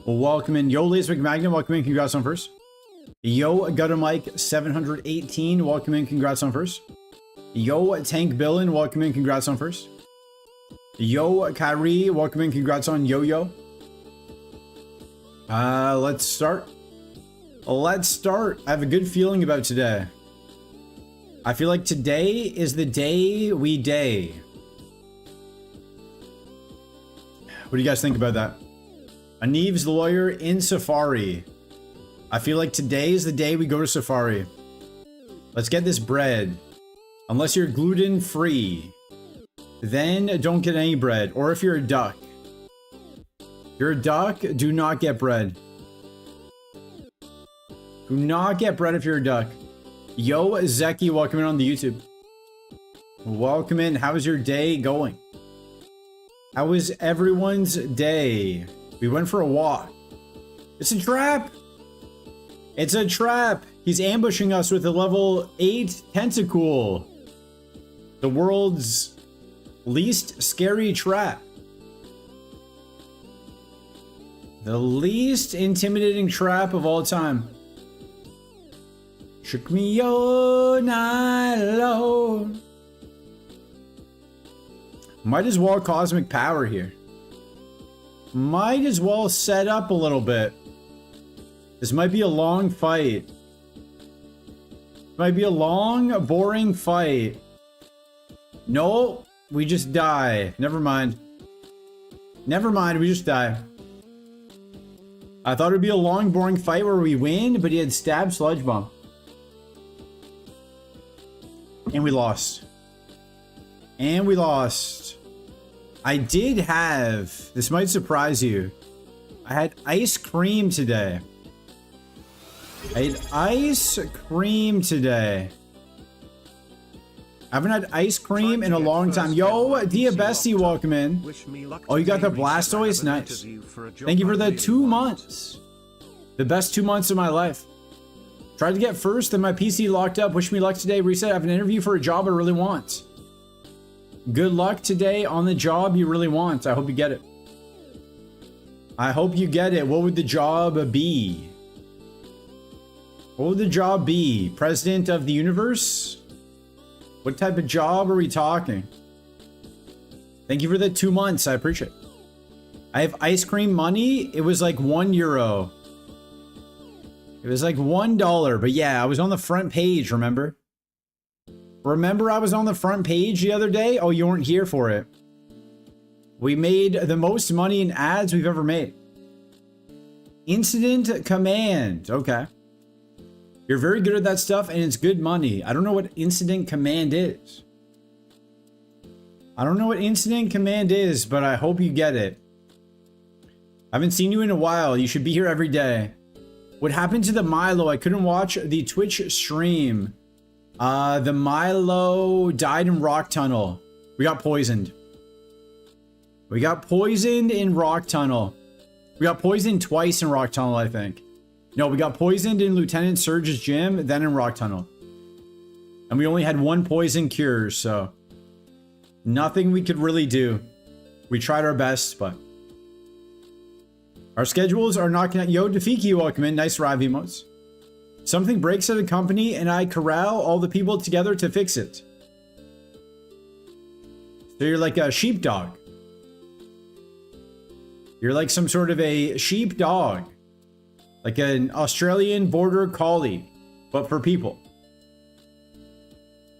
Welcome in. Yo, Lace Magnum, welcome in. Congrats on first. Yo, Gutter Mike 718, welcome in. Congrats on first. Yo, Tank Billin, welcome in. Congrats on first. Yo, Kyrie, welcome in. Congrats on Yo-Yo. Let's start. Let's start. I have a good feeling about today. I feel like today is the day we day. What do you guys think about that? Aniev's lawyer in Safari. I feel like today is the day we go to Safari. Let's get this bread. Unless you're gluten free, then don't get any bread. Or if you're a duck. If you're a duck, do not get bread. Do not get bread if you're a duck. Yo, Zeki, welcome in on the YouTube. Welcome in. How is your day going? How is everyone's day? We went for a walk. It's a trap. It's a trap. He's ambushing us with a level 8 tentacle. The world's least scary trap. The least intimidating trap of all time. Shook me all night long. Might as well cosmic power here. Might as well set up a little bit. This might be a long fight. Might be a long, boring fight. No, we just die. Never mind. Never mind, we just die. I thought it would be a long, boring fight where we win, but he had stab sludge bomb. And we lost. And we lost. I did have, this might surprise you, I had ice cream today. I had ice cream today. I haven't had ice cream in a long time. Yo, Dia Bestie, welcome in. Oh, you got the Blastoise? Nice. Thank you for the 2 months. The best 2 months of my life. Tried to get first, then my PC locked up. Wish me luck today. Reset. I have an interview for a job I really want. Good luck today on the job you really want. I hope you get it. I hope you get it. What would the job be? What would the job be? President of the universe? What type of job are we talking? Thank you for the 2 months. I appreciate it. I have ice cream money. It was like €1. It was like $1. But yeah, I was on the front page, remember? Remember I was on the front page the other day? Oh, you weren't here for it. We made the most money in ads we've ever made. Incident command. Okay. You're very good at that stuff and it's good money. I don't know what incident command is. I don't know what incident command is, but I hope you get it. I haven't seen you in a while. You should be here every day. What happened to the Milo? I couldn't watch the Twitch stream. The Milo died in Rock Tunnel. We got poisoned. We got poisoned in Rock Tunnel. We got poisoned twice in Rock Tunnel, I think. No, we got poisoned in Lieutenant Surge's gym, then in Rock Tunnel. And we only had 1 poison cure, so nothing we could really do. We tried our best, but our schedules are not connected. Yo, Dafiki, welcome in. Nice Rive emotes. Something breaks at a company and I corral all the people together to fix it. So you're like a sheepdog. You're like some sort of a sheepdog. Like an Australian border collie, but for people.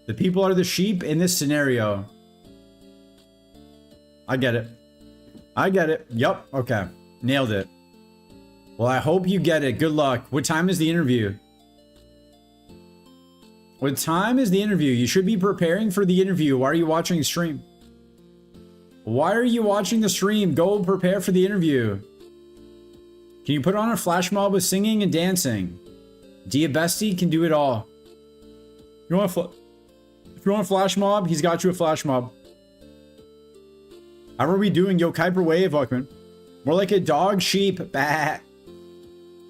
The people are the sheep in this scenario. I get it. I get it. Yup. Okay. Nailed it. Well, I hope you get it. Good luck. What time is the interview? What time is the interview? You should be preparing for the interview. Why are you watching the stream? Why are you watching the stream? Go prepare for the interview. Can you put on a flash mob with singing and dancing? Dia Bestie can do it all. If you want a flash mob, he's got you a flash mob. How are we doing? Yo, Kuiper Wave, welcome. More like a dog, sheep, bah.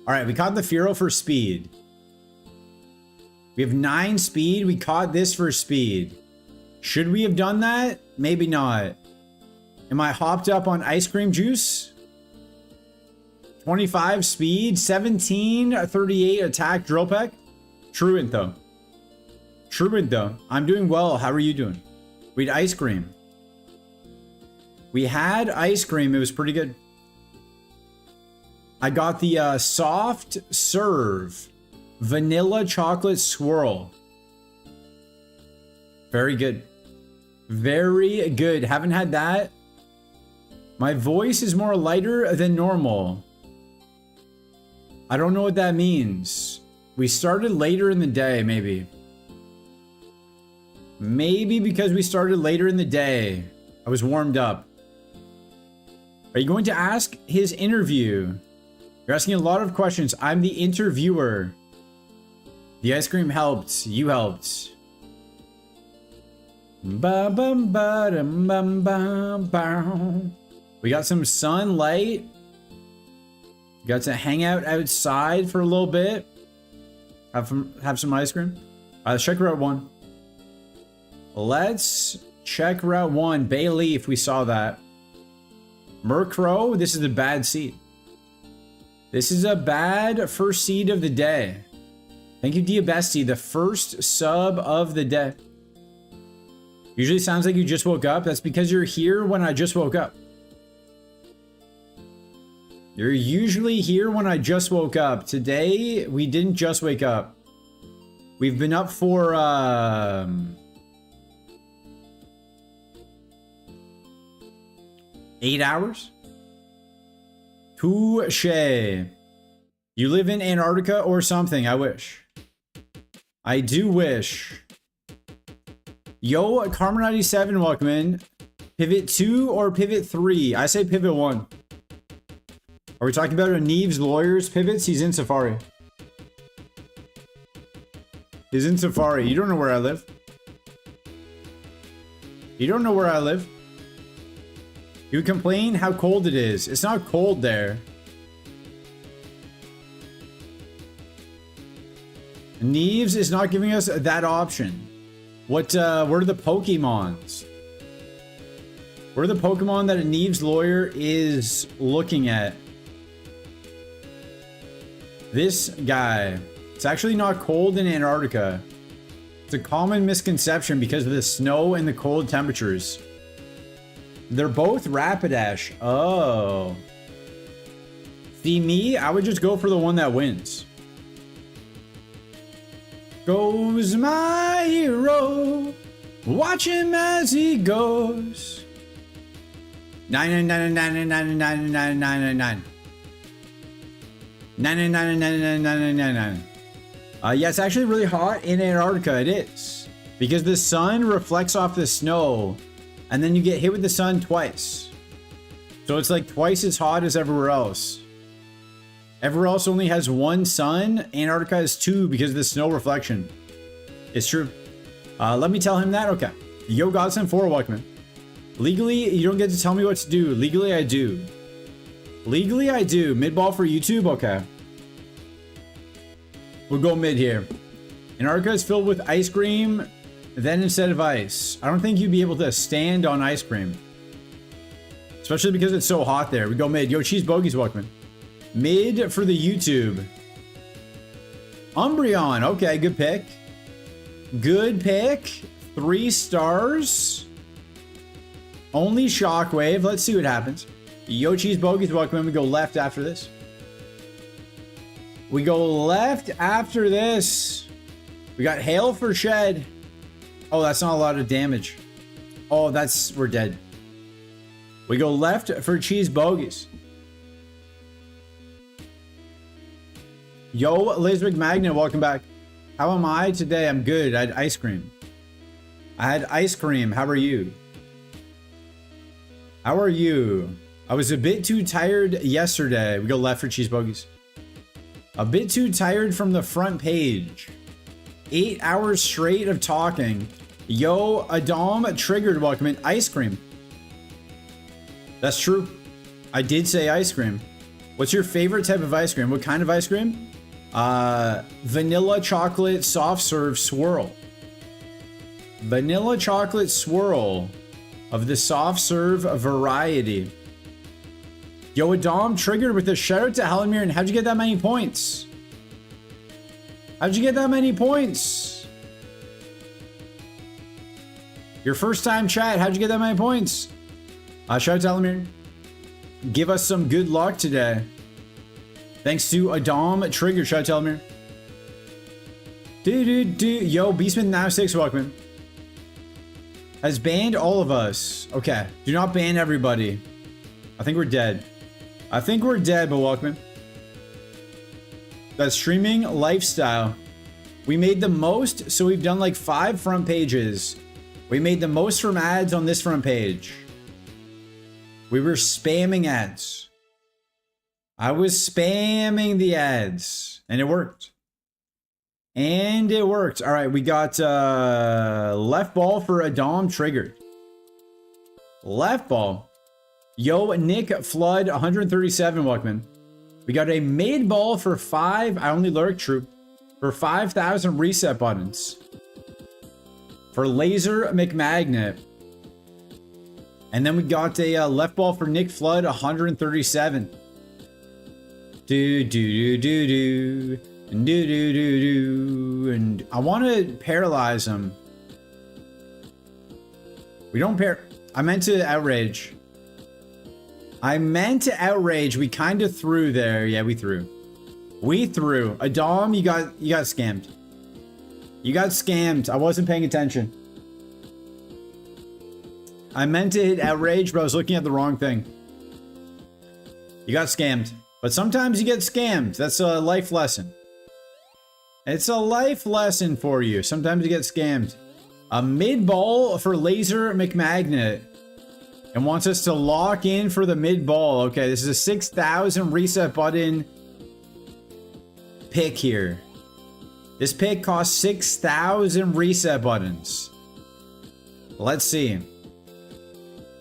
Alright, we caught the Fearow for speed. We have 9 speed. We caught this for speed. Should we have done that? Maybe not. Am I hopped up on ice cream juice? 25 speed, 1738 attack drill peck. Truant though. Truant though. I'm doing well. How are you doing? We had ice cream. We had ice cream. It was pretty good. I got the soft serve vanilla chocolate swirl. Very good. Very good. Haven't had that. My voice is more lighter than normal. I don't know what that means. We started later in the day, maybe. Maybe because we started later in the day. I was warmed up. Are you going to ask his interview? You're asking a lot of questions. I'm the interviewer. The ice cream helped. You helped. Ba bum ba dum bum bum bum. We got some sunlight. Got to hang out outside for a little bit. Have some ice cream. Let's check Route 1. Let's check Route 1. Bay Leaf, we saw that. Murkrow, this is a bad seed. This is a bad first seed of the day. Thank you, Diabesti, the first sub of the day. Usually sounds like you just woke up. That's because you're here when I just woke up. You're usually here when I just woke up. Today, we didn't just wake up. We've been up for, 8 hours? Touche. You live in Antarctica or something, I wish. I do wish. Yo, Carmen97, welcome in. Pivot 2 or Pivot 3? I say Pivot 1. Are we talking about a Neve's Lawyers pivots? He's in Safari. He's in Safari. You don't know where I live. You don't know where I live. You complain how cold it is. It's not cold there. Neves is not giving us that option. What are the Pokemons? What are the Pokemon that a Neves lawyer is looking at? This guy. It's actually not cold in Antarctica. It's a common misconception because of the snow and the cold temperatures. They're both Rapidash. Oh. See me? I would just go for the one that wins. Goes my hero. Watch him as he goes. 99999999999. 999999999. Yeah, it's actually really hot in Antarctica. It is. Because the sun reflects off the snow. And then you get hit with the sun twice. So it's like twice as hot as everywhere else. Everywhere else only has one sun. Antarctica has two because of the snow reflection. It's true. Let me tell him that. Okay. Yo, Godson 4, welcome in. Legally, you don't get to tell me what to do. Legally, I do. Legally, I do. Mid ball for YouTube? Okay. We'll go mid here. Antarctica is filled with ice cream. Then instead of ice. I don't think you'd be able to stand on ice cream. Especially because it's so hot there. We go mid. Yo, Cheese Bogies, welcome in. Mid for the YouTube. Umbreon. Okay, good pick. Good pick. 3 stars. Only Shockwave. Let's see what happens. Yo, Cheese Bogies, welcome in. We go left after this. We go left after this. We got Hail for Shed. Oh, that's not a lot of damage. Oh, we're dead. We go left for Cheese Bogies. Yo, Lisbeth Magnet, welcome back. How am I today? I'm good. I had ice cream. I had ice cream. How are you? How are you? I was a bit too tired yesterday. We go left for Cheese Bogies. A bit too tired from the front page. 8 hours straight of talking. Yo, Adam triggered, welcome in. Ice cream. That's true. I did say ice cream. What's your favorite type of ice cream? What kind of ice cream? Vanilla chocolate soft serve swirl. Vanilla chocolate swirl of the soft serve variety. Yo, Adam triggered with a shout out to Helimir. And how'd you get that many points? How'd you get that many points? Your first time chat, how'd you get that many points? Shout out to Helimir. Give us some good luck today. Thanks to Adam Trigger. Shout out to Helimir. Yo, Beastman now 6, welcome. Has banned all of us. Okay, do not ban everybody. I think we're dead. I think we're dead, but welcome. That streaming lifestyle. We made the most, so we've done like 5 front pages. We made the most from ads on this front page. We were spamming ads. I was spamming the ads, and it worked. And it worked. All right, we got left ball for Adam triggered. Left ball. Yo, Nick Flood, 137, welcome. We got a mid ball for 5. I only lurk troop for 5,000 reset buttons. For Laser McMagnet. And then we got a left ball for Nick Flood, 137. Do. And I want to paralyze him. We don't I meant to outrage. I meant to outrage. We kind of threw there. Yeah, we threw. We threw. Adam, you got scammed. You got scammed. I wasn't paying attention. I meant to hit outrage, but I was looking at the wrong thing. You got scammed. But sometimes you get scammed. That's a life lesson. It's a life lesson for you. Sometimes you get scammed. A mid ball for Laser McMagnet. And wants us to lock in for the mid ball. Okay, this is a 6,000 reset button pick here. This pick costs 6,000 reset buttons. Let's see.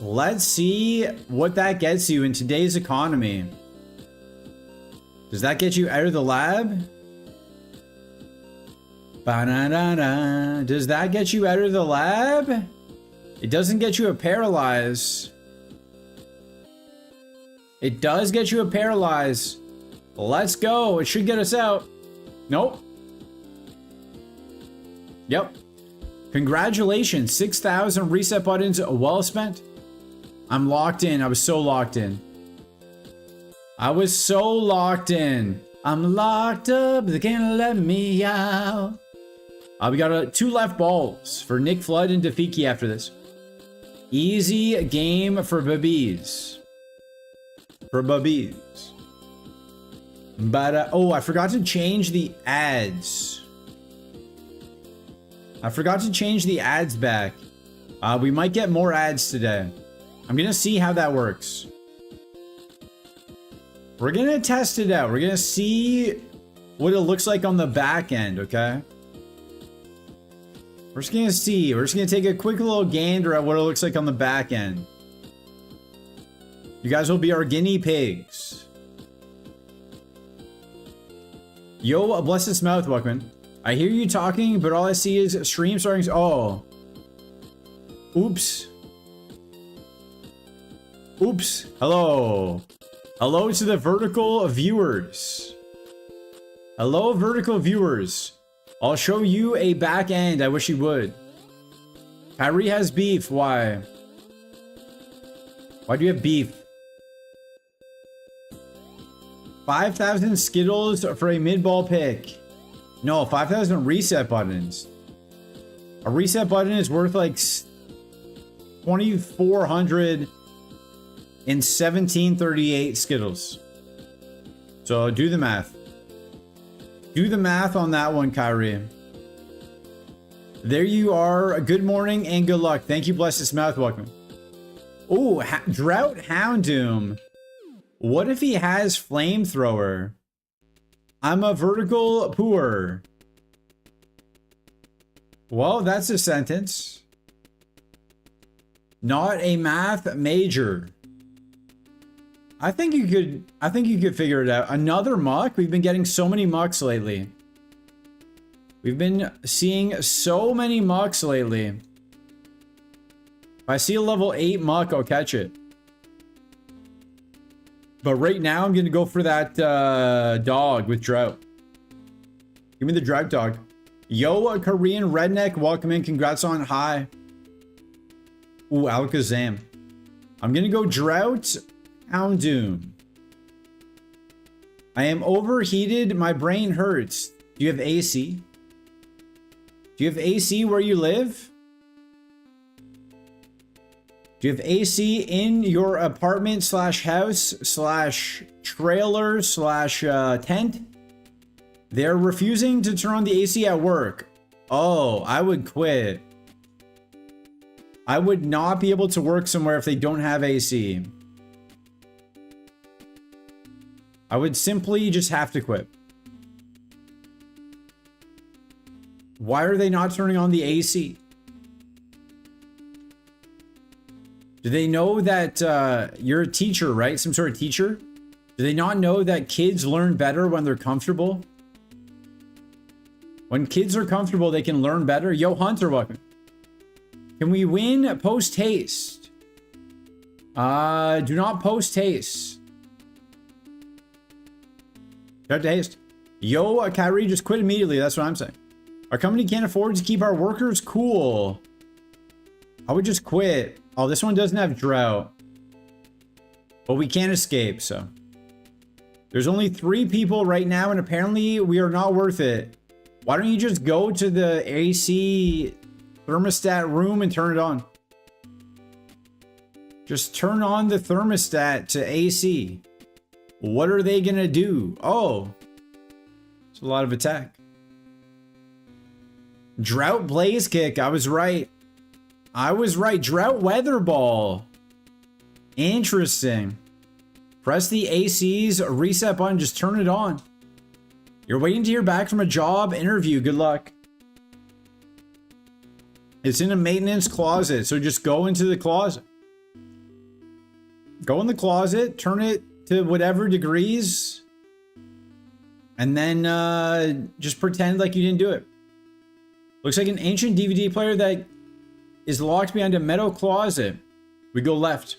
Let's see what that gets you in today's economy. Does that get you out of the lab? Ba-da-da-da. Does that get you out of the lab? It doesn't get you a paralyze. It does get you a paralyze. Let's go. It should get us out. Nope. Yep. Congratulations. 6,000 reset buttons well spent. I'm locked in. I was so locked in. I was so locked in. I'm locked up. They can't let me out. We got 2 left balls for Nick Flood and Dafiki after this. Easy game for Babies. For Babies. But, oh, I forgot to change the ads. I forgot to change the ads back. We might get more ads today. I'm gonna see how that works. We're gonna test it out. We're gonna see what it looks like on the back end, okay? We're just gonna see. We're just gonna take a quick little gander at what it looks like on the back end. You guys will be our guinea pigs. Yo, bless its mouth, Wuckman. I hear you talking, but all I see is stream starting. Oh. Oops. Oops. Hello. Hello to the vertical viewers. Hello, vertical viewers. I'll show you a back end. I wish you would. Kyrie has beef. Why? Why do you have beef? 5,000 Skittles for a mid-ball pick. No, 5,000 reset buttons. A reset button is worth like 2,400 and 1,738 Skittles. So do the math. Do the math on that one, Kyrie. There you are. Good morning and good luck. Thank you, bless his mouth. Welcome. Oh, Drought Houndoom. What if he has Flamethrower? I'm a vertical poor. Well, that's a sentence. Not a math major. I think you could figure it out. Another muck? We've been getting so many mucks lately. We've been seeing so many mucks lately. If I see a level 8 muck, I'll catch it. But right now, I'm going to go for that dog with drought. Give me the drought dog. Yo, a Korean redneck, welcome in. Congrats on high. Ooh, Alakazam. I'm going to go drought, Houndoom. I am overheated. My brain hurts. Do you have AC? Do you have AC where you live? Do you have AC in your apartment slash house slash trailer slash tent? They're refusing to turn on the AC at work. Oh, I would quit. I would not be able to work somewhere if they don't have AC. I would simply just have to quit. Why are they not turning on the AC? Do they know that you're a teacher, right? Some sort of teacher? Do they not know that kids learn better when they're comfortable? When kids are comfortable, they can learn better. Yo, Hunter, welcome. Can we win post haste? Do not post haste. Got to haste. Yo, Kyrie, just quit immediately. That's what I'm saying. Our company can't afford to keep our workers cool. I would just quit. Oh, this one doesn't have drought. But we can't escape, so. There's only 3 people right now, and apparently we are not worth it. Why don't you just go to the AC thermostat room and turn it on? Just turn on the thermostat to AC. What are they gonna do? Oh, it's a lot of attack. Drought Blaze Kick. I was right. I was right. Drought Weather Ball. Interesting. Press the AC's reset button. Just turn it on. You're waiting to hear back from a job interview. Good luck. It's in a maintenance closet. So just go into the closet. Go in the closet. Turn it to whatever degrees. And then just pretend like you didn't do it. Looks like an ancient DVD player that is locked behind a metal closet. We go left.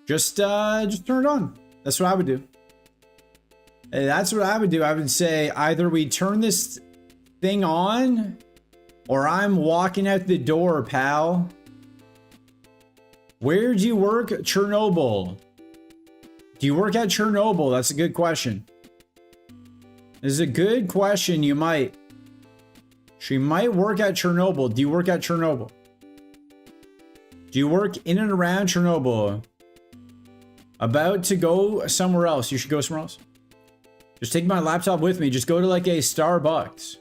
Just turn it on. That's what I would do. Hey, that's what I would do. I would say either we turn this thing on or I'm walking out the door, pal. Where do you work? Chernobyl. Do you work at Chernobyl? That's a good question. This is a good question. You might. She might work at Chernobyl. Do you work at Chernobyl? Do you work in and around Chernobyl? About to go somewhere else. You should go somewhere else. Just take my laptop with me. Just go to like a Starbucks.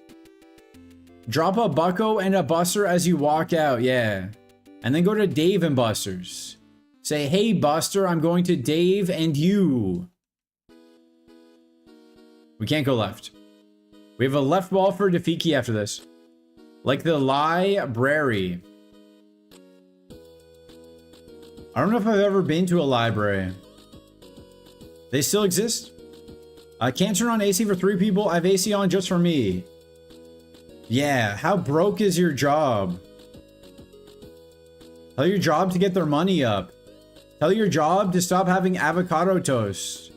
Drop a bucko and a buster as you walk out. Yeah. And then go to Dave and Buster's. Say, hey, Buster, I'm going to Dave and you. We can't go left. We have a left ball for Dafiki after this. Like the library. I don't know if I've ever been to a library. They still exist? I can't turn on AC for 3 people. I have AC on just for me. Yeah, how broke is your job? Tell your job to get their money up. Tell your job to stop having avocado toast.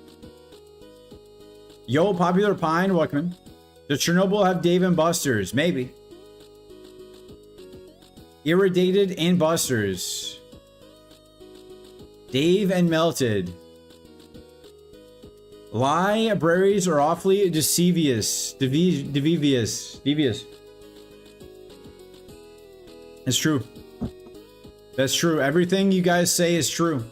Yo, Popular Pine, welcome. Does Chernobyl have Dave and Buster's? Maybe. Irritated and Buster's. Dave and Melted. Libraries are awfully devious. Devious. It's true. That's true. Everything you guys say is true.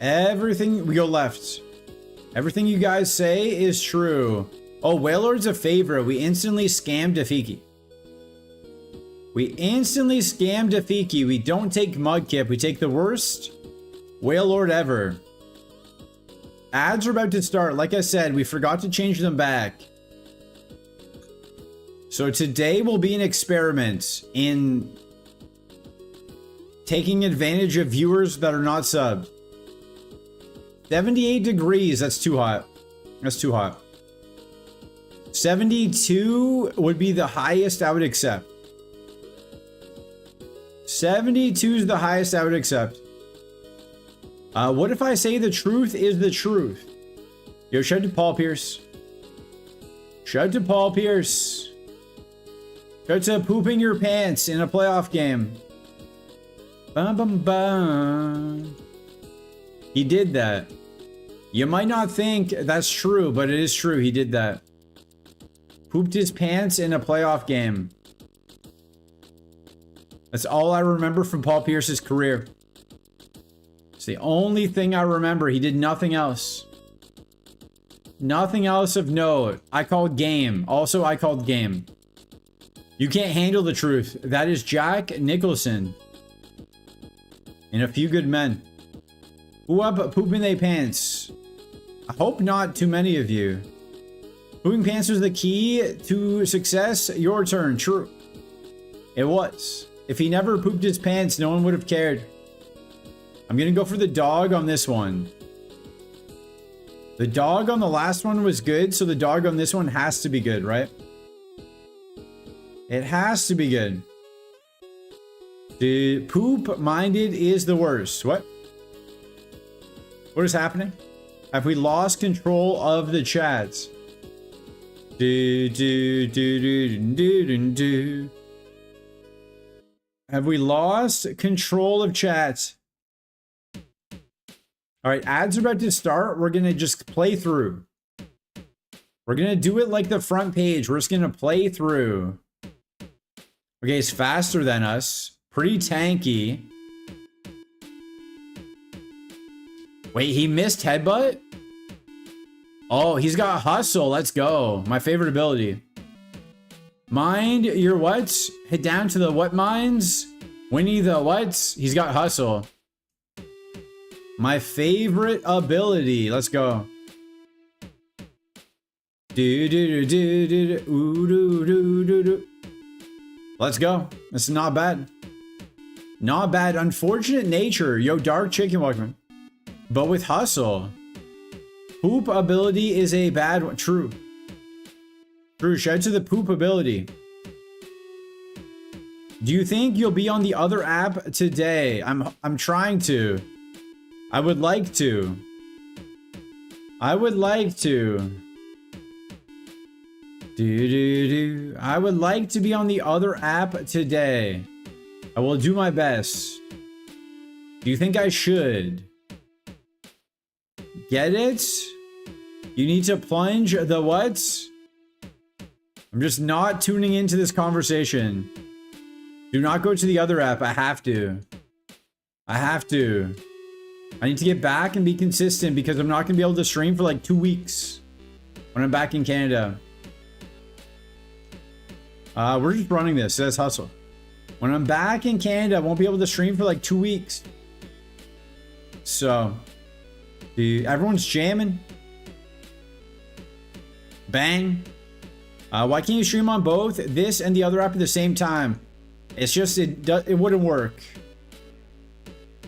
Everything. We go left. Everything you guys say is true. Oh, Wailord's a favorite. We instantly scammed Dafiki. We instantly scammed Dafiki. We don't take Mudkip. We take the worst Wailord ever. Ads are about to start. Like I said, we forgot to change them back. So today will be an experiment in taking advantage of viewers that are not subbed. 78 degrees. That's too hot. That's too hot. 72 would be the highest I would accept. 72 is the highest I would accept. What if I say the truth is the truth? Yo, shout out to Paul Pierce. Shout out to Paul Pierce. Shout out to pooping your pants in a playoff game. Bum, bum, bum. He did that. You might not think that's true, but it is true. He did that. Pooped his pants in a playoff game. That's all I remember from Paul Pierce's career. It's the only thing I remember. He did nothing else. Nothing else of note. I called game. Also, I called game. You can't handle the truth. That is Jack Nicholson. And a few good men. Who up pooping they pants? I hope not too many of you. Pooping pants was the key to success. Your turn. True. It was. If he never pooped his pants, no one would have cared. I'm gonna go for the dog on this one. The dog on the last one was good, so the dog on this one has to be good, right? It has to be good. The poop-minded is the worst. What? What is happening? Have we lost control of the chats? Have we lost control of chat? All right, ads are about to start. We're going to just play through. We're going to do it like the front page. We're just going to play through. Okay, it's faster than us. Pretty tanky. Wait, he missed headbutt? Oh, he's got hustle. Let's go. My favorite ability. Mind your what's? Hit down to the what mines? Winnie the what's? He's got hustle. My favorite ability. Let's go. Let's go. This is not bad. Not bad. Unfortunate nature. Yo, dark chicken, welcome. But with hustle. Poop ability is a bad one. True. True. Shout out to the poop ability. Do you think you'll be on the other app today? I'm trying to. I would like to. I would like to. I would like to be on the other app today. I will do my best. Do you think I should? Get it? You need to plunge the what? I'm just not tuning into this conversation. Do not go to the other app. I have to. I have to. I need to get back and be consistent because I'm not going to be able to stream for like 2 weeks when I'm back in Canada. We're just running this. That's hustle. When I'm back in Canada, I won't be able to stream for like 2 weeks. So, everyone's jamming. Bang. Why can't you stream on both this and the other app at the same time? It's just, it wouldn't work.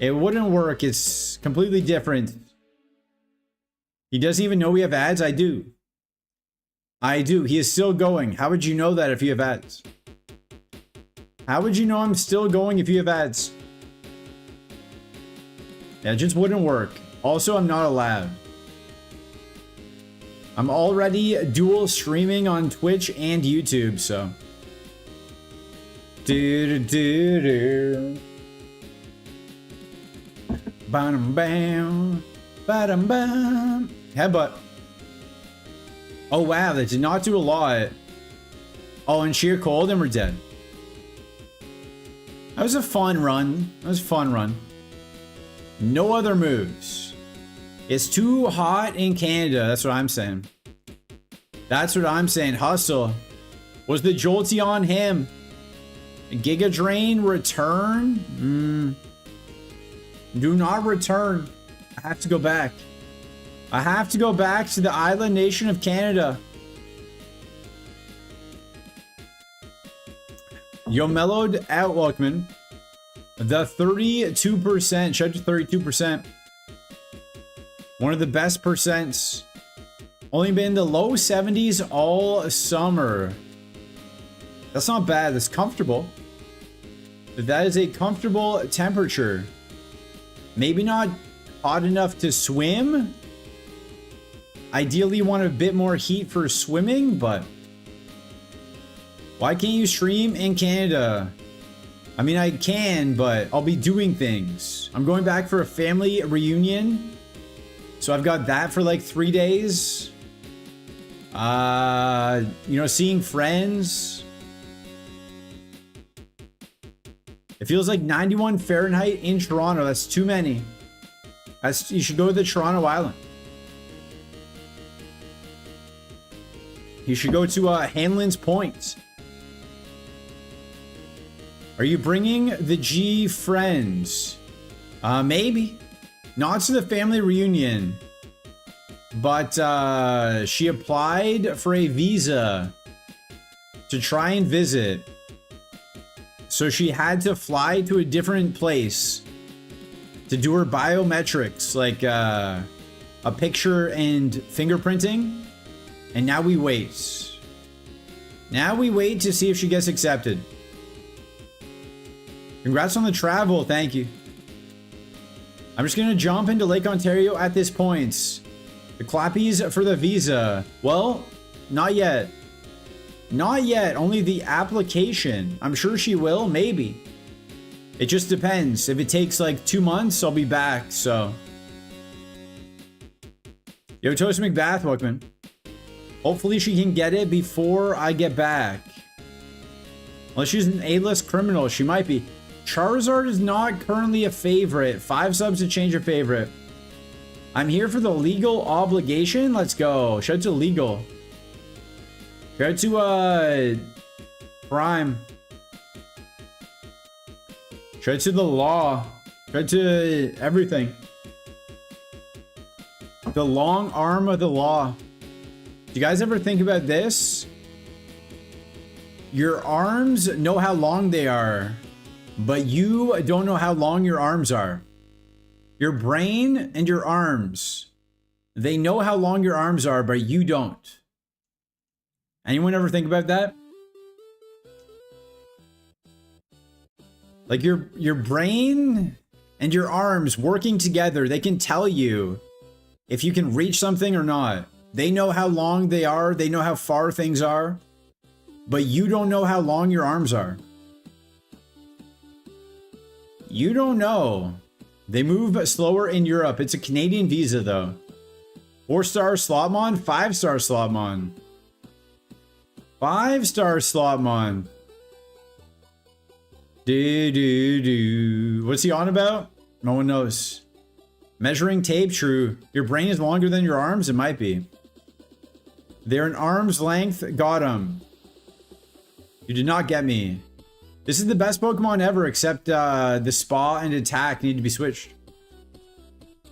It wouldn't work. It's completely different. He doesn't even know we have ads. I do. I do. He is still going. How would you know that if you have ads? How would you know I'm still going if you have ads? That just wouldn't work. Also, I'm not allowed. I'm already dual streaming on Twitch and YouTube, so. Bam bam, bam bam. Headbutt. Oh wow, that did not do a lot. Oh, and sheer cold, and we're dead. That was a fun run. That was a fun run. No other moves. It's too hot in Canada. That's what I'm saying. That's what I'm saying. Hustle. Was the jolty on him? Giga Drain return? Do not return. I have to go back. I have to go back to the island nation of Canada. Yo, mellowed out, Welkman. The 32%. Shout out to 32%. One of the best percents. Only been in the low 70s all summer. That's not bad. That's comfortable. But that is a comfortable temperature. Maybe not hot enough to swim. Ideally, you want a bit more heat for swimming, but why can't you stream in Canada? I mean, I can, but I'll be doing things. I'm going back for a family reunion. So I've got that for like 3 days. You know, seeing friends. It feels like 91 Fahrenheit in Toronto. That's too many. You should go to the Toronto Island. You should go to Hanlon's Point. Are you bringing the G friends? Maybe. Not to the family reunion. But she applied for a visa to try and visit. So she had to fly to a different place to do her biometrics, like a picture and fingerprinting. And now we wait. Now we wait to see if she gets accepted. Congrats on the travel, thank you. I'm just gonna jump into Lake Ontario at this point. The clappies for the visa. Well, not yet. Not yet, only the application. I'm sure she will, maybe. It just depends. If it takes like 2 months, I'll be back, so. Yo, Toast McBath, welcome. Hopefully she can get it before I get back. Unless she's an A-list criminal, she might be. Charizard is not currently a favorite. 5 subs to change your favorite. I'm here for the legal obligation. Let's go. Shout out to legal. Shout out to Prime. Shout out to the law. Shout out to everything. The long arm of the law. Do you guys ever think about this? Your arms know how long they are, but you don't know how long your arms are. Your brain and your arms, they know how long your arms are, but you don't. Anyone ever think about that? Like your brain and your arms working together, they can tell you if you can reach something or not. They know how long they are, they know how far things are, but you don't know how long your arms are. You don't know. They move slower in Europe. It's a Canadian visa though. 4-star Slotmon, 5-star Slotmon. 5-star Slotmon. What's he on about? No one knows. Measuring tape, true. Your brain is longer than your arms? It might be. They're an arm's length. Got him. You did not get me. This is the best Pokemon ever, except the Spa and Attack need to be switched.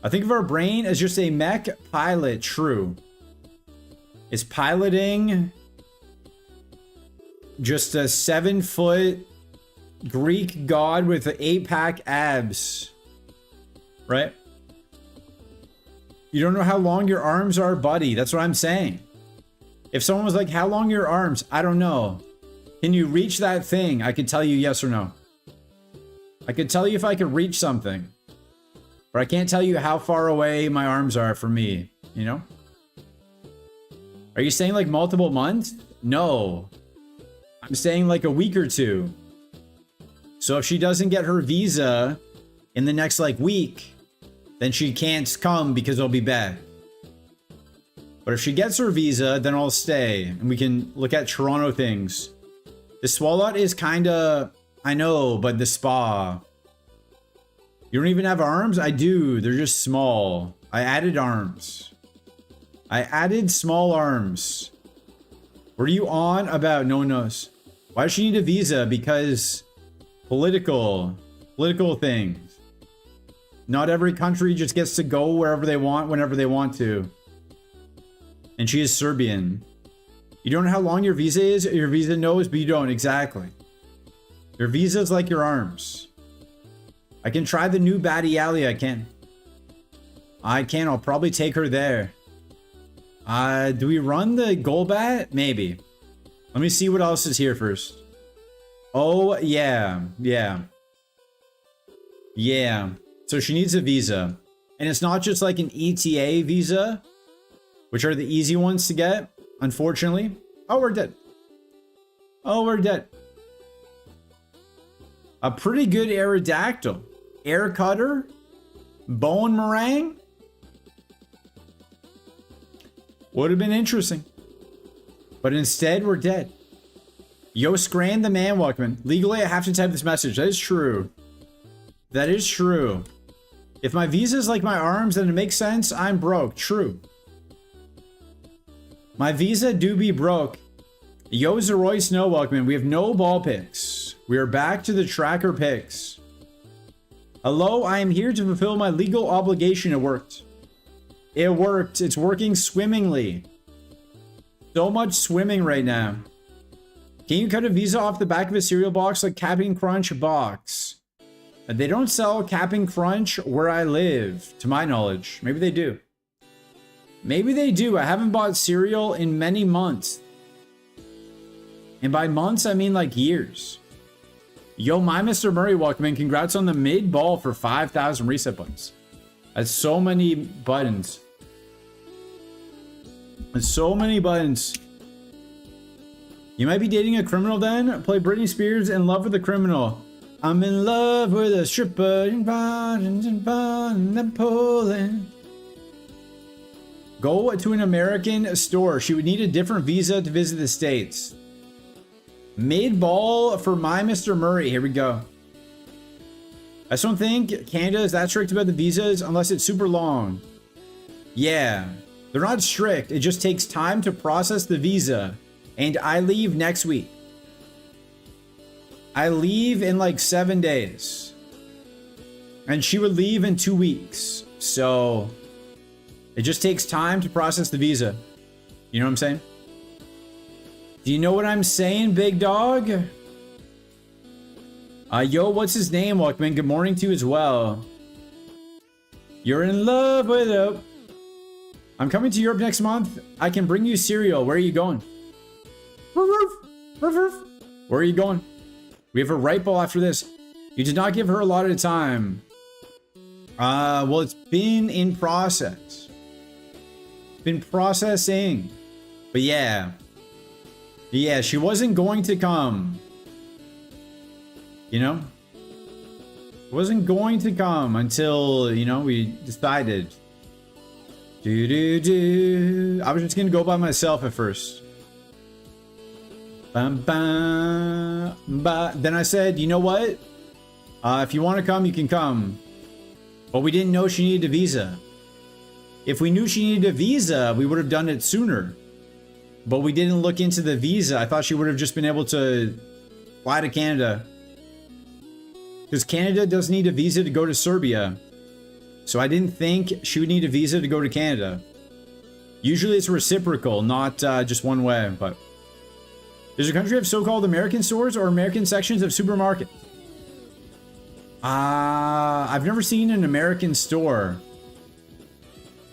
I think of our brain as just a mech pilot. True. It's piloting just a 7-foot Greek god with 8-pack abs. Right? You don't know how long your arms are, buddy. That's what I'm saying. If someone was like, how long are your arms? I don't know. Can you reach that thing? I could tell you yes or no. I could tell you if I could reach something. But I can't tell you how far away my arms are from me, you know? Are you saying like multiple months? No. I'm saying like a week or 2. So if she doesn't get her visa in the next like week, then she can't come because I'll be back. But if she gets her visa, then I'll stay and we can look at Toronto things. The Swalot is kinda, I know, but the Spa. You don't even have arms? I do, they're just small. I added arms. I added small arms. What are you on about? No one knows. Why does she need a visa? Because political things. Not every country just gets to go wherever they want, whenever they want to. And she is Serbian. You don't know how long your visa is? Your visa knows, but you don't. Exactly. Your visa is like your arms. I can try the new Batty Alley. I can. I'll probably take her there. Do we run the Golbat? Maybe. Let me see what else is here first. Oh, yeah. Yeah. Yeah. So she needs a visa. And it's not just like an ETA visa, which are the easy ones to get, unfortunately. Oh, we're dead. Oh, we're dead. A pretty good Aerodactyl. Air Cutter. Bone Meringue. Would have been interesting. But instead, we're dead. Yo, Scran the man, welcome. Legally, I have to type this message. That is true. That is true. If my visa is like my arms, then it makes sense. I'm broke. True. My visa do be broke. Yo, Zeroy Snow, welcome. We have no ball picks. We are back to the tracker picks. Hello, I am here to fulfill my legal obligation. It worked. It worked. It's working swimmingly. So much swimming right now. Can you cut a visa off the back of a cereal box like Cap'n Crunch box? They don't sell Cap'n Crunch where I live, to my knowledge. Maybe they do. Maybe they do. I haven't bought cereal in many months. And by months, I mean like years. Yo, my Mr. Murray, welcome in. Congrats on the mid ball for 5,000 reset buttons. That's so many buttons. That's so many buttons. You might be dating a criminal then? Play Britney Spears in love with a criminal. I'm in love with a stripper in Poland. Go to an American store. She would need a different visa to visit the States. Mid ball for my Mr. Murray. Here we go. I just don't think Canada is that strict about the visas unless it's super long. Yeah, they're not strict. It just takes time to process the visa. And I leave next week. I leave in like 7 days. And she would leave in 2 weeks. So it just takes time to process the visa. You know what I'm saying? Do you know what I'm saying, big dog? Yo, what's his name, Walkman? Good morning to you as well. You're in love with it. I'm coming to Europe next month. I can bring you cereal. Where are you going? Where are you going? We have a right ball after this. You did not give her a lot of time. Well, it's been in process. Been processing. But yeah. Yeah, she wasn't going to come. You know? Wasn't going to come until, you know, we decided. I was just gonna go by myself at first. Then I said, you know what? If you want to come, you can come. But we didn't know she needed a visa. If we knew she needed a visa, we would have done it sooner. But we didn't look into the visa. I thought she would have just been able to fly to Canada. Because Canada does need a visa to go to Serbia. So I didn't think she would need a visa to go to Canada. Usually it's reciprocal, not just one way. But does your country have so-called American stores or American sections of supermarkets? I've never seen an American store.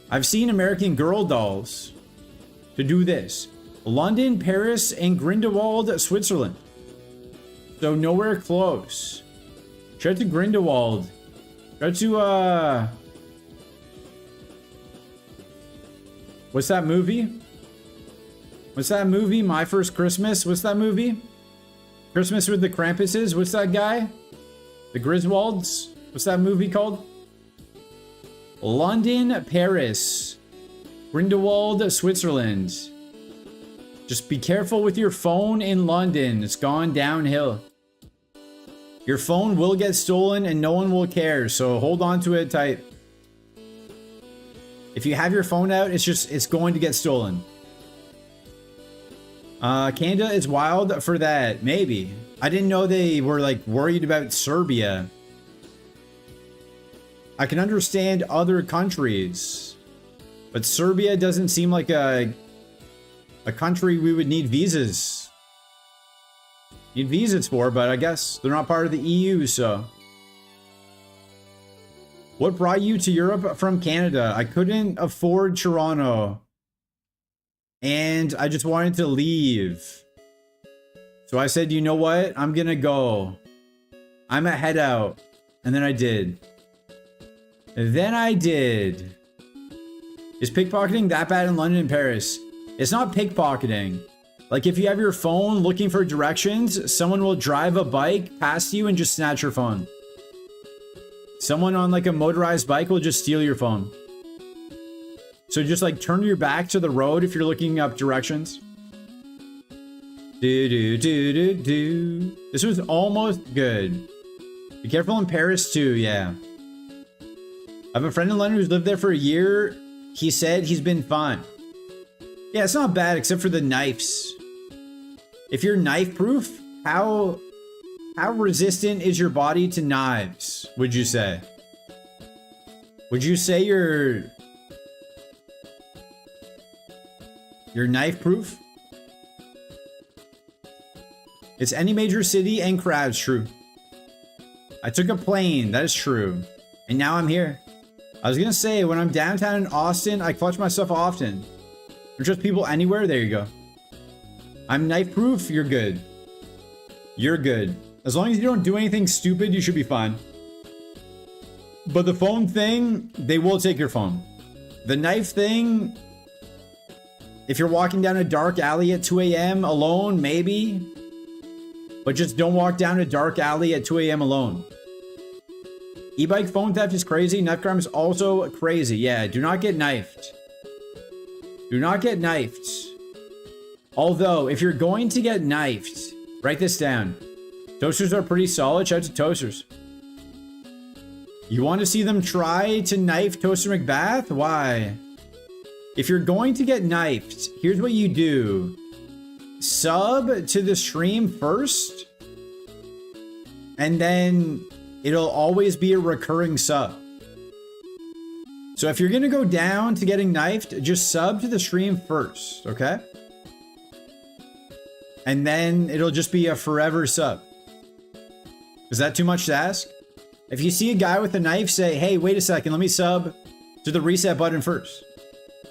I've seen American Girl dolls to do this. London, Paris, and Grindelwald, Switzerland. So nowhere close. Try to Grindelwald. Try to, what's that movie? What's that movie? My First Christmas? What's that movie? Christmas with the Krampuses? What's that guy? The Griswolds? What's that movie called? London, Paris, Grindelwald, Switzerland. Just be careful with your phone in London. It's gone downhill. Your phone will get stolen and no one will care, so hold on to it tight. If you have your phone out, it's going to get stolen. Canada is wild for that. Maybe. I didn't know they were like worried about Serbia. I can understand other countries, but Serbia doesn't seem like a country we would need visas. Need visas for, but I guess they're not part of the EU, so. What brought you to Europe from Canada? I couldn't afford Toronto. And I just wanted to leave. So I said, you know what? I'm gonna go. I'm a head out. And then I did. than I did. Is pickpocketing that bad in London and Paris? It's not pickpocketing. Like if you have your phone looking for directions, someone will drive a bike past you and just snatch your phone. Someone on like a motorized bike will just steal your phone. So just like turn your back to the road if you're looking up directions. This was almost good. Be careful in Paris too, yeah. I have a friend in London who's lived there for a year. He said he's been fine. Yeah, it's not bad except for the knives. If you're knife proof, how resistant is your body to knives, would you say? Would you say you're knife proof? It's any major city and crowds, true. I took a plane, that is true. And now I'm here. I was gonna say, when I'm downtown in Austin, I clutch my stuff often. Or just people anywhere, there you go. I'm knife proof, you're good. You're good. As long as you don't do anything stupid, you should be fine. But the phone thing, they will take your phone. The knife thing, if you're walking down a dark alley at 2 a.m. alone, maybe. But just don't walk down a dark alley at 2 a.m. alone. E-bike phone theft is crazy. Knife crime is also crazy. Yeah, do not get knifed. Do not get knifed. Although, if you're going to get knifed, write this down. Toasters are pretty solid. Shout out to Toasters. You want to see them try to knife Toaster McBath? Why? If you're going to get knifed, here's what you do. Sub to the stream first. And then it'll always be a recurring sub. So if you're going to go down to getting knifed, just sub to the stream first, okay? And then it'll just be a forever sub. Is that too much to ask? If you see a guy with a knife, say, hey, wait a second, let me sub to the reset button first.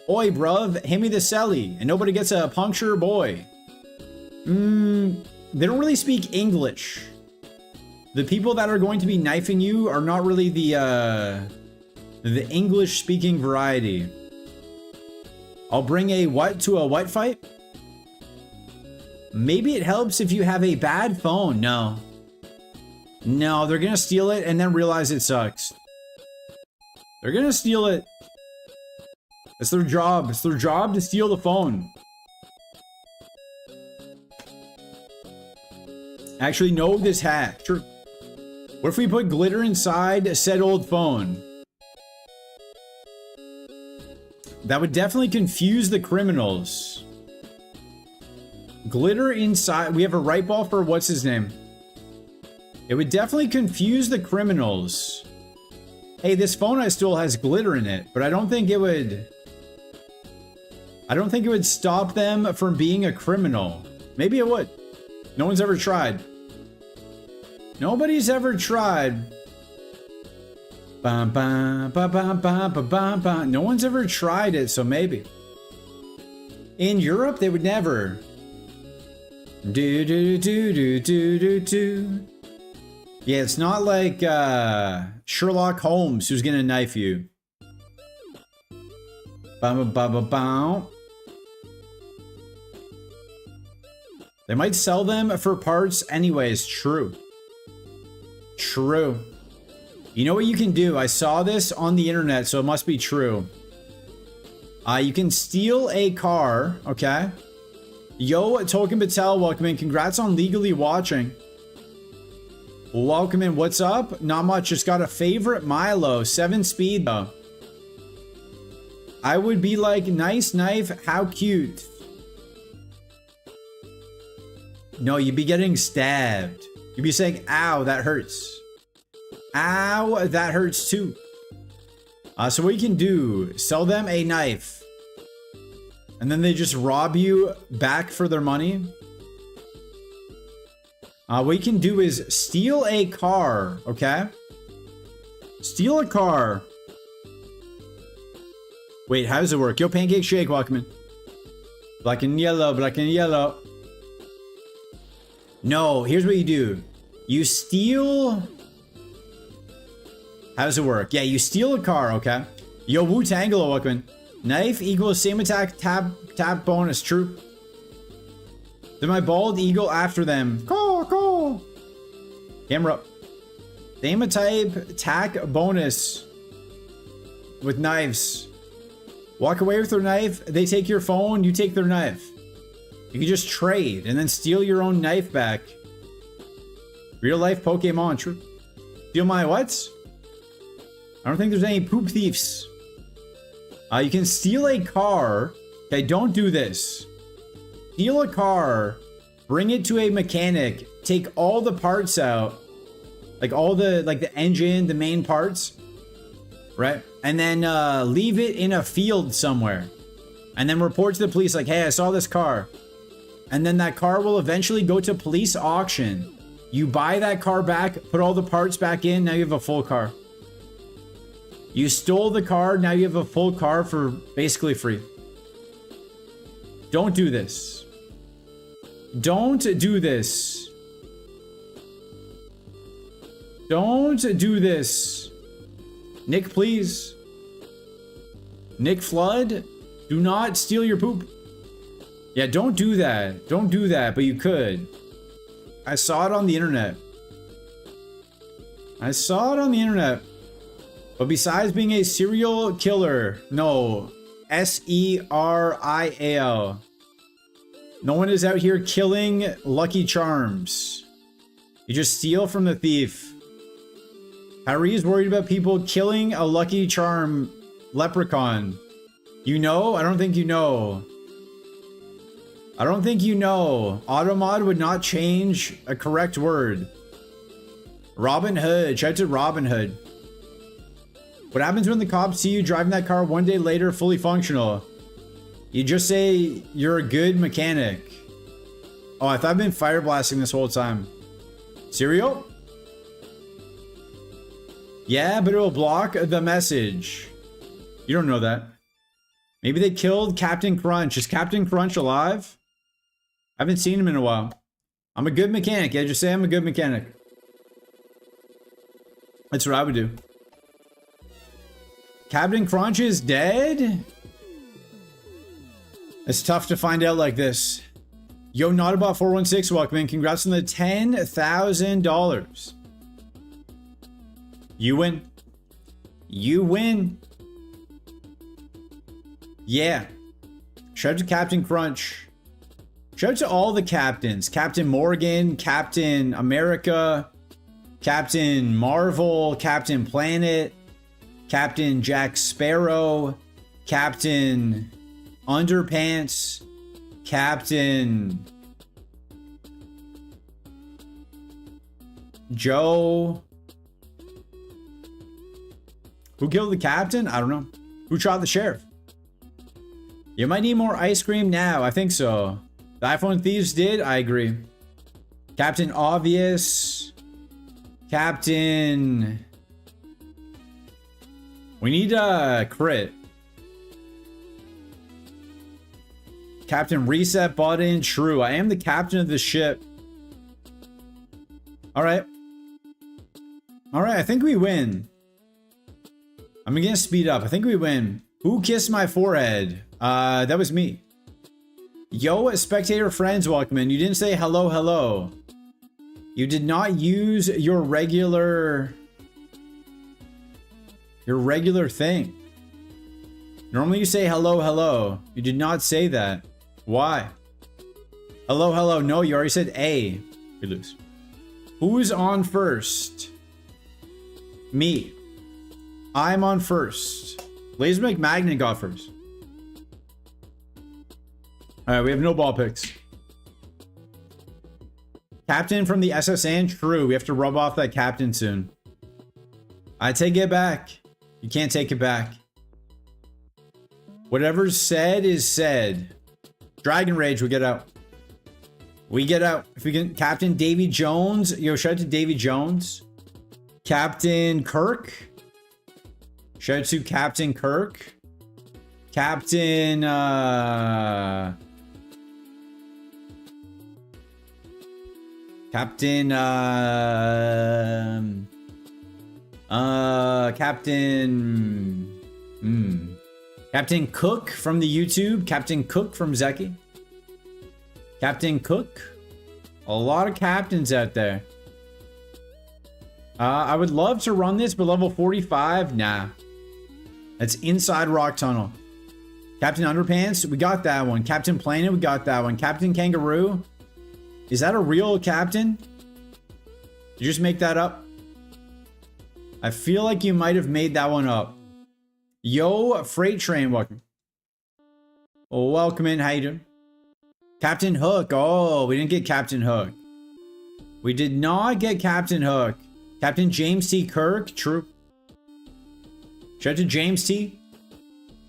Oi, bruv, hit me the celly, and nobody gets a puncture, boy. They don't really speak English. The people that are going to be knifing you are not really the English-speaking variety. I'll bring a what to a what fight? Maybe it helps if you have a bad phone. No. No, they're gonna steal it and then realize it sucks. They're gonna steal it. It's their job. It's their job to steal the phone. Actually, no, this hack. Sure. What if we put glitter inside said old phone? That would definitely confuse the criminals. Glitter inside. We have a right ball for what's his name? It would definitely confuse the criminals. Hey, this phone I stole has glitter in it, but I don't think it would... I don't think it would stop them from being a criminal. Maybe it would. No one's ever tried. Nobody's ever tried. Bam, bam, bam, bam, bam, bam, bam. No one's ever tried it, so maybe. In Europe, they would never. Do do do do do do do. Yeah, it's not like Sherlock Holmes who's gonna knife you. Bam, bam, bam, bam. They might sell them for parts anyways. True. True. You know what you can do? I saw this on the internet, so it must be true. You can steal a car, okay? Yo, Tolkien Patel, welcome in. Congrats on legally watching. Welcome in. What's up? Not much. Just got a favorite Milo. 7 speed, though. I would be like, nice knife. How cute. No, you'd be getting stabbed. You'd be saying, ow, that hurts. Ow, that hurts too. So what you can do, sell them a knife. And then they just rob you back for their money. What you can do is steal a car, okay? Steal a car. Wait, how does it work? Yo, Pancake Shake, welcome in. Black and yellow, black and yellow. No, here's what you do. You steal... How does it work? Yeah, you steal a car, okay? Yo, Wu Tangelo, welcome. Knife equals same attack, tab bonus, true. Then my bald eagle after them. Call. Camera up. Same type, attack bonus. With knives. Walk away with their knife, they take your phone, you take their knife. You can just trade and then steal your own knife back. Real life Pokemon, true. Steal my what? I don't think there's any poop thieves. You can steal a car. Okay, don't do this. Steal a car, bring it to a mechanic, take all the parts out, like all the the engine, the main parts, right? And then leave it in a field somewhere, and then report to the police like, hey, I saw this car. And then that car will eventually go to police auction. You buy that car back, put all the parts back in, now you have a full car. You stole the car, now you have a full car for basically free. Don't do this. Don't do this. Don't do this. Nick, please. Nick Flood, do not steal your poop. Yeah, don't do that. Don't do that, but you could. I saw it on the internet. I saw it on the internet. But besides being a serial killer, no. S-E-R-I-A-L. No one is out here killing Lucky Charms. You just steal from the thief. Harry is worried about people killing a Lucky Charm leprechaun. You know? I don't think you know. I don't think you know. Automod would not change a correct word. Robin Hood. Shout out to Robin Hood. What happens when the cops see you driving that car one day later fully functional? You just say you're a good mechanic. Oh, I thought I've been fire blasting this whole time. Cereal? Yeah, but it will block the message. You don't know that. Maybe they killed Captain Crunch. Is Captain Crunch alive? I haven't seen him in a while. I'm a good mechanic. Yeah, just say I'm a good mechanic. That's what I would do. Captain Crunch is dead? It's tough to find out like this. Yo, Notabot416, welcome in. Congrats on the $10,000. You win. You win. Yeah. Shout out to Captain Crunch. Shout out to all the captains. Captain Morgan, Captain America, Captain Marvel, Captain Planet, Captain Jack Sparrow, Captain Underpants, Captain Joe. Who killed the captain? I don't know. Who shot the sheriff? You might need more ice cream now. I think so. The iPhone thieves did? I agree. Captain Obvious. Captain... We need a crit. Captain Reset Button. True. I am the captain of the ship. Alright. Alright, I think we win. I'm gonna speed up. I think we win. Who kissed my forehead? That was me. Yo, spectator friends, welcome in. You didn't say hello, hello. You did not use your regular thing. Normally you say hello, hello. You did not say that. Why? Hello, hello. No, you already said A. You lose. Who's on first? Me. I'm on first. Laser McMagnet got first. Alright, we have no ball picks. Captain from the SSN? True. We have to rub off that captain soon. I take it back. You can't take it back. Whatever's said is said. Dragon Rage, we get out. We get out. If we can... Captain Davy Jones. Yo, shout out to Davy Jones. Captain Kirk. Shout out to Captain Kirk. Captain... Captain... Captain... Captain Cook from the YouTube. Captain Cook from Zeki. Captain Cook. A lot of captains out there. I would love to run this, but level 45? Nah. That's inside Rock Tunnel. Captain Underpants? We got that one. Captain Planet? We got that one. Captain Kangaroo? Is that a real captain? Did you just make that up? I feel like you might have made that one up. Yo, Freight Train, welcome. Oh, welcome in. How you doing? Captain Hook. Oh, we didn't get Captain Hook. We did not get Captain Hook. Captain James T. Kirk. True. Shout out to James T.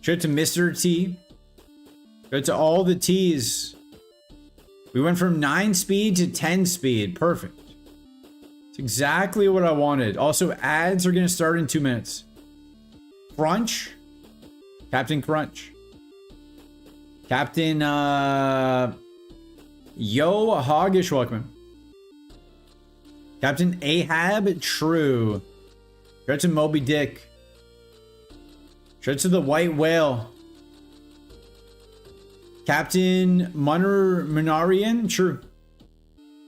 Shout out to Mr. T. Shout out to all the T's. We went from 9 speed to 10 speed. Perfect. It's exactly what I wanted. Also, ads are going to start in 2 minutes. Crunch. Captain Crunch. Captain, Yo, Hoggish, welcome. Captain Ahab, true. Shout out to Moby Dick. Shout out to the White Whale. Captain Munarian, true.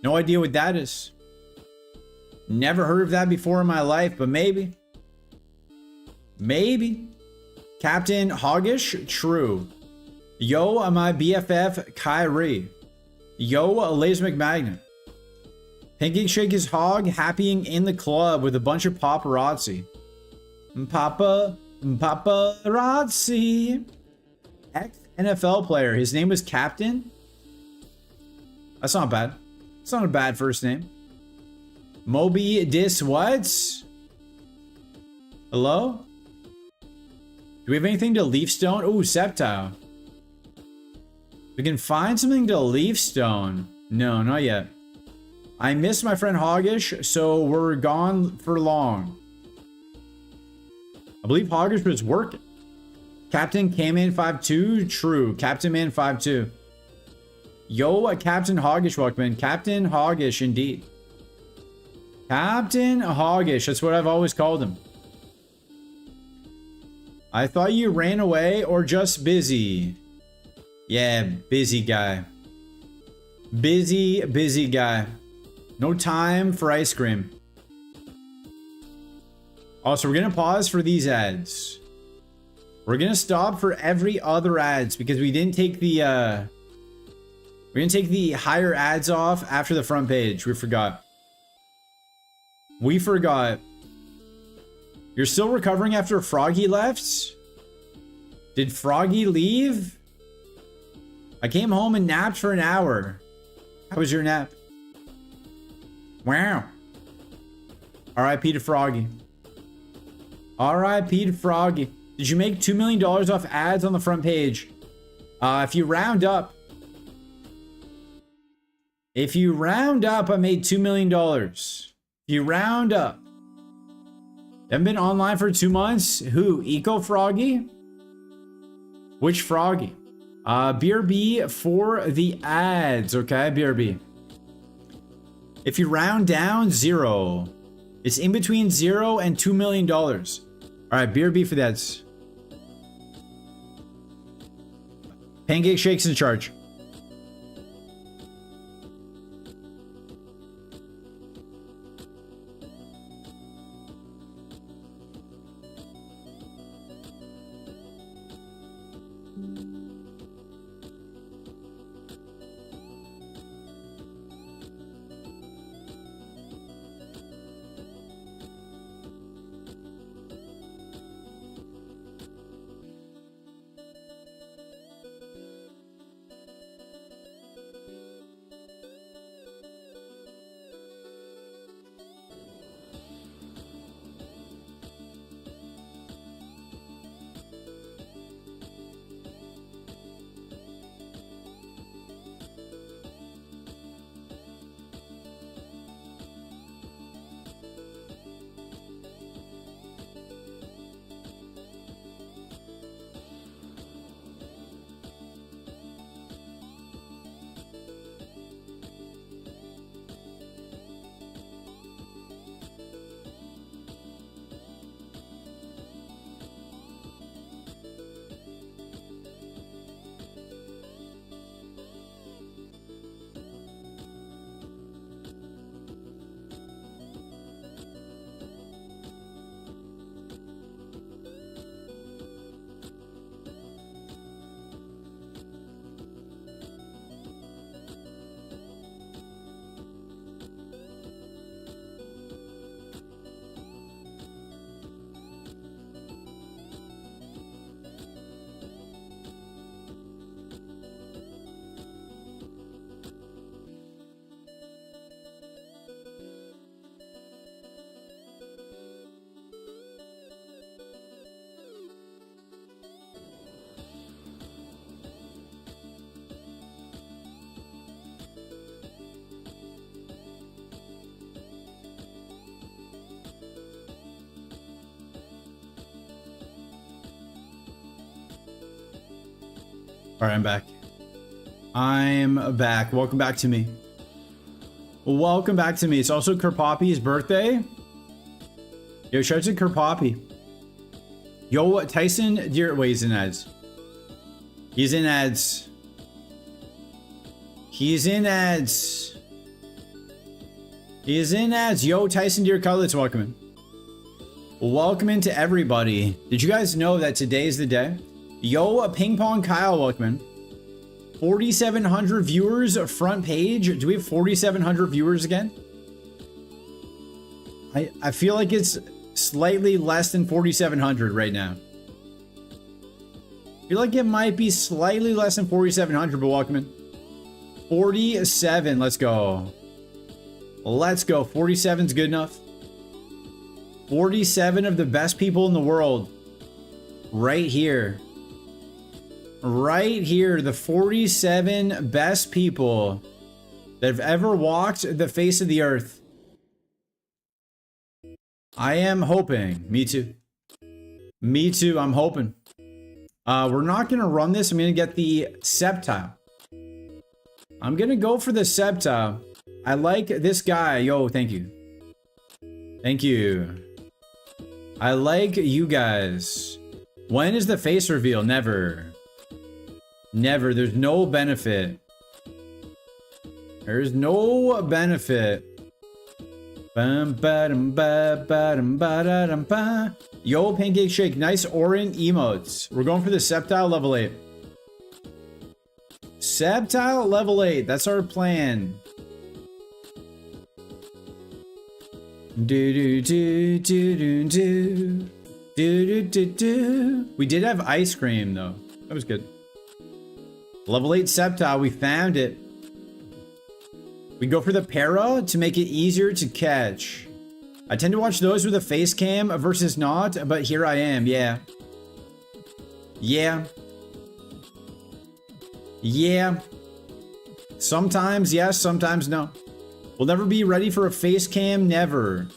No idea what that is. Never heard of that before in my life, but maybe. Maybe. Captain Hoggish, true. Yo, my BFF, Kyrie. Yo, Lays McMagnet. Pancake Shake is hog happying in the club with a bunch of paparazzi. Paparazzi. Ex-NFL player. His name was Captain? That's not bad. It's not a bad first name. Moby Dis what? Hello? Do we have anything to Leafstone? Ooh, Sceptile. We can find something to Leafstone. No, not yet. I miss my friend Hoggish, so we're gone for long. I believe Hoggish was working. Captain K-Man 52? True. Captain Man 52. Yo, Captain Hoggish, welcome in. Captain Hoggish, indeed. Captain Hoggish, that's what I've always called him. I thought you ran away or just busy. Yeah, busy guy. Busy guy. No time for ice cream. Also, we're gonna pause for these ads. We're gonna stop for every other ads because we didn't take the higher ads off after the front page. We forgot. We forgot. You're still recovering after Froggy left? Did Froggy leave? I came home and napped for an hour. How was your nap? Wow. R.I.P. to Froggy. R.I.P. to Froggy. Did you make $2 million off ads on the front page? If you round up, I made $2 million. If you round up. Haven't been online for 2 months? Who? Eco Froggy? Which Froggy? BRB for the ads, okay? BRB. If you round down, 0. It's in between 0 and $2 million. All right, BRB for the ads. Pancake Shake's in charge. Alright, I'm back. I'm back. Welcome back to me. Welcome back to me. It's also Kerpoppy's birthday. Yo, shout out to Kerpoppy. Yo, Tyson, wait, he's in ads. He's in ads. He's in ads. He's in ads. Yo, Tyson, dear Cutlets, welcome in. Welcome in to everybody. Did you guys know that today is the day? Yo, Ping Pong Kyle, welcome in. 4,700 viewers front page. Do we have 4,700 viewers again? I feel like it's slightly less than 4,700 right now. I feel like it might be slightly less than 4,700, but welcome in. 47, let's go. Let's go. 47's good enough. 47 of the best people in the world. Right here. Right here, the 47 best people that have ever walked the face of the earth. I am hoping. Me too. Me too, I'm hoping. We're not going to run this. I'm going to get the Sceptile. I'm going to go for the Sceptile. I like this guy. Yo, thank you. Thank you. I like you guys. When is the face reveal? Never. Never. There's no benefit. There's no benefit. Yo, Pancake Shake. Nice Orin emotes. We're going for the Sceptile level 8. Sceptile level 8. That's our plan. Do do do do do do do do do. We did have ice cream though. That was good. Level 8 Sceptile, we found it. We go for the para to make it easier to catch. I tend to watch those with a face cam versus not, but here I am, yeah. Yeah. Yeah. Sometimes yes, sometimes no. We'll never be ready for a face cam, never.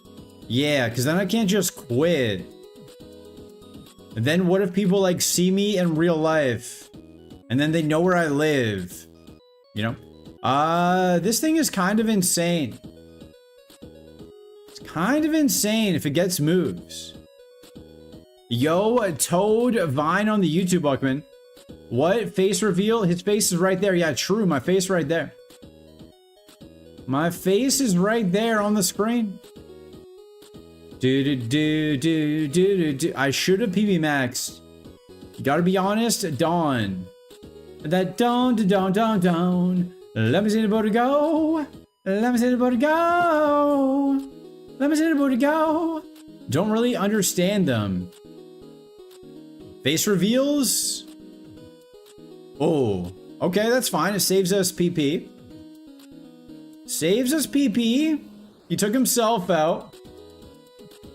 Yeah, because then I can't just quit. And then what if people like see me in real life? And then they know where I live. You know? This thing is kind of insane. It's kind of insane if it gets moves. Yo, Toad Vine on the YouTube, Buckman. What? Face reveal? His face is right there. Yeah, true. My face right there. My face is right there on the screen. Do. I should have PB maxed. You gotta be honest, Dawn. That Dawn. Let me see the boat go. Let me see the boat go. Let me see the boat go. Don't really understand them. Face reveals. Oh, okay, that's fine. It saves us PP. Saves us PP. He took himself out.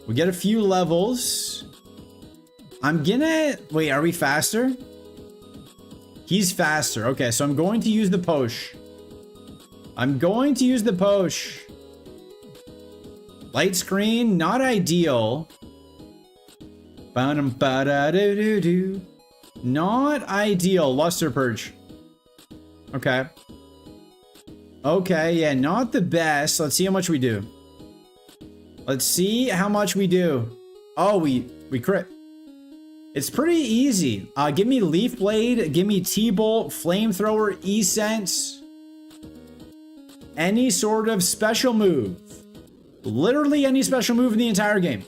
We get a few levels. I'm gonna... Wait, are we faster? He's faster. Okay, so I'm going to use the Posh. I'm going to use the Posh. Light screen, not ideal. Not ideal. Luster Perch. Okay. Okay, yeah, not the best. Let's see how much we do. Let's see how much we do. Oh, we crit. It's pretty easy. Give me Leaf Blade, give me T-Bolt, Flamethrower, E-Sense. Any sort of special move. Literally any special move in the entire game.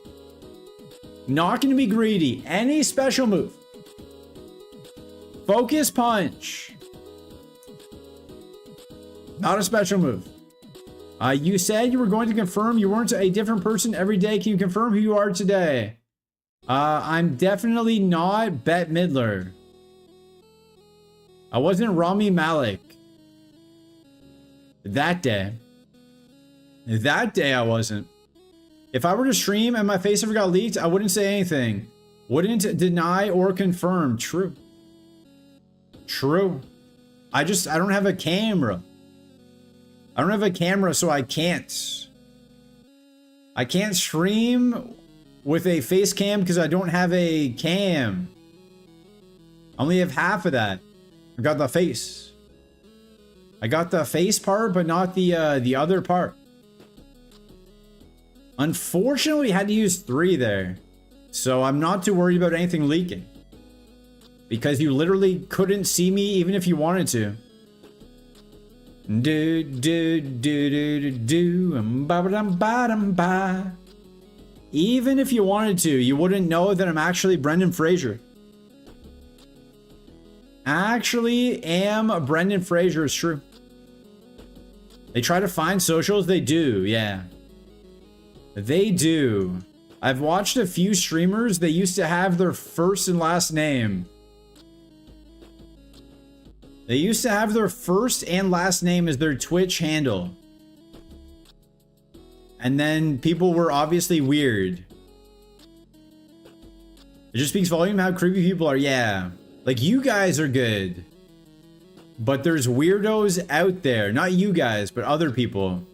Not gonna be greedy. Any special move. Focus Punch. Not a special move. You said you were going to confirm you weren't a different person every day. Can you confirm who you are today? I'm definitely not Bette Midler. I wasn't Rami Malek. That day. That day I wasn't. If I were to stream and my face ever got leaked, I wouldn't say anything. Wouldn't deny or confirm. True. True. I don't have a camera. I don't have a camera, so I can't. I can't stream with a face cam because I don't have a cam. I only have half of that. I got the face. I got the face part, but not the other part. Unfortunately, I had to use 3 there. So I'm not too worried about anything leaking. Because you literally couldn't see me even if you wanted to. Do do do do do do ba ba ba ba. Even if you wanted to, you wouldn't know that I'm actually Brendan Fraser. Actually am Brendan Fraser, it's true. They try to find socials, they do, yeah. They do. I've watched a few streamers, they used to have their first and last name. They used to have their first and last name as their Twitch handle. And then people were obviously weird. It just speaks volume how creepy people are. Yeah. Like, you guys are good. But there's weirdos out there. Not you guys, but other people.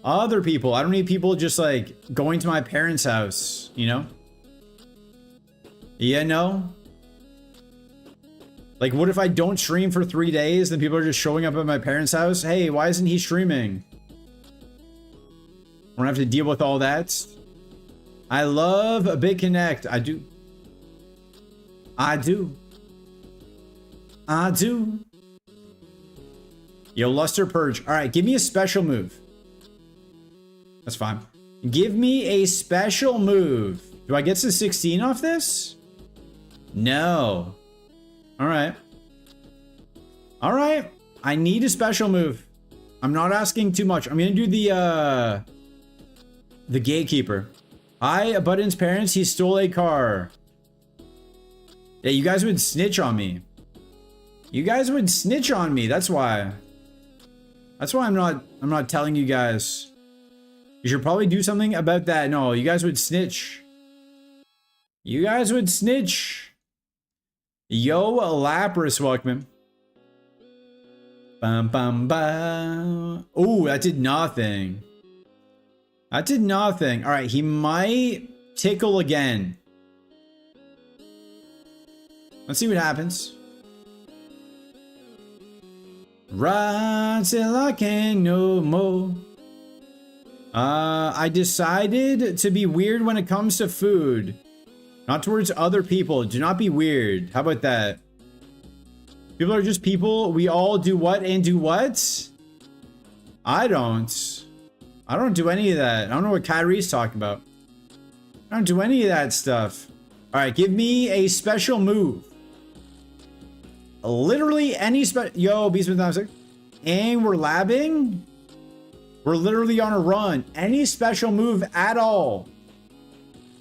Other people. I don't need people just, like, going to my parents' house, you know? Yeah, no? Like, what if I don't stream for 3 days, then people are just showing up at my parents' house? Hey, why isn't he streaming? I don't have to deal with all that. I love a big connect. I do. I do. I do. Yo, Luster Purge. All right, give me a special move. That's fine. Give me a special move. Do I get to 16 off this? No. All right. All right. I need a special move. I'm not asking too much. I'm going to do the gatekeeper. Hi, Button's parents. He stole a car. Yeah, you guys would snitch on me. You guys would snitch on me. That's why. That's why I'm not telling you guys. You should probably do something about that. No, you guys would snitch. You guys would snitch. Yo, Lapras, welcome. Bum bum bum. Oh, that did nothing. That did nothing. All right, he might tickle again. Let's see what happens. Run till I can no more. I decided to be weird when it comes to food. Not towards other people. Do not be weird. How about that? People are just people. We all do what and do what? I don't. I don't do any of that. I don't know what Kyrie's talking about. I don't do any of that stuff. All right, give me a special move. Literally any Yo, Beastman96. And we're labbing. We're literally on a run. Any special move at all.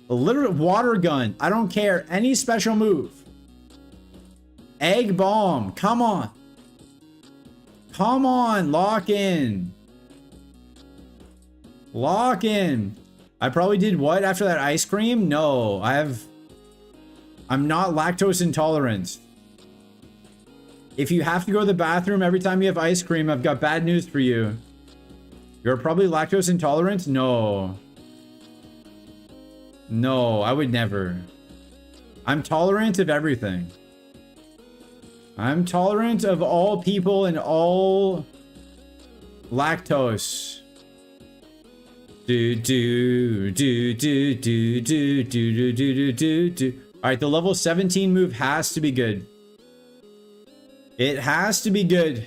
Literally water gun. I don't care. Any special move. Egg bomb. Come on. Come on. Lock in. Lock in. I probably did what after that ice cream? No, I'm not lactose intolerant. If you have to go to the bathroom every time you have ice cream, I've got bad news for you. You're probably lactose intolerant? No. No, I would never. I'm tolerant of everything. I'm tolerant of all people and all lactose. Do do do do do do do do do do do. All right, the level 17 move has to be good. It has to be good.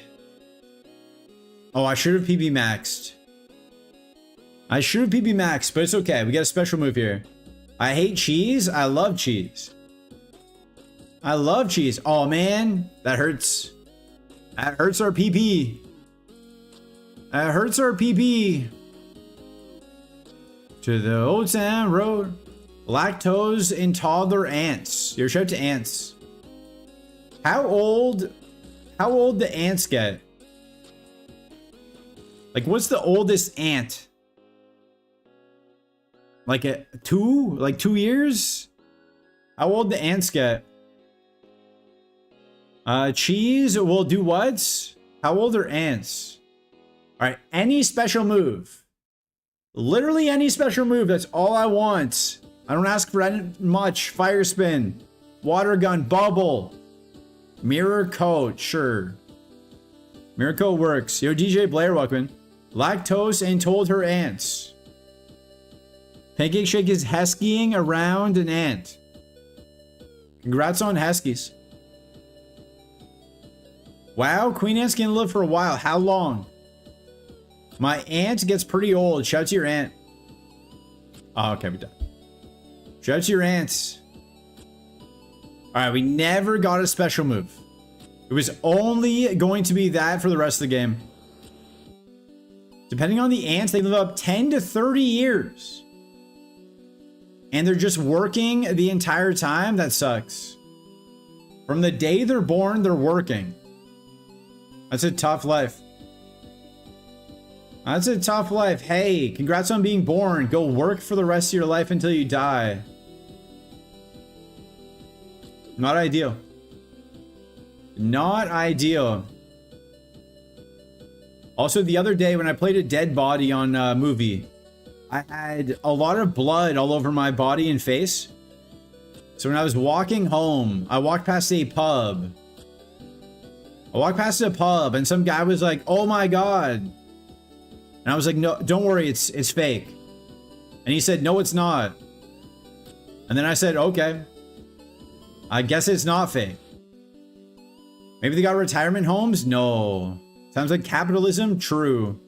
Oh, I should have PB maxed. I should have PB maxed, but it's okay. We got a special move here. I hate cheese. I love cheese. I love cheese. Oh man, that hurts. That hurts our PP. That hurts our PP. To the Old Town Road. Lactose intolerant ants. Your shout to ants. How old the ants get? Like, what's the oldest ant? Like like 2 years? How old the ants get? Cheese will do what? How old are ants? All right, any special move. Literally any special move. That's all I want. I don't ask for much. Fire spin, water gun, bubble. Mirror coat, sure. Mirror coat works. Yo, DJ Blair, welcome. Lactose and told her ants. Pancake Shake is heskying around an ant. Congrats on Heskies. Wow, Queen Ant's gonna live for a while. How long? My aunt gets pretty old. Shout out to your aunt. Oh, okay, we done. Shout out to your aunts. Alright, we never got a special move. It was only going to be that for the rest of the game. Depending on the ants, they live up 10 to 30 years. And they're just working the entire time? That sucks. From the day they're born, they're working. That's a tough life. That's a tough life. Hey, congrats on being born. Go work for the rest of your life until you die. Not ideal. Not ideal. Also, the other day when I played a dead body on movie, I had a lot of blood all over my body and face. So when I was walking home, I walked past a pub. I walked past a pub and some guy was like, "Oh my God." And I was like, "No, don't worry, it's fake." And he said, "No, it's not." And then I said, "Okay. I guess it's not fake." Maybe they got retirement homes? No. Sounds like capitalism? True.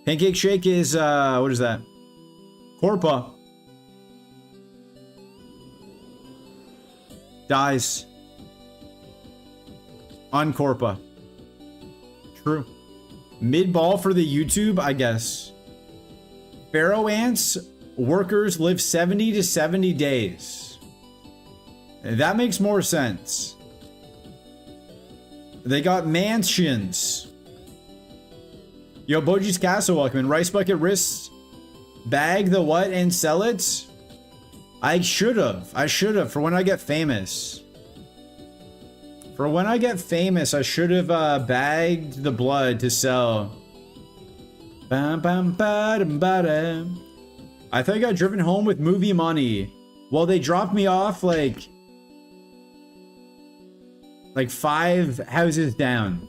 Pancake Shake is, what is that? Corpa. Dies. On Corpa. True. Mid-ball for the YouTube, I guess. Pharaoh ants, workers live 70 to 70 days. That makes more sense. They got mansions. Yo, Boji's Castle, welcome in. Rice bucket wrists. Bag the what and sell it? I should have. For when I get famous. For when I get famous, I should have bagged the blood to sell. Bam, bam, ba-dum, ba-dum. I thought I got driven home with movie money. Well, they dropped me off like 5 houses down.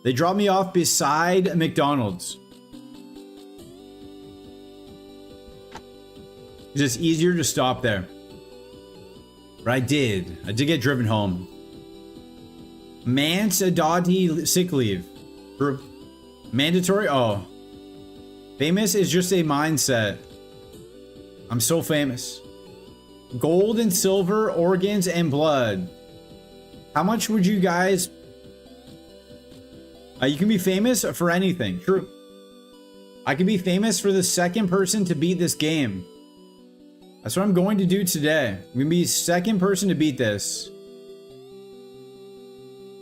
They dropped me off beside McDonald's. It's just easier to stop there. But I did get driven home. Mandatory sick leave. Mandatory? Oh. Famous is just a mindset. I'm so famous. Gold and silver, organs and blood. How much would you guys... you can be famous for anything. True. I can be famous for the second person to beat this game. That's what I'm going to do today. I'm going to be the second person to beat this.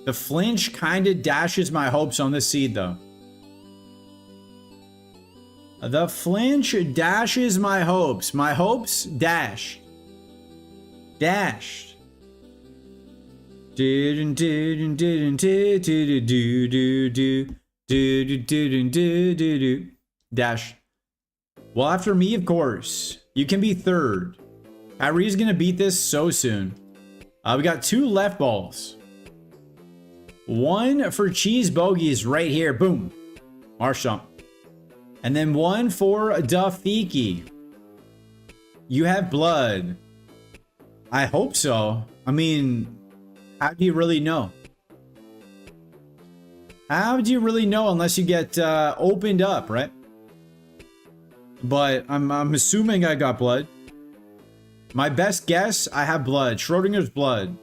The flinch kind of dashes my hopes on this seed, though. The flinch dashes my hopes. My hopes dashed. Dashed. Dash. Well, after me, of course. You can be third. Kyrie's gonna beat this so soon. We got 2 left balls. 1 for cheese bogeys right here. Boom. Marshall. And then 1 for Dafiki. You have blood. I hope so. I mean, how do you really know? How do you really know unless you get opened up, right? But I'm assuming I got blood. My best guess, I have blood. Schrodinger's blood.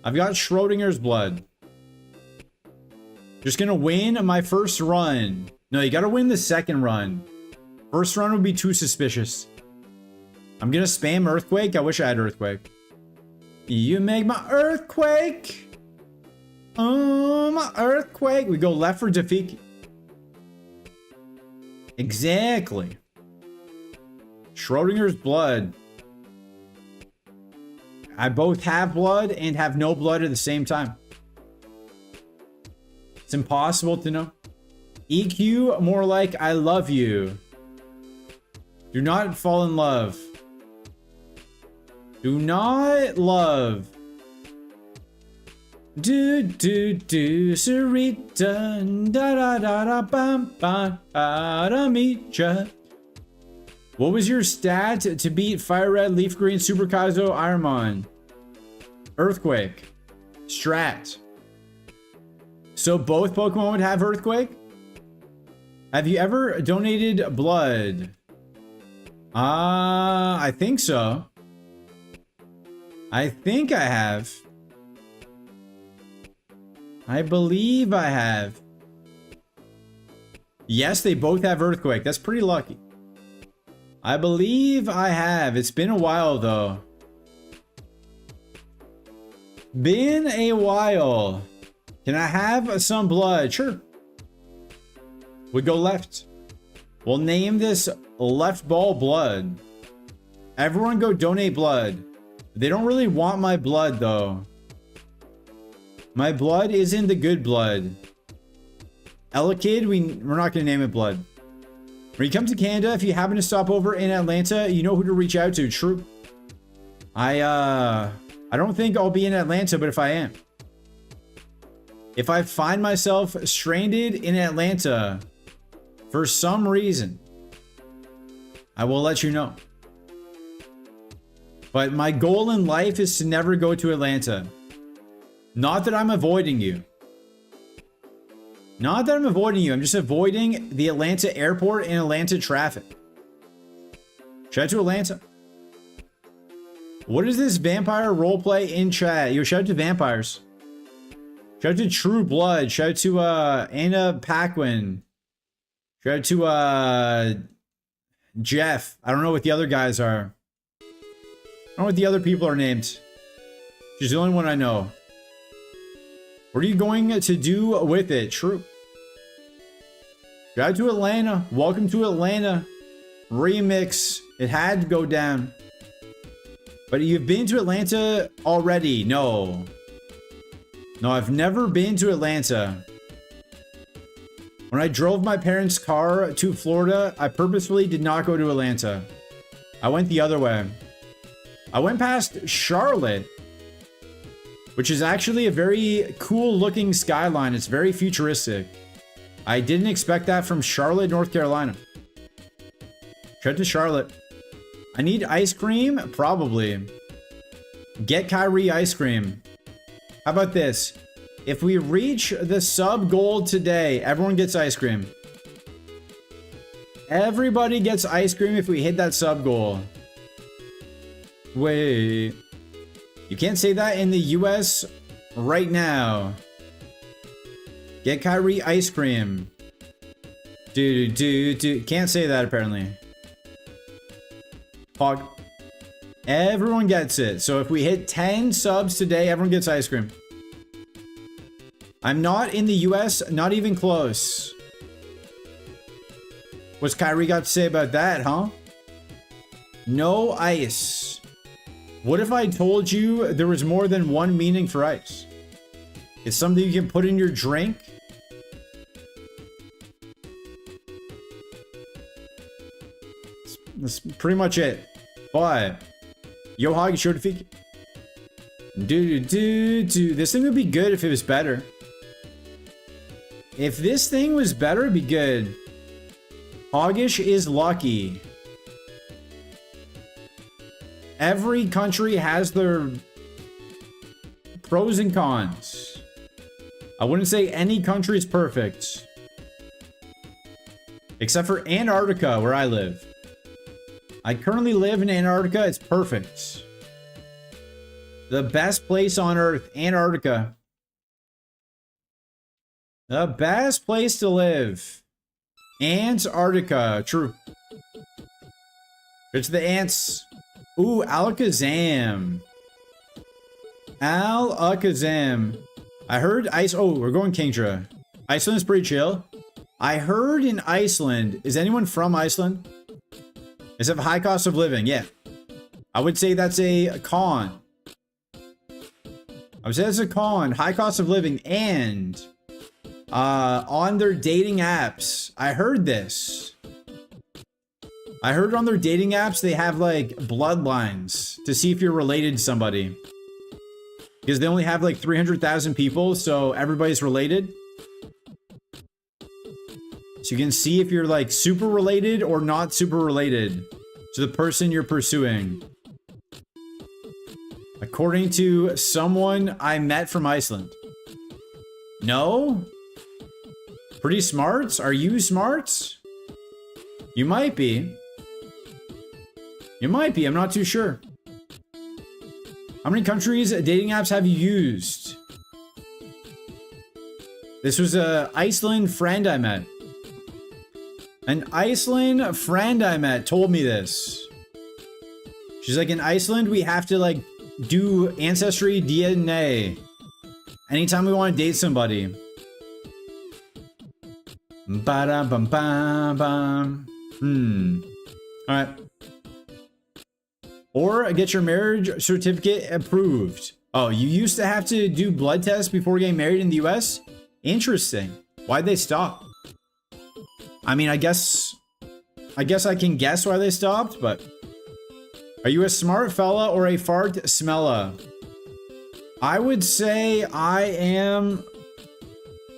I've got Schrodinger's blood. Just gonna win my first run. No, you gotta win the second run. First run would be too suspicious. I'm gonna spam Earthquake. I wish I had Earthquake. You make my Earthquake. Oh, my Earthquake. We go left for Dafiki. Exactly. Schrodinger's blood. I both have blood and have no blood at the same time. It's impossible to know. EQ, more like I love you. Do not fall in love. Do not love. Do do do Sarita da da da da bam bam da meet ya. What was your stat to beat Fire Red, Leaf Green, Super Kaizo Ironmon? Earthquake. Strat. So both Pokemon would have Earthquake? Have you ever donated blood? I think so. I think I have. I believe I have. Yes, they both have Earthquake. That's pretty lucky. I believe I have. It's been a while, though. Been a while. Can I have some blood? Sure. We go left. We'll name this left ball blood. Everyone go donate blood. They don't really want my blood, though. My blood isn't the good blood. Elekid, we're not going to name it blood. When you come to Canada, if you happen to stop over in Atlanta, you know who to reach out to. True. I don't think I'll be in Atlanta, but if I am. If I find myself stranded in Atlanta for some reason, I will let you know. But my goal in life is to never go to Atlanta. Not that I'm avoiding you. Not that I'm avoiding you. I'm just avoiding the Atlanta airport and Atlanta traffic. Shout out to Atlanta. What is this vampire roleplay in chat? Yo, shout out to vampires. Shout out to True Blood. Shout out to Anna Paquin. Shout out to Jeff. I don't know what the other guys are. I don't know what the other people are named. She's the only one I know. What are you going to do with it? True. Shout out to Atlanta. Welcome to Atlanta. Remix. It had to go down. But you've been to Atlanta already? No. No, I've never been to Atlanta. When I drove my parents' car to Florida, I purposefully did not go to Atlanta. I went the other way. I went past Charlotte, which is actually a very cool looking skyline. It's very futuristic. I didn't expect that from Charlotte, North Carolina. Shout out to Charlotte. I need ice cream? Probably. Get Kyrie ice cream. How about this? If we reach the sub goal today, everyone gets ice cream. Everybody gets ice cream if we hit that sub goal. Wait. You can't say that in the US right now. Get Kyrie ice cream. Dude. Can't say that apparently. Hog. Everyone gets it. So if we hit 10 subs today, everyone gets ice cream. I'm not in the US, not even close. What's Kyrie got to say about that, huh? No ice. What if I told you there was more than one meaning for ice? It's something you can put in your drink. That's pretty much it. But yo, Hog, sure to figure. Dude. This thing would be good if it was better. If this thing was better, it'd be good. Hoggish is lucky. Every country has their pros and cons. I wouldn't say any country is perfect. Except for Antarctica, where I live. I currently live in Antarctica. It's perfect. The best place on Earth, Antarctica. The best place to live. Antarctica. True. It's the ants. Ooh, Alakazam. Alakazam. I heard ice. Oh, we're going Kingdra. Iceland is pretty chill. I heard in Iceland. Is anyone from Iceland? Is it a high cost of living? Yeah. I would say that's a con. I would say that's a con. High cost of living. And on their dating apps, I heard this. I heard on their dating apps they have like bloodlines to see if you're related to somebody. Because they only have like 300,000 people, so everybody's related. So you can see if you're like super related or not super related to the person you're pursuing. According to someone I met from Iceland. No? Pretty smart? Are you smart? You might be. You might be, I'm not too sure. How many countries, dating apps have you used? This was a Iceland friend I met. An Iceland friend I met told me this. She's like, in Iceland, we have to like do ancestry DNA anytime we want to date somebody. Ba-da-bum-bum-bum. All right. Or get your marriage certificate approved. Oh, you used to have to do blood tests before getting married in the US? Interesting. Why'd they stop? I mean, I guess I can guess why they stopped, but... Are you a smart fella or a fart smella? I would say I am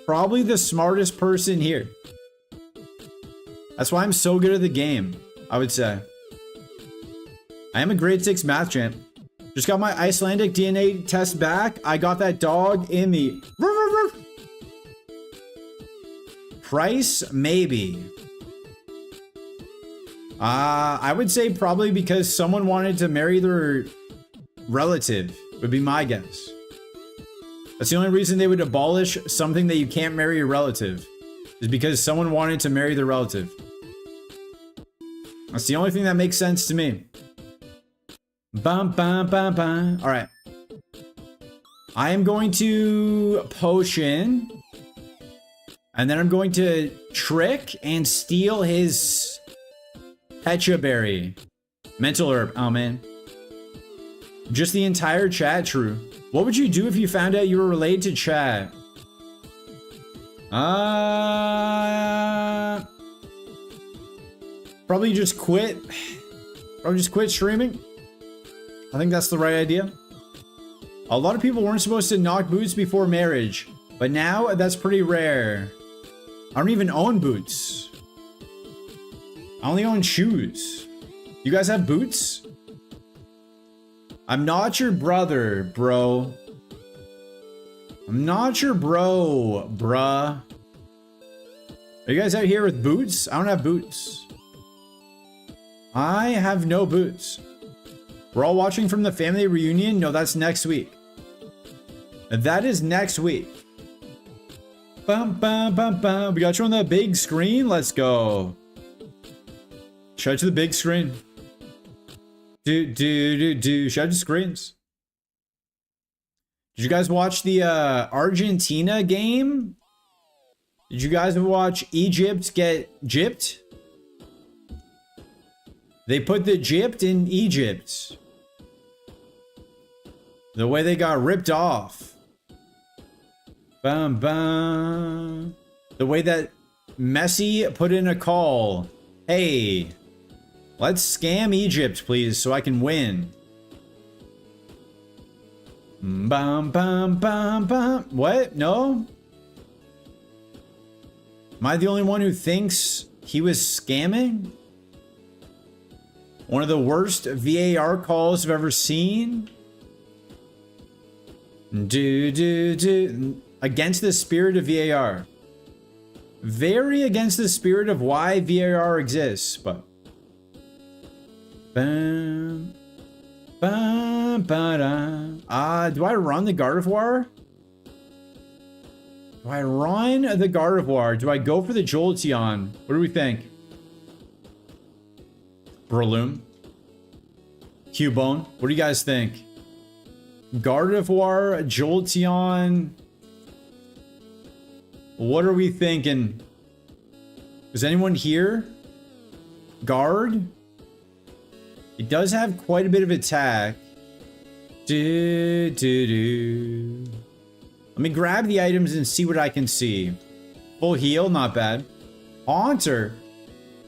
probably the smartest person here. That's why I'm so good at the game, I would say. I am a grade 6 math champ. Just got my Icelandic DNA test back. I got that dog in me. Price? Maybe. I would say probably because someone wanted to marry their relative, would be my guess. That's the only reason they would abolish something that you can't marry your relative, is because someone wanted to marry their relative. That's the only thing that makes sense to me. Bum, bum, bum, bum. All right. I am going to potion. And then I'm going to trick and steal his Pecha Berry. Mental herb. Oh, man. Just the entire chat, true. What would you do if you found out you were related to chat? Probably just quit. Probably just quit streaming. I think that's the right idea. A lot of people weren't supposed to knock boots before marriage, but now that's pretty rare. I don't even own boots. I only own shoes. You guys have boots? I'm not your brother, bro. I'm not your bro, bruh. Are you guys out here with boots? I don't have boots. I have no boots. We're all watching from the family reunion? No, that's next week. That is next week. Bum, bum, bum, bum. We got you on the big screen? Let's go. Shout out to the big screen. Shout out to screens. Did you guys watch the Argentina game? Did you guys watch Egypt get gypped? They put the gypped in Egypt. The way they got ripped off. Bum, bum. The way that Messi put in a call. Hey, let's scam Egypt, please, so I can win. Bum, bum, bum, bum. What? No? Am I the only one who thinks he was scamming? One of the worst VAR calls I've ever seen. Against the spirit of VAR. Very against the spirit of why VAR exists, but... Bam, bam, ba-da. Do I run the Gardevoir? Do I run the Gardevoir? Do I go for the Jolteon? What do we think? Breloom? Cubone? What do you guys think? Gardevoir, Jolteon... What are we thinking? Is anyone here? Guard? It does have quite a bit of attack. Let me grab the items and see what I can see. Full heal, not bad. Haunter.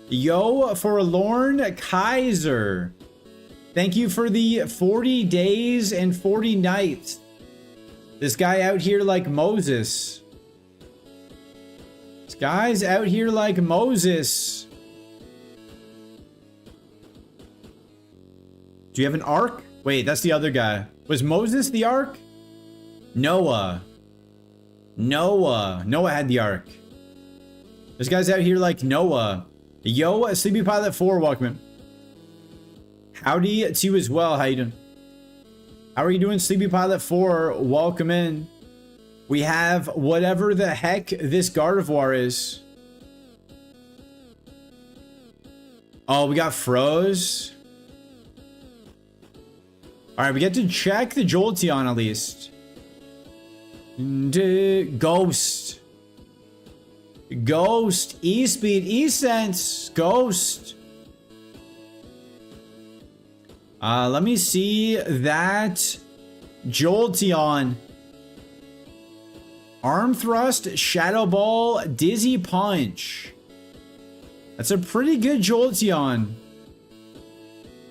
Yo, Forlorn Kaiser. Thank you for the 40 days and 40 nights. This guy out here like Moses. This guy's out here like Moses. Do you have an ark? Wait, that's the other guy. Was Moses the ark? Noah. Noah had the ark. This guy's out here like Noah. Yo, Sleepy Pilot 4, welcome in. Howdy to you as well. How you doing? How are you doing, Sleepy Pilot 4? Welcome in. We have whatever the heck this Gardevoir is. Oh, we got froze. All right, we get to check the Jolteon at least. Ghost. Ghost. E-Speed. E-Sense. Ghost. Let me see that Jolteon. Arm Thrust, Shadow Ball, Dizzy Punch. That's a pretty good Jolteon.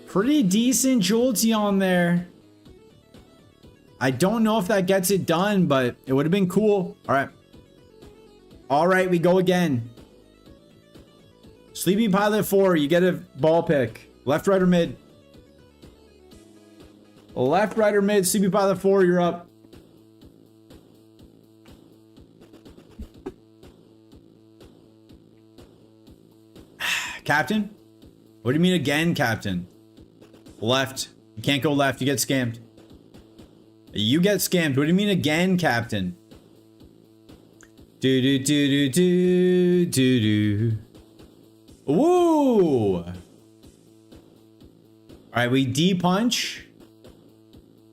Pretty decent Jolteon there. I don't know if that gets it done, but it would have been cool. All right. All right, we go again. Sleepy Pilot 4, you get a ball pick. Left, right, or mid? Left, right, or mid? Sleepy Pilot 4, you're up. Captain? What do you mean again, Captain? Left. You can't go left. You get scammed. You get scammed. What do you mean again, Captain? Do. Woo! Alright, we D-punch.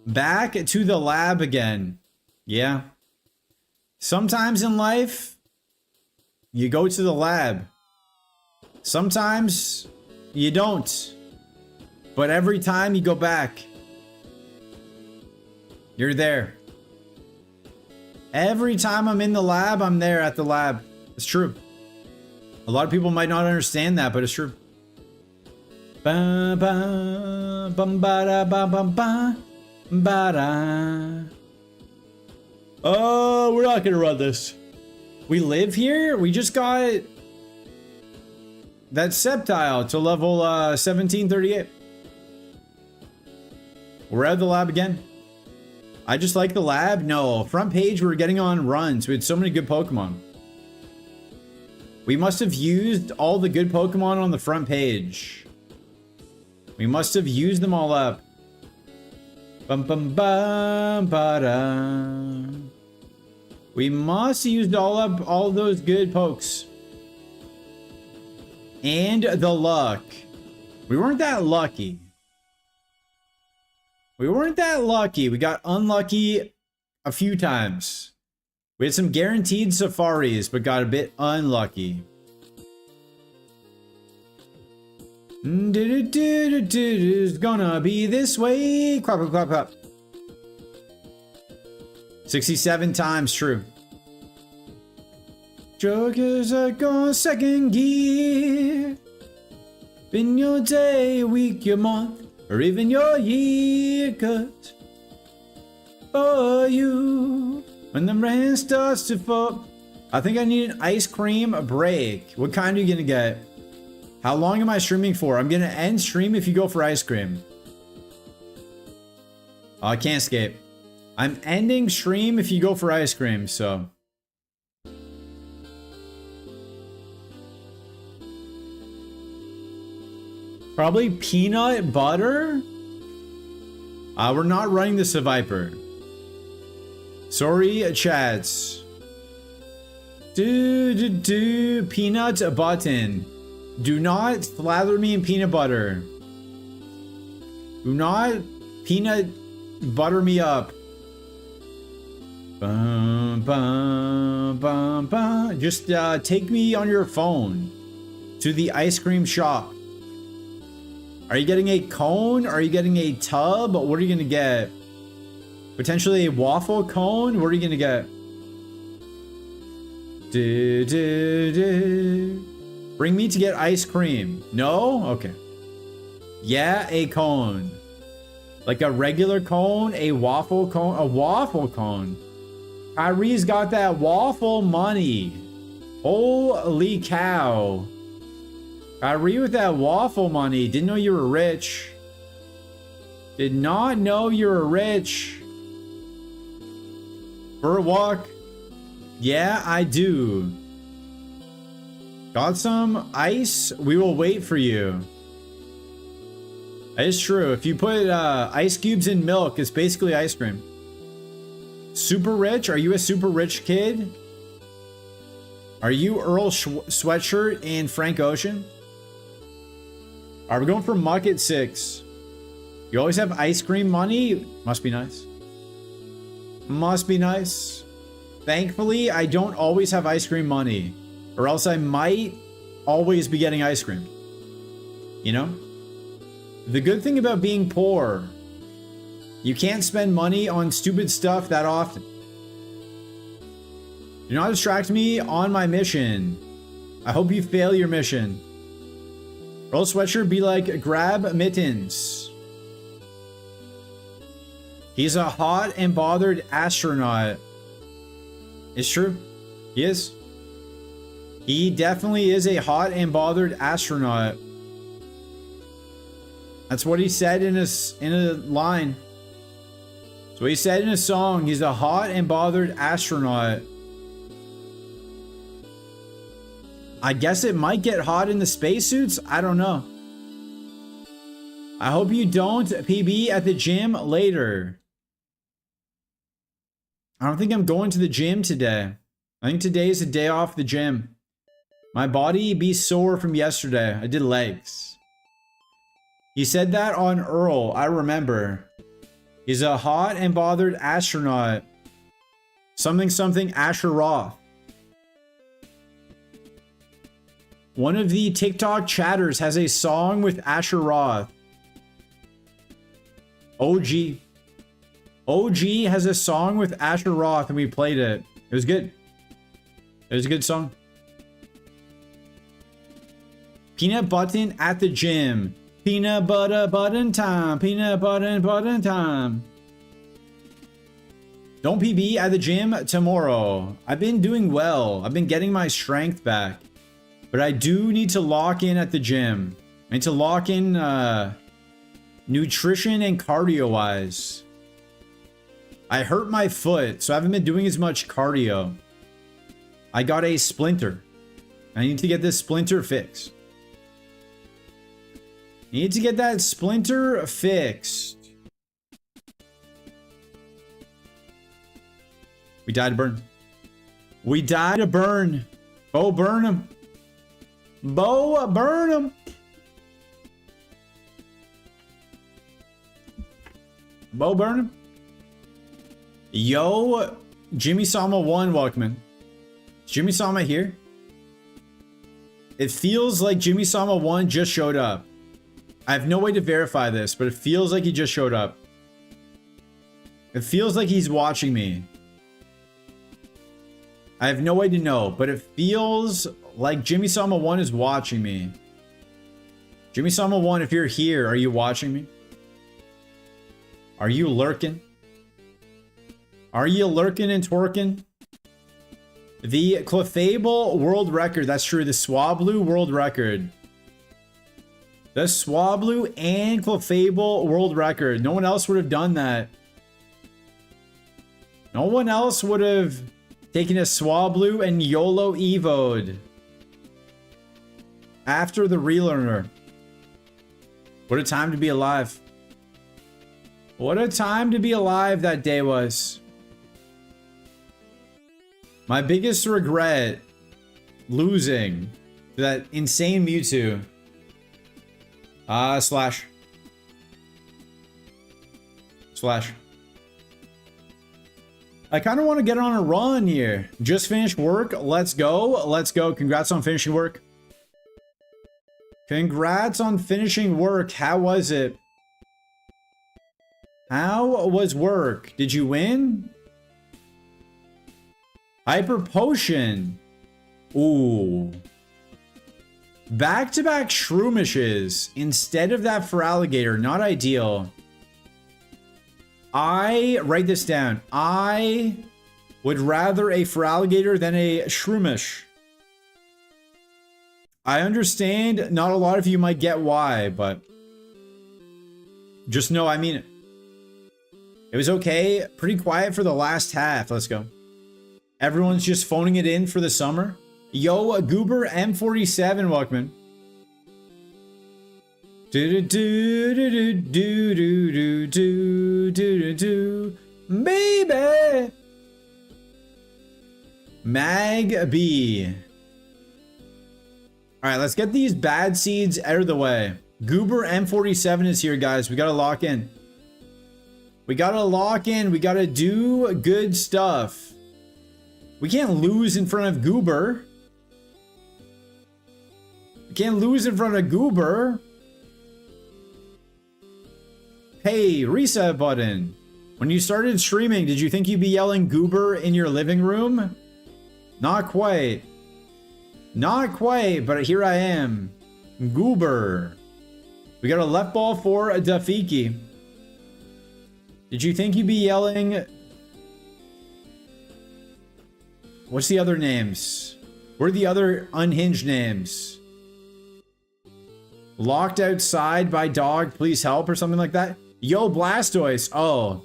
Back to the lab again. Yeah. Sometimes in life, you go to the lab. Sometimes you don't. But every time you go back, you're there. Every time I'm in the lab, I'm there at the lab. It's true. A lot of people might not understand that, but it's true. Ba ba bum ba da ba bum ba ba da. Oh, we're not gonna run this. We live here? We just got that Sceptile to level 1738. We're at the lab again. I just like the lab. No, front page, we were getting on runs. We had so many good Pokemon. We must have used all the good Pokemon on the front page. We must have used them all up. Bum bum bum ba da. We must have used all up all those good pokes. And the luck. We weren't that lucky. We weren't that lucky. We got unlucky a few times. We had some guaranteed safaris, but got a bit unlucky. It's gonna be this way. Clap, clap, clap, clap. 67 times, true. Jokers are going second gear. Been your day, week, your month, or even your year cut. For you, when the rain starts to fall. I think I need an ice cream break. What kind are you gonna get? How long am I streaming for? I'm gonna end stream if you go for ice cream. Oh, I can't escape. I'm ending stream if you go for ice cream, so. Probably peanut butter? We're not running this to Viper. Sorry, Chads. Peanut button. Do not slather me in peanut butter. Do not peanut butter me up. Bum, bum, bum, bum. Just take me on your phone to the ice cream shop. Are you getting a cone? Are you getting a tub? What are you gonna get? Potentially a waffle cone? What are you gonna get? Bring me to get ice cream. No? Okay. Yeah, a cone. Like a regular cone, a waffle cone, a waffle cone. Kyrie's got that waffle money. Holy cow. Kyrie with that waffle money. Didn't know you were rich. Did not know you were rich. For a walk. Yeah, I do. Got some ice? We will wait for you. That is true. If you put ice cubes in milk, it's basically ice cream. Super rich? Are you a super rich kid? Are you Earl Sweatshirt and Frank Ocean? Are we going for Muck at 6? You always have ice cream money? Must be nice. Must be nice. Thankfully, I don't always have ice cream money. Or else I might always be getting ice cream. You know? The good thing about being poor, you can't spend money on stupid stuff that often. Do not distract me on my mission. I hope you fail your mission. Earl Sweatshirt be like, grab mittens. He's a hot and bothered astronaut. It's true. He is. He definitely is a hot and bothered astronaut. That's what he said in a line. That's what he said in a song. He's a hot and bothered astronaut. I guess it might get hot in the spacesuits. I don't know. I hope you don't PB at the gym later. I don't think I'm going to the gym today. I think today is a day off the gym. My body be sore from yesterday. I did legs. He said that on Earl. I remember. He's a hot and bothered astronaut. Something something Asher Roth. One of the TikTok chatters has a song with Asher Roth. OG. OG has a song with Asher Roth and we played it. It was good. It was a good song. Peanut button at the gym. Peanut butter button time. Peanut butter button time. Don't PB at the gym tomorrow. I've been doing well. I've been getting my strength back. But I do need to lock in at the gym. I need to lock in nutrition and cardio wise. I hurt my foot, so I haven't been doing as much cardio. I got a splinter. I need to get this splinter fixed. Need to get that splinter fixed. We died to burn. We died to burn. Bo Burnham. Bo Burnham. Bo Burnham. Yo, Jimmy Sama 1, welcome in. Is Jimmy Sama here? It feels like Jimmy Sama 1 just showed up. I have no way to verify this, but it feels like he just showed up. It feels like he's watching me. I have no way to know, but it feels like Jimmy Sama 1 is watching me. Jimmy Sama 1, if you're here, are you watching me? Are you lurking? Are you lurking and twerking? The Clefable world record. That's true. The Swablu world record. The Swablu and Clefable world record. No one else would have done that. No one else would have taken a Swablu and YOLO Evo'd after the relearner. What a time to be alive. What a time to be alive that day was. My biggest regret, losing to that insane Mewtwo. Slash. I kind of want to get on a run here. Just finished work. Let's go. Let's go. Congrats on finishing work. Congrats on finishing work. How was it? How was work? Did you win? Hyper Potion. Ooh. Back-to-back Shroomishes instead of that for Alligator. Not ideal. Write this down. I would rather a Feraligatr than a Shroomish. I understand not a lot of you might get why, but just know I mean it. It was okay. Pretty quiet for the last half. Let's go. Everyone's just phoning it in for the summer. Yo, Goober M47, welcome in. Do do do do do do do do do, baby. Mag B. All right, let's get these bad seeds out of the way. Goober M47 is here, guys. We gotta lock in. We gotta lock in. We gotta do good stuff. We can't lose in front of Goober. We can't lose in front of Goober. Hey, reset button. When you started streaming, did you think you'd be yelling Goober in your living room? Not quite. Not quite, but here I am. Goober. We got a left ball for a Dafiki. Did you think you'd be yelling... What's the other names? What are the other unhinged names? Locked outside by dog, please help, or something like that? Yo, Blastoise. Oh.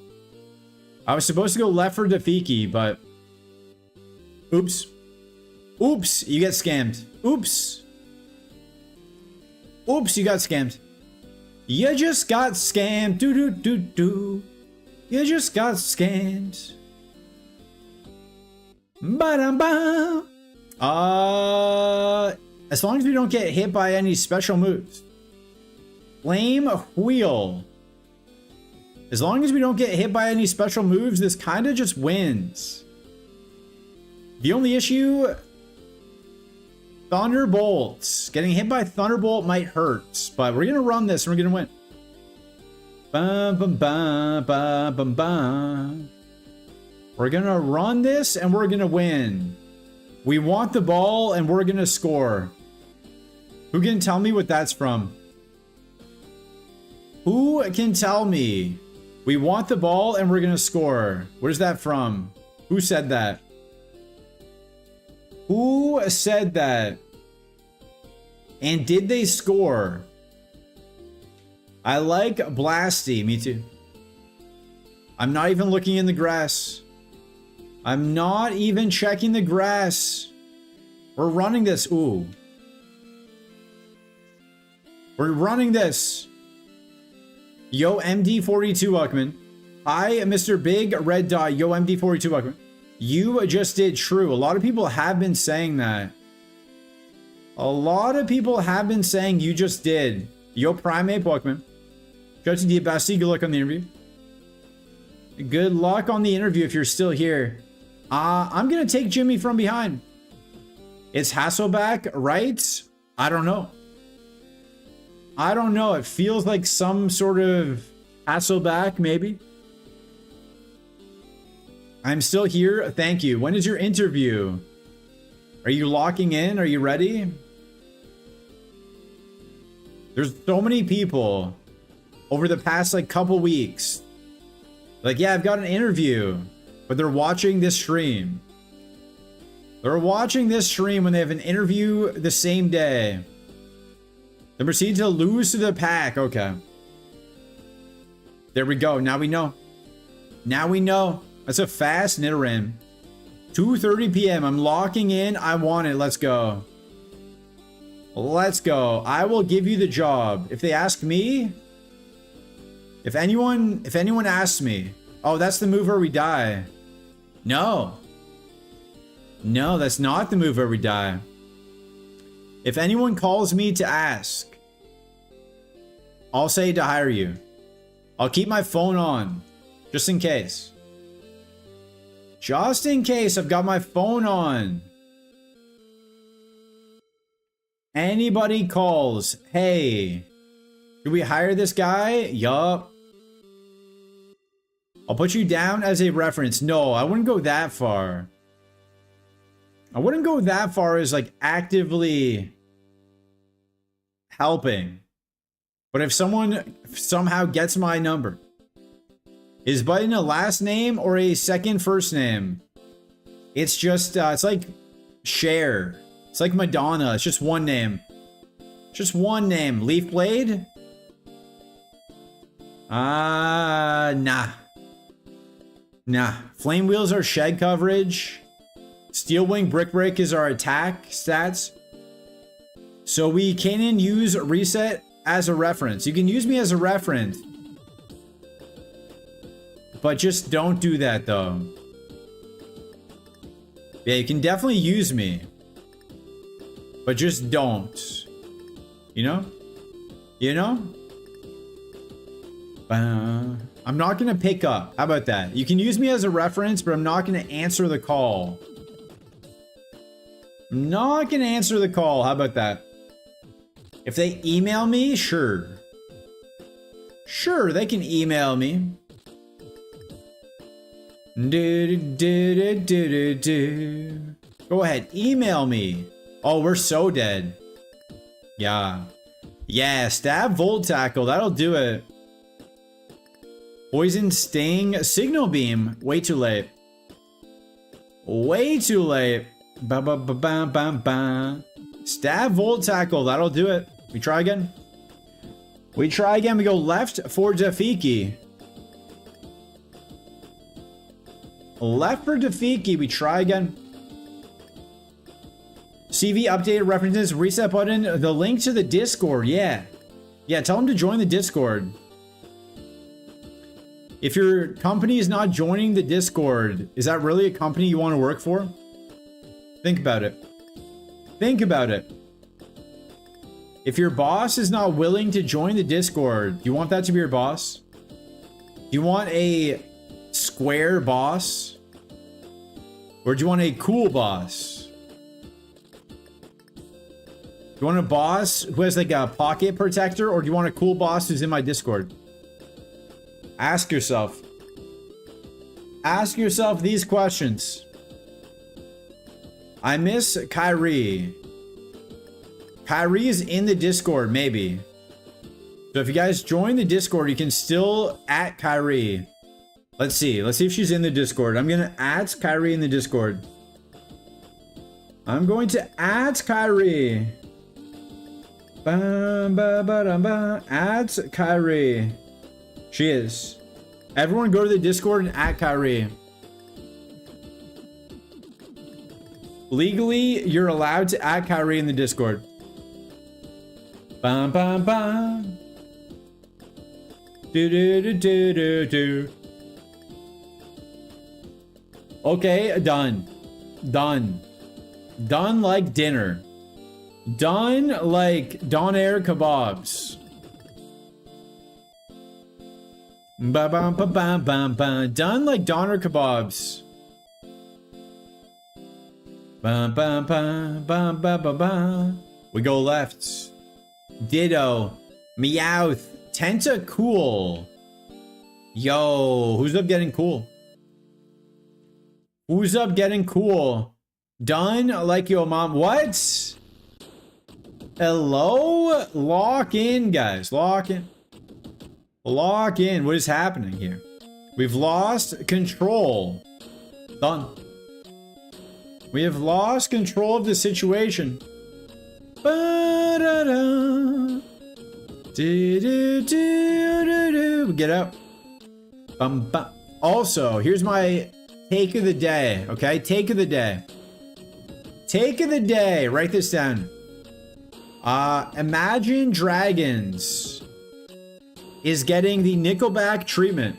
I was supposed to go left for Dafiki, but... Oops. Oops, you get scammed. Oops. Oops, you got scammed. You just got scammed. Do do do do. You just got scammed. Ba-dum-bum. As long as we don't get hit by any special moves. Flame Wheel. As long as we don't get hit by any special moves, this kind of just wins. The only issue... Thunderbolts. Getting hit by Thunderbolt might hurt, but we're going to run this and we're going to win. Bum, bum, bum, bum, bum, bum. We're going to run this and we're going to win. We want the ball and we're going to score. Who can tell me what that's from? Who can tell me? We want the ball and we're going to score. Where's that from? Who said that? Who said that? And did they score? I like Blasty. Me too. I'm not even looking in the grass. I'm not even checking the grass. We're running this. Ooh. We're running this. Yo, MD42, welcome in. Hi, Mr. Big Red Dot. Yo, MD42, welcome in. You just did true. A lot of people have been saying that. A lot of people have been saying you just did. Yo, Primate, Pokemon. Go to the Bestie. Good luck on the interview. Good luck on the interview if you're still here. I'm going to take Jimmy from behind. It's Hasselback, right? I don't know. I don't know. It feels like some sort of Hasselback, maybe. I'm still here. Thank you. When is your interview? Are you locking in? Are you ready? There's so many people over the past like couple weeks. Like, yeah, I've got an interview, but they're watching this stream. They're watching this stream when they have an interview the same day. Then proceed to lose to the pack. Okay. There we go. Now we know. Now we know. That's a fast Nidoran. 2:30 p.m. I'm locking in. I want it. Let's go. Let's go. I will give you the job. If they ask me, if anyone asks me, oh, that's the move where we die. No. No, that's not the move where we die. If anyone calls me to ask, I'll say to hire you. I'll keep my phone on, just in case. Just in case, I've got my phone on. Anybody calls, hey, do we hire this guy? Yup. I'll put you down as a reference. No, I wouldn't go that far. I wouldn't go that far as like actively helping. But if someone somehow gets my number Is Button a last name or a second first name? It's just, it's like Cher. It's like Madonna. It's just one name. Just one name. Leaf Blade? Nah. Nah. Flame Wheels are shed coverage. Steel Wing Brick Break is our attack stats. So we can use Reset as a reference. You can use me as a reference. But just don't do that though. Yeah, you can definitely use me. But just don't. You know? You know? I'm not gonna pick up. How about that? You can use me as a reference, but I'm not gonna answer the call. I'm not gonna answer the call. How about that? If they email me, sure. Sure, they can email me. Go ahead, email me. Oh, we're so dead. Yeah. Yeah, stab, Volt Tackle. That'll do it. Poison, Sting, Signal Beam. Way too late. Way too late. Ba ba ba ba ba ba. Stab, Volt Tackle. That'll do it. We try again. We try again. We go left for Dafiki. Left for Dafiki. We try again. CV updated references. Reset button. The link to the Discord. Yeah. Yeah, tell them to join the Discord. If your company is not joining the Discord, is that really a company you want to work for? Think about it. Think about it. If your boss is not willing to join the Discord, do you want that to be your boss? Do you want a square boss? Or do you want a cool boss? Do you want a boss who has like a pocket protector, or do you want a cool boss who's in my Discord? Ask yourself. Ask yourself these questions. I miss Kyrie. Kyrie is in the Discord, maybe. So if you guys join the Discord, you can still at Kyrie. Let's see. Let's see if she's in the Discord. I'm gonna at Kyrie in the Discord. I'm going to at Kyrie. At Kyrie. She is. Everyone go to the Discord and at Kyrie. Legally, you're allowed to at Kyrie in the Discord. Bam bam bam. Do do do do do do. Okay, done. Done. Done like dinner. Done like Donair kebabs. Ba bam ba bam bam bam. Done like Donair kebabs. Bam bam bam bam bam bam bam. We go left. Ditto. Meowth. Tenta cool. Yo, who's up getting cool? Who's up getting cool? Done like your mom. What? Hello? Lock in, guys. Lock in. Lock in. What is happening here? We've lost control. Done. We have lost control of the situation. Ba-da-da. Do-do-do-do-do. Get up. Bum-bum. Also, here's my take of the day. Okay? Take of the day. Take of the day. Write this down. Imagine Dragons is getting the Nickelback treatment.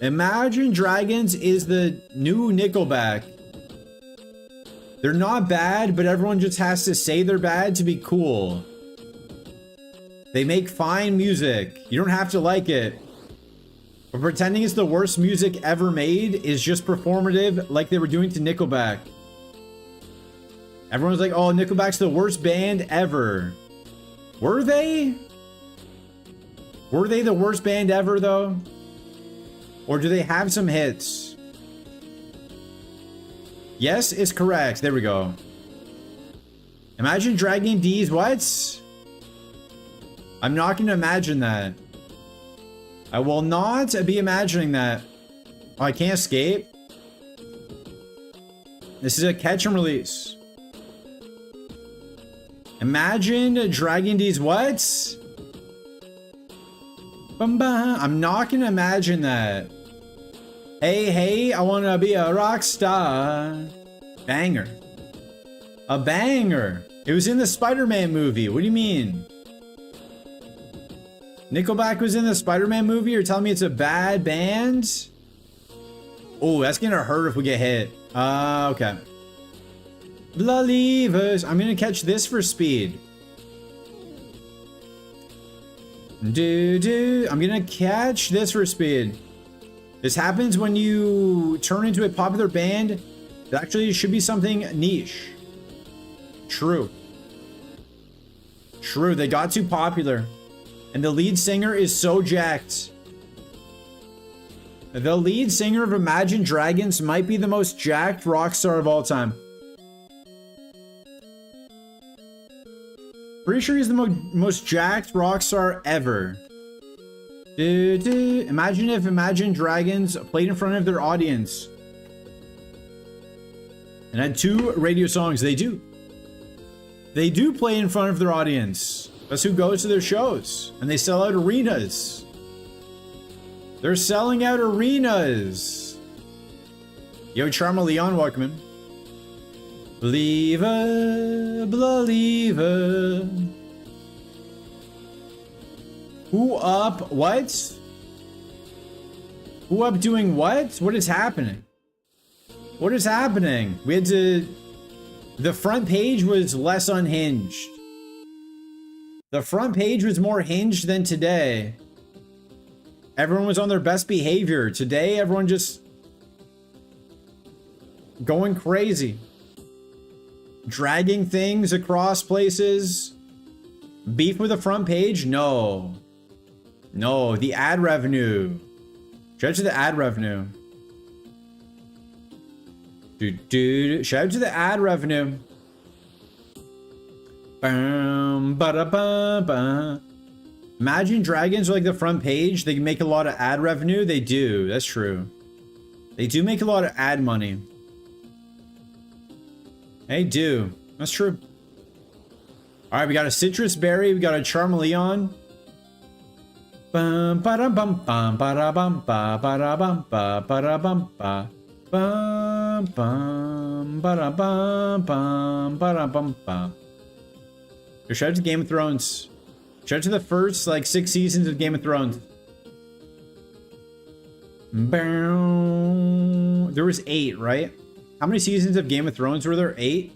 Imagine Dragons is the new Nickelback. They're not bad, but everyone just has to say they're bad to be cool. They make fine music. You don't have to like it. But pretending it's the worst music ever made is just performative, like they were doing to Nickelback. Everyone's like, oh, Nickelback's the worst band ever. Were they? Were they the worst band ever, though? Or do they have some hits? Yes is correct. There we go. Imagine Dragon D's what? I'm not going to imagine that. I will not be imagining that. Oh, I can't escape. This is a catch and release. Imagine dragging these what? I'm not gonna imagine that. Hey, hey, I wanna be a rock star. Banger. A banger. It was in the Spider-Man movie. What do you mean? Nickelback was in the Spider-Man movie? You're telling me it's a bad band? Oh, that's gonna hurt if we get hit. Okay. Believers. I'm gonna catch this for speed. I'm gonna catch this for speed. This happens when you turn into a popular band that actually should be something niche. True. True, they got too popular. And the lead singer is so jacked. The lead singer of Imagine Dragons might be the most jacked rock star of all time. Pretty sure he's the most jacked rock star ever. Imagine if Imagine Dragons played in front of their audience and had 2 radio songs. They do. They do play in front of their audience. That's who goes to their shows. And they sell out arenas. They're selling out arenas. Yo, Charma Leon, welcome in. Believer, believer. Who up? What? Who up doing what? What is happening? What is happening? We had to... The front page was less unhinged. The front page was more hinged than today. Everyone was on their best behavior. Today, everyone just... going crazy. Dragging things across places. Beef with the front page? No. No, the ad revenue. Shout out to the ad revenue. Shout out to the ad revenue. Imagine Dragons are like the front page. They can make a lot of ad revenue. They do. That's true. They do make a lot of ad money. They do. That's true. All right, we got a Citrus Berry. We got a Charmeleon. Bum ba da bum bum ba da bum ba ba da bum ba ba da bum ba bum bum ba da bum bum ba da bum ba. Shout out to Game of Thrones. Shout out to the first like 6 seasons of Game of Thrones. There was 8, right? How many seasons of Game of Thrones were there? 8?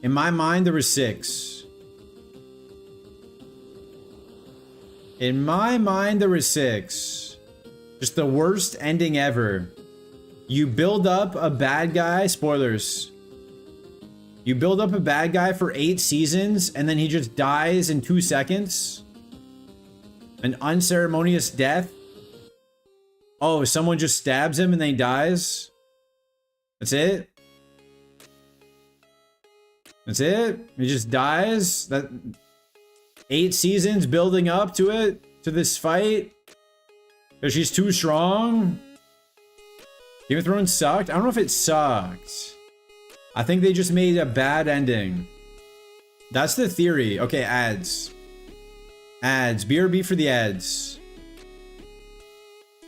In my mind, there was 6. In my mind, there was 6. Just the worst ending ever. You build up a bad guy, spoilers. You build up a bad guy for 8 seasons, and then he just dies in 2 seconds. An unceremonious death. Oh, someone just stabs him and then he dies. That's it? That's it? He just dies? That 8 seasons building up to it? To this fight? Because she's too strong? Game of Thrones sucked? I don't know if it sucked. I think they just made a bad ending. That's the theory. Okay, ads. Ads. BRB for the ads.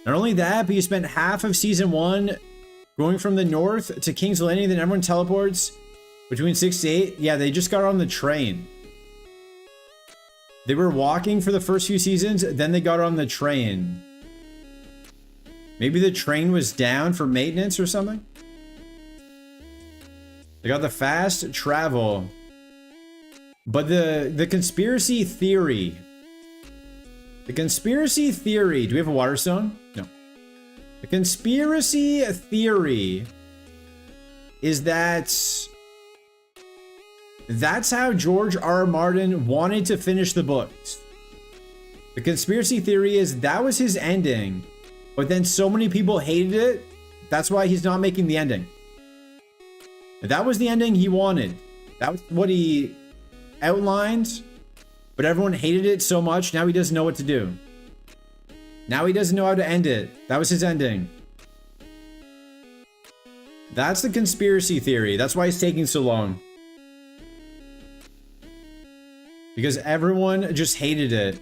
Not only that, but you spent half of season 1 going from the north to King's Landing, then everyone teleports between 6 to 8. Yeah, they just got on the train. They were walking for the first few seasons, then they got on the train. Maybe the train was down for maintenance or something? They got the fast travel. But the conspiracy theory. The conspiracy theory. Do we have a water stone? No. The conspiracy theory is that's how George R.R. Martin wanted to finish the books. The conspiracy theory is that was his ending, but then so many people hated it, that's why he's not making the ending. That was the ending he wanted. That was what he outlined, but everyone hated it so much, now he doesn't know what to do. Now he doesn't know how to end it. That was his ending. That's the conspiracy theory. That's why it's taking so long. Because everyone just hated it.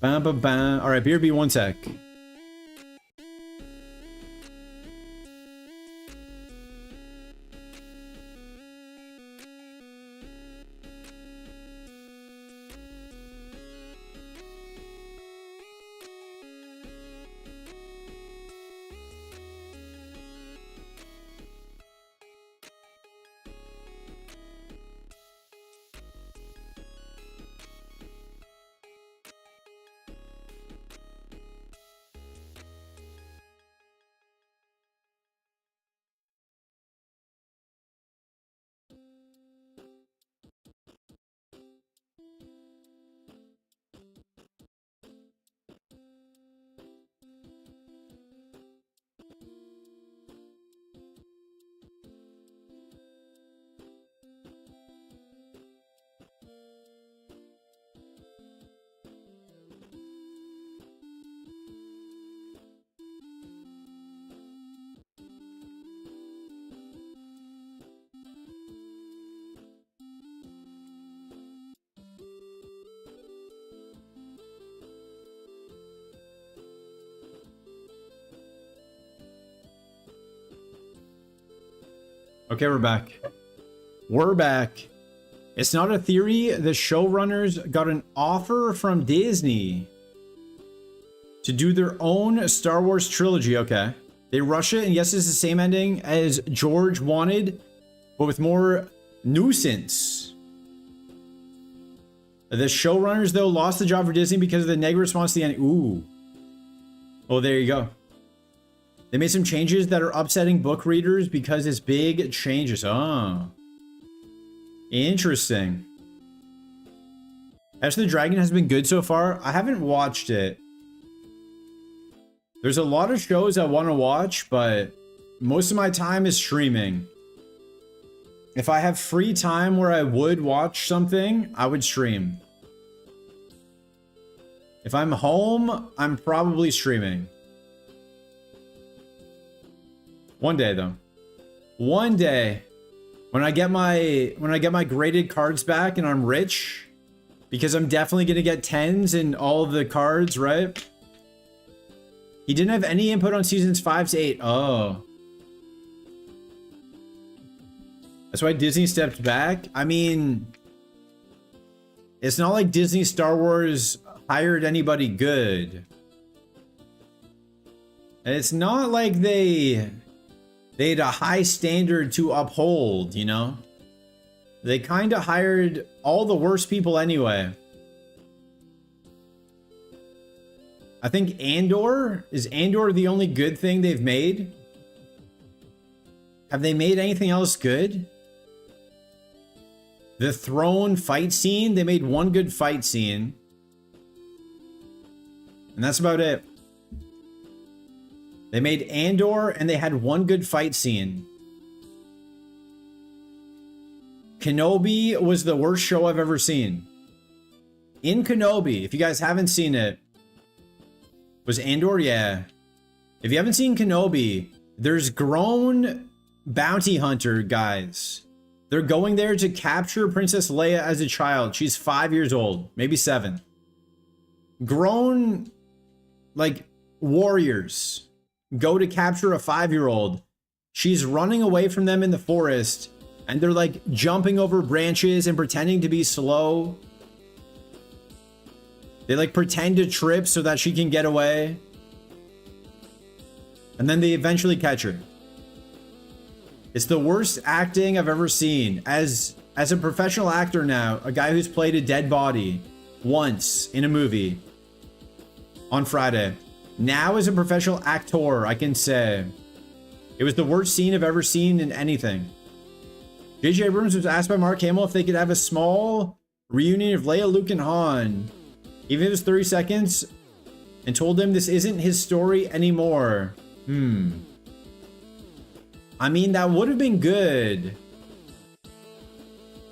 Bam, bam, bam. All right, BRB, one sec. Okay, we're back. We're back. It's not a theory. The showrunners got an offer from Disney to do their own Star Wars trilogy. Okay. They rush it, and yes, it's the same ending as George wanted, but with more nuisance. The showrunners, though, lost the job for Disney because of the negative response to the ending. Ooh. Oh, there you go. They made some changes that are upsetting book readers because it's big changes. Oh. Interesting. Enter the Dragon has been good so far. I haven't watched it. There's a lot of shows I want to watch, but most of my time is streaming. If I have free time where I would watch something, I would stream. If I'm home, I'm probably streaming. One day though. One day. When I get my graded cards back and I'm rich, because I'm definitely gonna get 10s in all of the cards, right? He didn't have any input on seasons 5 to 8. Oh. That's why Disney stepped back. I mean, it's not like Disney Star Wars hired anybody good. And it's not like they had a high standard to uphold, you know? They kind of hired all the worst people anyway. I think Andor, is Andor the only good thing they've made? Have they made anything else good? The throne fight scene, they made one good fight scene. And that's about it. They made Andor and they had one good fight scene. Kenobi was the worst show I've ever seen. In Kenobi, if you guys haven't seen it, was Andor? Yeah. If you haven't seen Kenobi, there's grown bounty hunter guys. They're going there to capture Princess Leia as a child. She's 5 years old, maybe 7. Grown, like, warriors go to capture a 5-year-old. She's running away from them in the forest, and they're like jumping over branches and pretending to be slow. They like pretend to trip so that she can get away. And then they eventually catch her. It's the worst acting I've ever seen. As a professional actor now, a guy who's played a dead body once in a movie on Friday. Now as a professional actor, I can say it was the worst scene I've ever seen in anything. J.J. Abrams was asked by Mark Hamill if they could have a small reunion of Leia, Luke, and Han, even if it was 30 seconds, and told him this isn't his story anymore. I mean, that would have been good.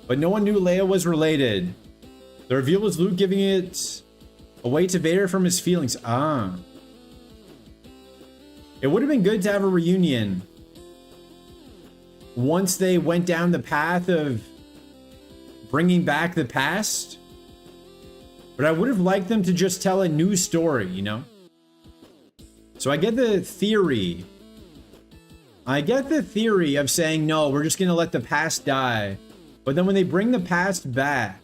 But no one knew Leia was related. The reveal was Luke giving it Away to Vader from his feelings. Ah. It would have been good to have a reunion once they went down the path of bringing back the past. But I would have liked them to just tell a new story, you know? So I get the theory. I get the theory of saying, no, we're just going to let the past die. But then when they bring the past back,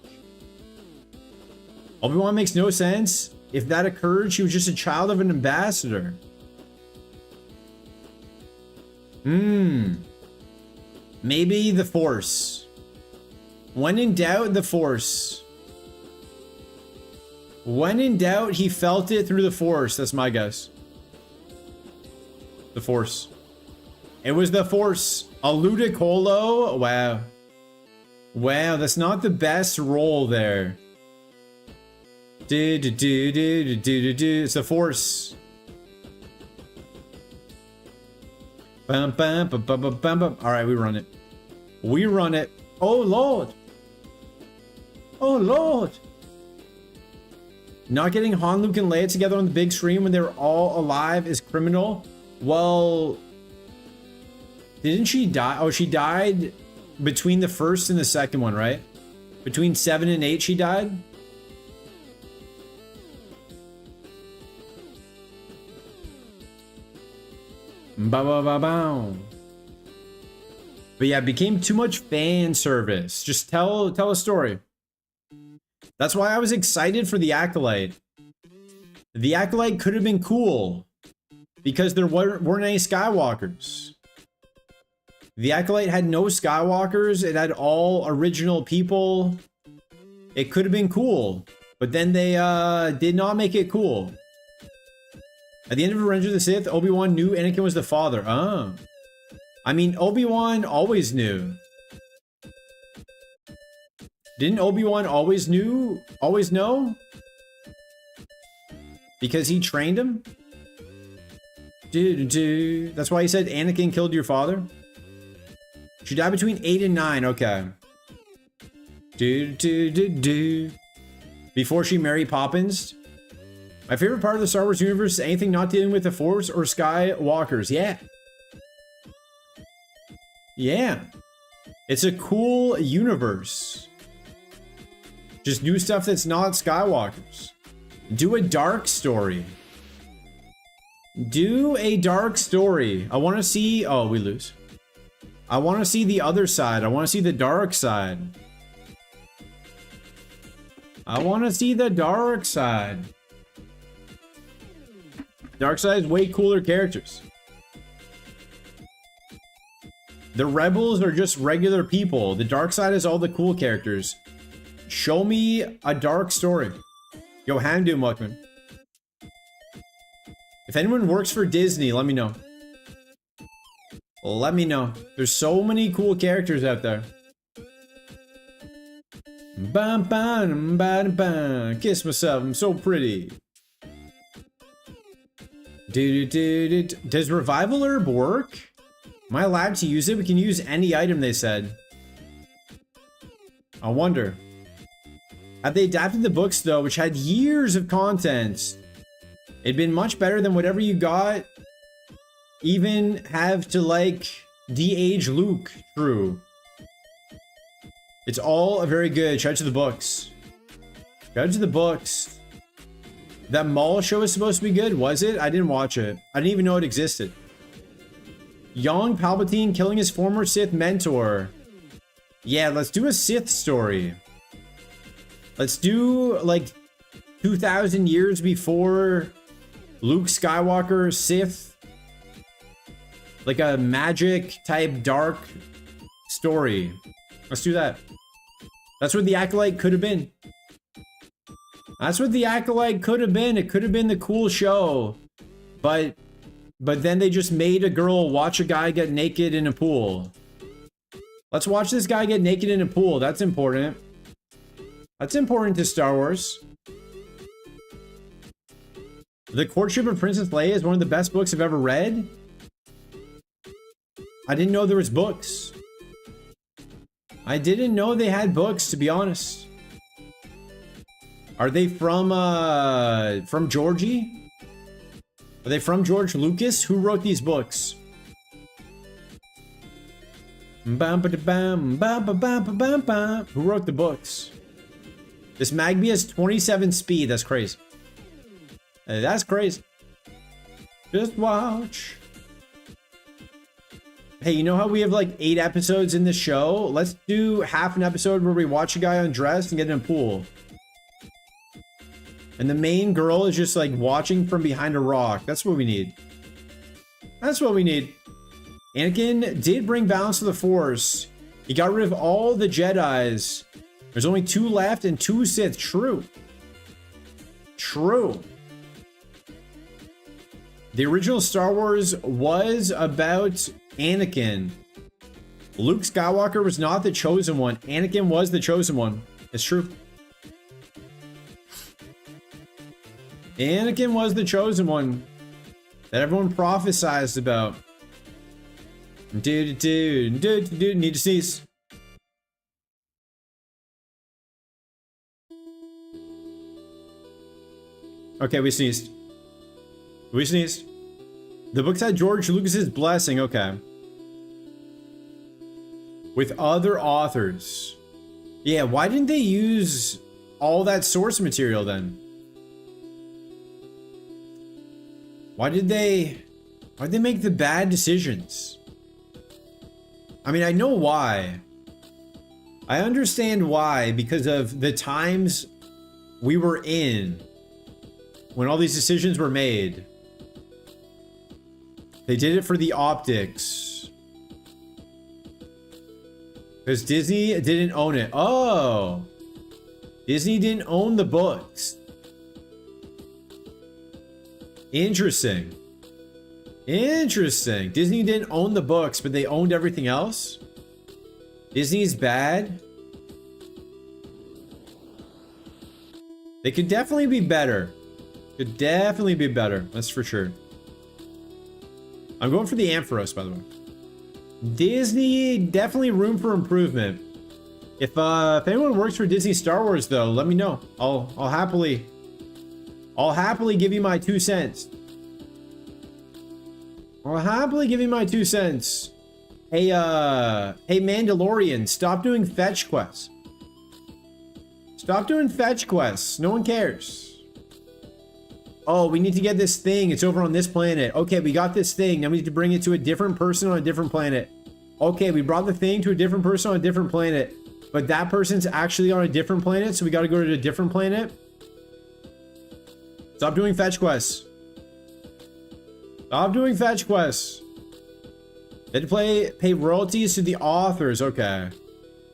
Obi-Wan makes no sense. If that occurred, she was just a child of an ambassador. Maybe the Force. When in doubt, the Force. When in doubt, he felt it through the Force. That's my guess. The Force. It was the Force. A Ludicolo? Wow. Wow, that's not the best roll there. It's the Force. Bum, bum, bum, bum, bum, bum, bum. All right, we run it. We run it. Oh, Lord. Oh, Lord. Not getting Han, Luke, and Leia together on the big screen when they were all alive is criminal. Well, didn't she die? Oh, she died between the first and the second one, right? Between 7 and 8, she died? Ba-ba-ba-bow. But yeah, it became too much fan service. Just tell a story. That's why I was excited for the Acolyte. The Acolyte could have been cool because there weren't any Skywalkers. The Acolyte had no Skywalkers. It had all original people. It could have been cool, but then they did not make it cool. At the end of Revenge of the Sith, Obi-Wan knew Anakin was the father. Oh. I mean, Obi-Wan always knew. Didn't Obi-Wan always know? Because he trained him? That's why he said Anakin killed your father? She died between 8 and 9, okay. Before she married Poppins? My favorite part of the Star Wars universe is anything not dealing with the Force or Skywalkers. Yeah. Yeah. It's a cool universe. Just new stuff that's not Skywalkers. Do a dark story. Do a dark story. I want to see... Oh, we lose. I want to see the other side. I want to see the dark side. I want to see the dark side. Dark side is way cooler characters. The rebels are just regular people. The dark side is all the cool characters. Show me a dark story. Yo, Handu Muckman. If anyone works for Disney, let me know. Let me know. There's so many cool characters out there. Bam, bam, bam, bam. Kiss myself, I'm so pretty. Does Revival Herb work? Am I allowed to use it? We can use any item, they said. I wonder. Had they adapted the books, though, which had years of content, it'd been much better than whatever you got. Even have to, like, de-age Luke. True. It's all very good. Shout out to the books. Shout out to the books. That Maul show was supposed to be good, was it? I didn't watch it. I didn't even know it existed. Young Palpatine killing his former Sith mentor. Yeah, let's do a Sith story. Let's do, like, 2,000 years before Luke Skywalker, Sith. Like a magic type dark story. Let's do that. That's what the Acolyte could have been. That's what the Acolyte could have been. It could have been the cool show. But then they just made a girl watch a guy get naked in a pool. Let's watch this guy get naked in a pool. That's important. That's important to Star Wars. The Courtship of Princess Leia is one of the best books I've ever read. I didn't know there was books. I didn't know they had books, to be honest. Are they from Georgie? Are they from George Lucas? Who wrote these books? Who wrote the books? This Magby has 27 speed. That's crazy. That's crazy. Just watch. Hey, you know how we have like 8 episodes in the show? Let's do half an episode where we watch a guy undressed and get in a pool. And the main girl is just like watching from behind a rock. That's what we need. That's what we need. Anakin did bring balance to the Force. He got rid of all the Jedis. There's only 2 left and 2 Sith. True. True. The original Star Wars was about Anakin. Luke Skywalker was not the chosen one. Anakin was the chosen one. It's true. Anakin was the chosen one that everyone prophesized about. Need to sneeze. Okay, we sneezed. We sneezed. The books had George Lucas's blessing. Okay. With other authors. Yeah, why didn't they use all that source material then? Why did they make the bad decisions? I mean, I know why. I understand why, because of the times we were in when all these decisions were made. They did it for the optics. Because Disney didn't own it. Oh! Disney didn't own the books. Interesting. Interesting. Disney didn't own the books, but they owned everything else? Disney's bad? They could definitely be better. Could definitely be better. That's for sure. I'm going for the Ampharos, by the way. Disney, definitely room for improvement. If anyone works for Disney Star Wars, though, let me know. I'll happily give you my 2 cents. I'll happily give you my 2 cents. Hey, hey, Mandalorian, stop doing fetch quests. Stop doing fetch quests. No one cares. Oh, we need to get this thing. It's over on this planet. Okay, we got this thing. Now we need to bring it to a different person on a different planet. Okay, we brought the thing to a different person on a different planet. But that person's actually on a different planet, so we gotta go to a different planet. Stop doing fetch quests. Stop doing fetch quests. They had to pay royalties to the authors. Okay.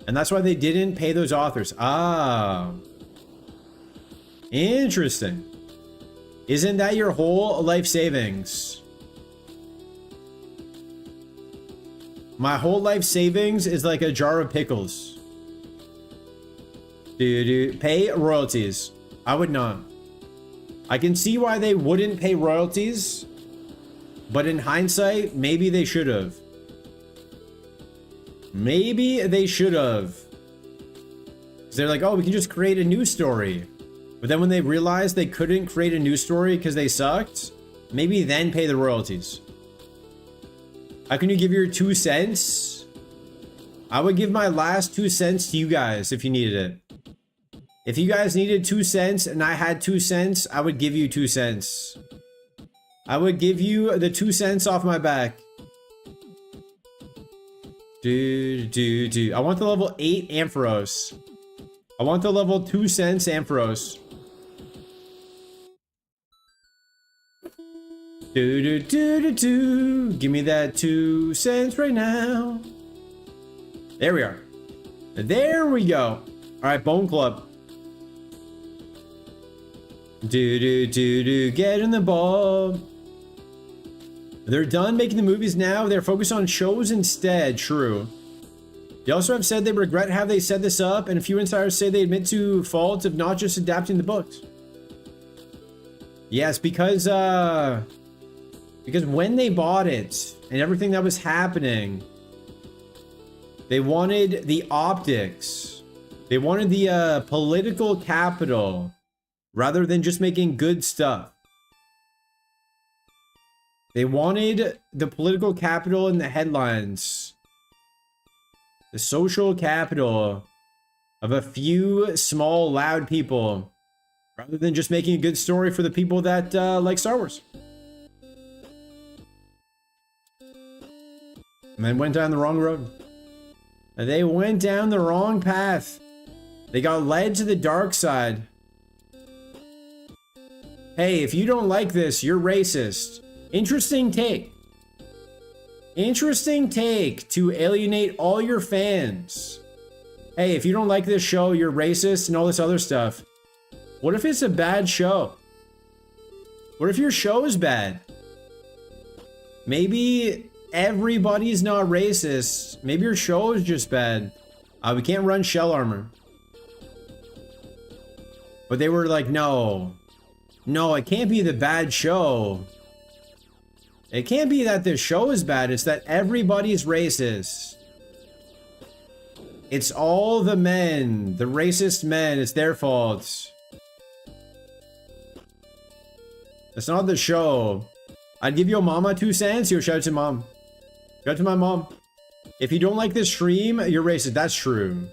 And that's why they didn't pay those authors. Ah. Interesting. Isn't that your whole life savings? My whole life savings is like a jar of pickles. Dude, pay royalties. I would not. I can see why they wouldn't pay royalties, but in hindsight, maybe they should have. Maybe they should have. Because they're like, oh, we can just create a new story. But then when they realized they couldn't create a new story because they sucked, maybe then pay the royalties. How can you give your 2 cents? I would give my last 2 cents to you guys if you needed it. If you guys needed 2 cents and I had 2 cents, I would give you 2 cents. I would give you the 2 cents off my back. I want the level 8 Ampharos. I want the level 2 cents Ampharos. Give me that 2 cents right now. There we are. There we go. All right, Bone Club. Get in the ball. They're done making the movies now. They're focused on shows instead. True. They also have said they regret how they set this up, and a few insiders say they admit to faults of not just adapting the books. Yes, because when they bought it and everything that was happening, they wanted the optics. They wanted the political capital. rather than just making good stuff. They wanted the political capital in the headlines. The social capital of a few small, loud people, rather than just making a good story for the people that like Star Wars. And they went down the wrong road. They went down the wrong path. They got led to the dark side. Hey, if you don't like this, you're racist. Interesting take. Interesting take to alienate all your fans. Hey, if you don't like this show, you're racist and all this other stuff. What if it's a bad show? What if your show is bad? Maybe everybody's not racist. Maybe your show is just bad. We can't run shell armor. But they were like, no. No, it can't be the bad show. It can't be that the show is bad. It's that everybody's racist. It's all the men. The racist men. It's their fault. It's not the show. I'd give your mama 2 cents. Yo, shout out to mom. Shout out to my mom. If you don't like this stream, you're racist. That's true.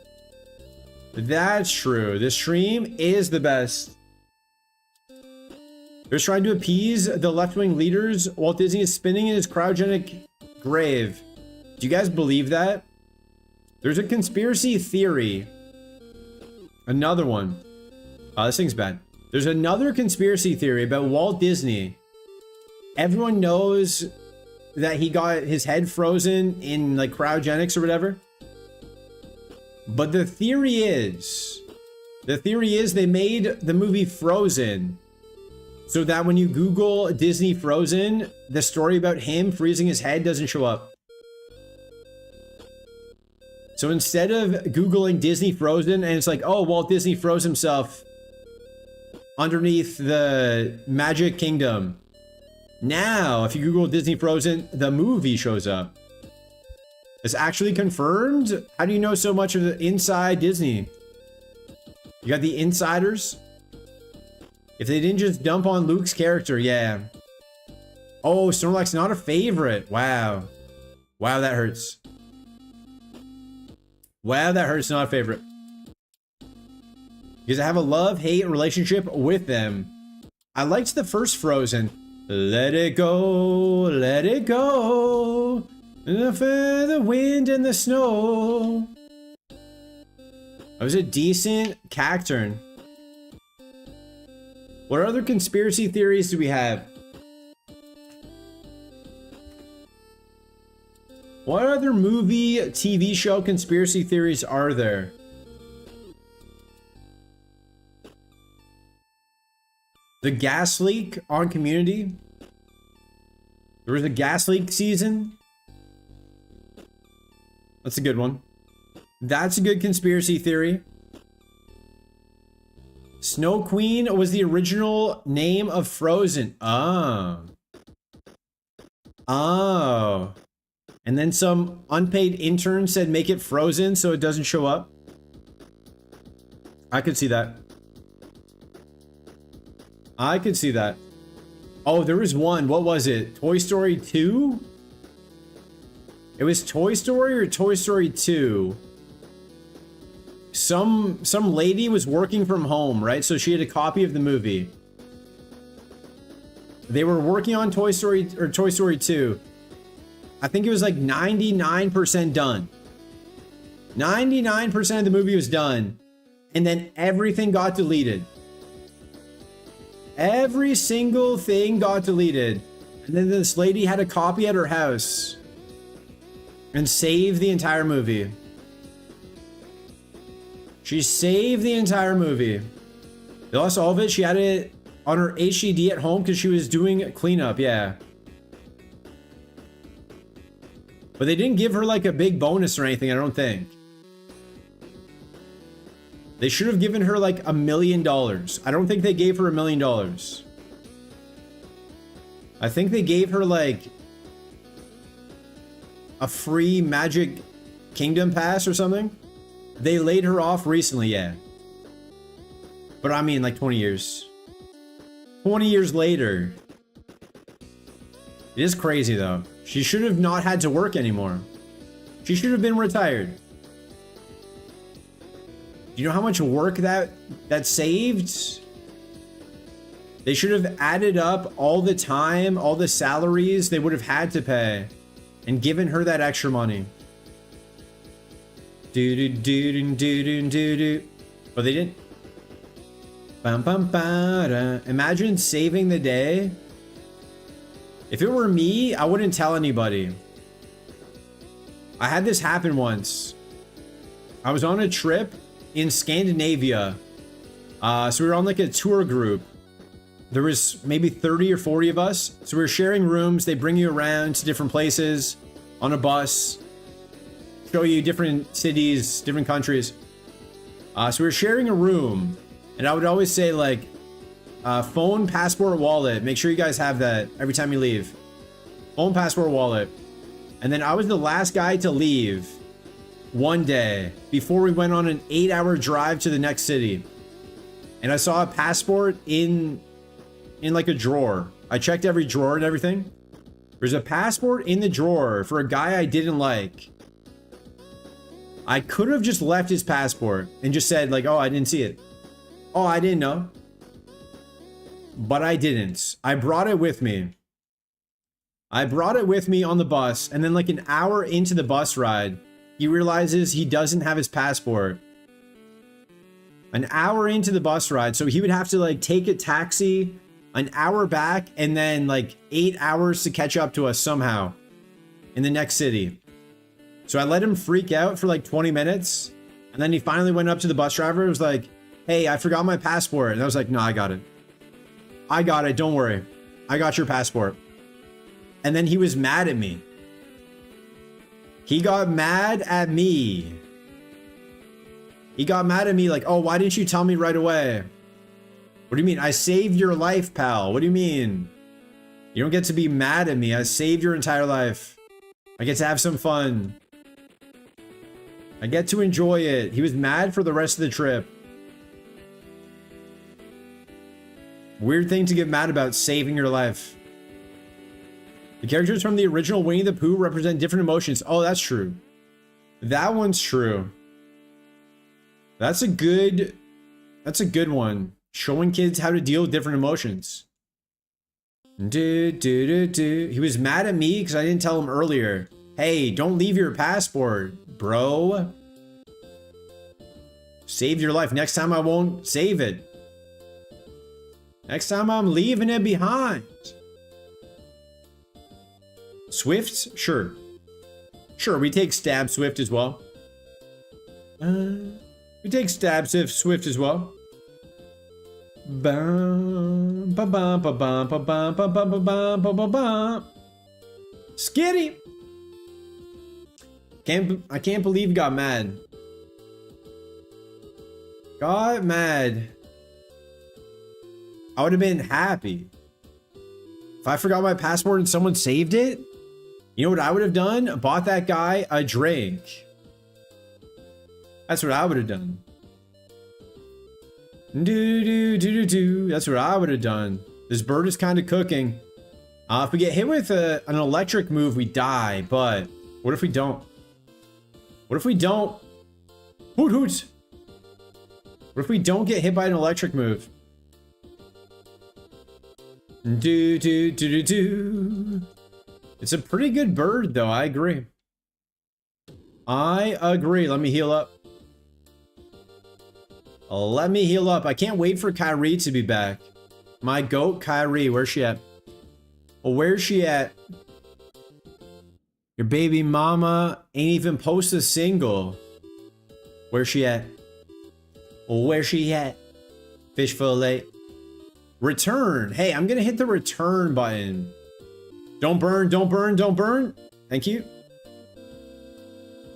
That's true. This stream is the best. They're trying to appease the left-wing leaders. Walt Disney is spinning in his cryogenic grave. Do you guys believe that? There's a conspiracy theory. Another one. Oh, this thing's bad. There's another conspiracy theory about Walt Disney. Everyone knows that he got his head frozen in like cryogenics or whatever. But the theory is they made the movie Frozen so that when you Google Disney Frozen, the story about him freezing his head doesn't show up. So instead of Googling Disney Frozen and it's like, oh, Walt Disney froze himself underneath the Magic Kingdom. Now, if you Google Disney Frozen, the movie shows up. It's actually confirmed? How do you know so much of the inside Disney? You got the insiders? If they didn't just dump on Luke's character, yeah. Oh, Snorlax's not a favorite. Wow. Wow, that hurts. Wow, that hurts. Not a favorite. Because I have a love-hate relationship with them. I liked the first Frozen. Let it go, let it go. The wind and the snow. That was a decent cacturn. What other conspiracy theories do we have? What other movie, TV show conspiracy theories are there? The gas leak on Community. There was a gas leak season. That's a good one. That's a good conspiracy theory. Snow Queen was the original name of Frozen. Oh. Oh. And then some unpaid intern said make it Frozen so it doesn't show up. I could see that. I could see that. Oh, there was one. What was it? Toy Story 2? It was Toy Story or Toy Story 2? Some lady was working from home, right? So she had a copy of the movie. They were working on Toy Story or Toy Story 2. I think it was like 99% done. 99% of the movie was done. And then everything got deleted. Every single thing got deleted. And then this lady had a copy at her house. And saved the entire movie. She saved the entire movie. They lost all of it. She had it on her HDD at home because she was doing cleanup, yeah. But they didn't give her like a big bonus or anything, I don't think. They should have given her like $1 million. I don't think they gave her $1 million. I think they gave her like a free Magic Kingdom pass or something. They laid her off recently, yeah. But I mean like 20 years. 20 years later. It is crazy though. She should have not had to work anymore. She should have been retired. Do you know how much work that saved? They should have added up all the time, all the salaries they would have had to pay and given her that extra money. Do. But they didn't. Imagine saving the day. If it were me, I wouldn't tell anybody. I had this happen once. I was on a trip in Scandinavia. So we were on like a tour group. There was maybe 30 or 40 of us. So we were sharing rooms. They bring you around to different places on a bus. Show you different cities, different countries. So we were sharing a room. And I would always say like, phone, passport, wallet. Make sure you guys have that every time you leave. Phone, passport, wallet. And then I was the last guy to leave one day before we went on an 8-hour drive to the next city. And I saw a passport in like a drawer. I checked every drawer and everything. There's a passport in the drawer for a guy I didn't like. I could have just left his passport and just said like, oh, I didn't see it. Oh, I didn't know. But I didn't. I brought it with me. I brought it with me on the bus, and then like an hour into the bus ride, he realizes he doesn't have his passport. An hour into the bus ride, so he would have to like take a taxi an hour back and then like 8 hours to catch up to us somehow in the next city. So I let him freak out for like 20 minutes, and then he finally went up to the bus driver and was like, hey, I forgot my passport. And I was like, no, I got it. I got it, don't worry. I got your passport. And then he was mad at me. He got mad at me. He got mad at me like, oh, why didn't you tell me right away? What do you mean? I saved your life, pal. What do you mean? You don't get to be mad at me. I saved your entire life. I get to have some fun. I get to enjoy it. He was mad for the rest of the trip. Weird thing to get mad about, saving your life. The characters from the original Winnie the Pooh represent different emotions. Oh, that's true. That one's true. That's a good one. Showing kids how to deal with different emotions. He was mad at me because I didn't tell him earlier. Hey, don't leave your passport, bro. Saved your life. Next time I won't save it. Next time I'm leaving it behind. Swift? Sure. Sure, we take Stab Swift as well. We take Stab Swift as well. Bum, ba bum, ba bum, ba bum, ba bum, ba bum, ba bum, bum. Skitty! I can't believe you got mad. Got mad. I would have been happy. If I forgot my passport and someone saved it, you know what I would have done? Bought that guy a drink. That's what I would have done. That's what I would have done. This bird is kind of cooking. If we get hit with an electric move, we die. But what if we don't? What if we don't? Hoot hoot. What if we don't get hit by an electric move? It's a pretty good bird, though. I agree. I agree. Let me heal up. Let me heal up. I can't wait for Kyrie to be back. My goat, Kyrie. Where's she at? Well, where's she at? Your baby mama ain't even post a single. Where's she at? Where's she at? Fish fillet. Return. Hey, I'm gonna hit the return button. Don't burn, don't burn, don't burn. Thank you.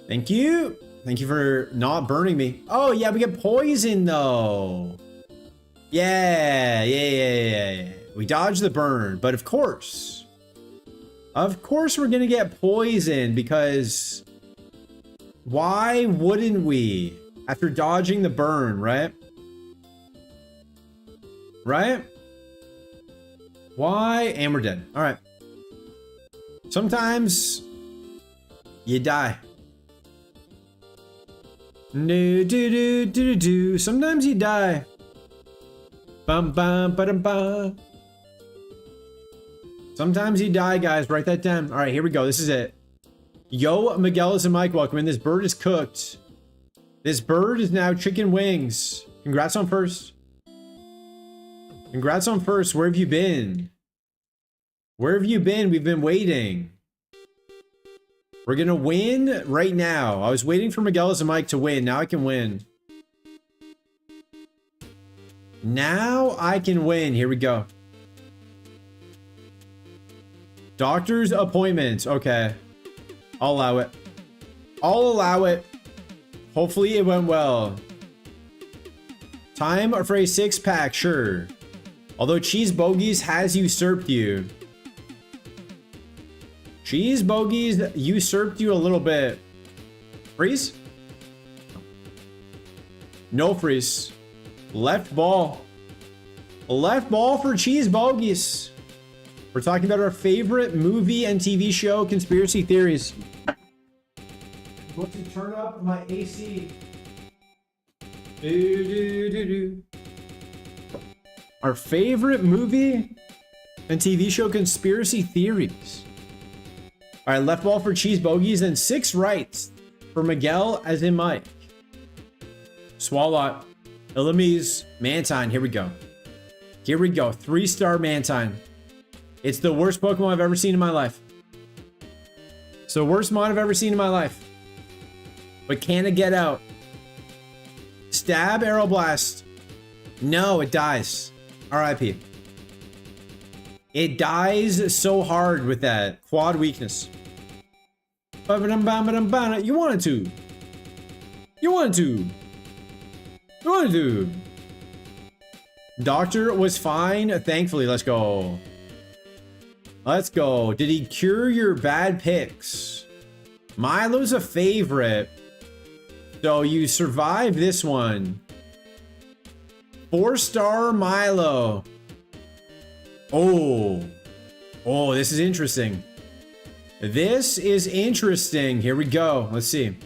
Thank you. Thank you for not burning me. Oh, yeah, we get poison, though. Yeah. We dodged the burn, but of course we're gonna get poison because why wouldn't we? After dodging the burn, right? Right? Why? And we're dead. All right. Sometimes you die. Do do do do do. Sometimes you die. Bum bum ba bum. Sometimes you die, guys. Write that down. All right, here we go. This is it. Yo, Miguel is a mic. Welcome in. This bird is cooked. This bird is now chicken wings. Congrats on first. Congrats on first. Where have you been? Where have you been? We've been waiting. We're gonna win right now. I was waiting for Miguel as a mic to win. Now I can win. Now I can win. Here we go. Doctor's appointments. Okay. I'll allow it. I'll allow it. Hopefully it went well. Time for a 6-pack, sure. Although Cheese Bogies has usurped you. Cheese Bogies usurped you a little bit. Freeze? No freeze. Left ball. Left ball for Cheese Bogies. We're talking about our favorite movie and TV show conspiracy theories. I'm going to turn up my AC. Our favorite movie and TV show conspiracy theories. All right, left ball for Cheese Bogies and 6 rights for Miguel as in Mike. Swalot, Illumise, Mantine. Here we go. Here we go. 3-star Mantine. It's the worst Pokemon I've ever seen in my life. It's the worst mod I've ever seen in my life. But can it get out? Stab, Aeroblast. No, it dies. RIP. It dies so hard with that. Quad weakness. You wanted to. You wanted to. You wanted to. Doctor was fine. Thankfully, let's go. Let's go. Did he cure your bad picks? Milo's a favorite. So you survived this one. 4-star Milo. Oh. Oh, this is interesting. This is interesting. Here we go. Let's see.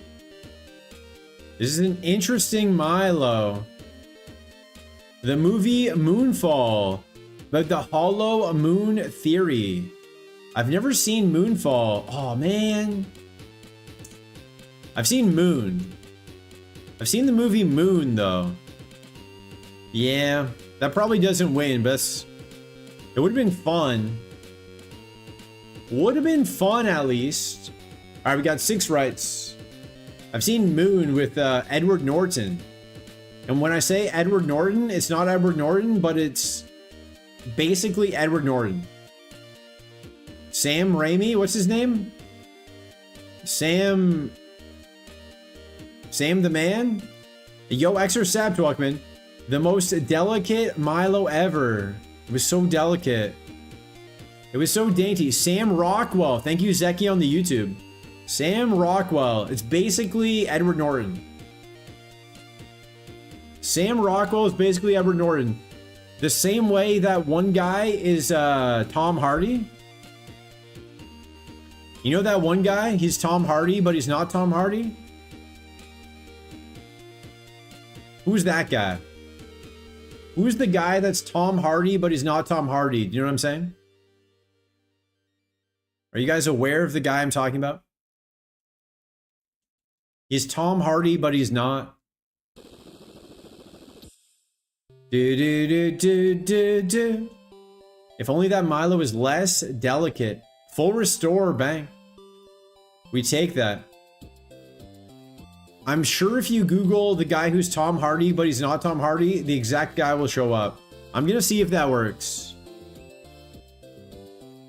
This is an interesting Milo. The movie Moonfall. About the hollow moon theory. I've never seen Moonfall. Oh, man. I've seen Moon. I've seen the movie Moon, though. Yeah, that probably doesn't win, but it would have been fun. Would have been fun, at least. All right, we got 6 rights. I've seen Moon with Edward Norton. And when I say Edward Norton, it's not Edward Norton, but it's basically Edward Norton. Sam Raimi, what's his name? Sam the man? Yo, Exorcept, Walkman. The most delicate Milo ever. It was so delicate. It was so dainty. Sam Rockwell. Thank you, Zeki, on the YouTube. Sam Rockwell. It's basically Edward Norton. Sam Rockwell is basically Edward Norton. The same way that one guy is Tom Hardy. You know that one guy? He's Tom Hardy, but he's not Tom Hardy. Who's that guy? Who's the guy that's Tom Hardy, but he's not Tom Hardy? Do you know what I'm saying? Are you guys aware of the guy I'm talking about? He's Tom Hardy, but he's not. If only that Milo was less delicate. Full restore, bang. We take that. I'm sure if you Google the guy who's Tom Hardy, but he's not Tom Hardy, the exact guy will show up. I'm gonna see if that works.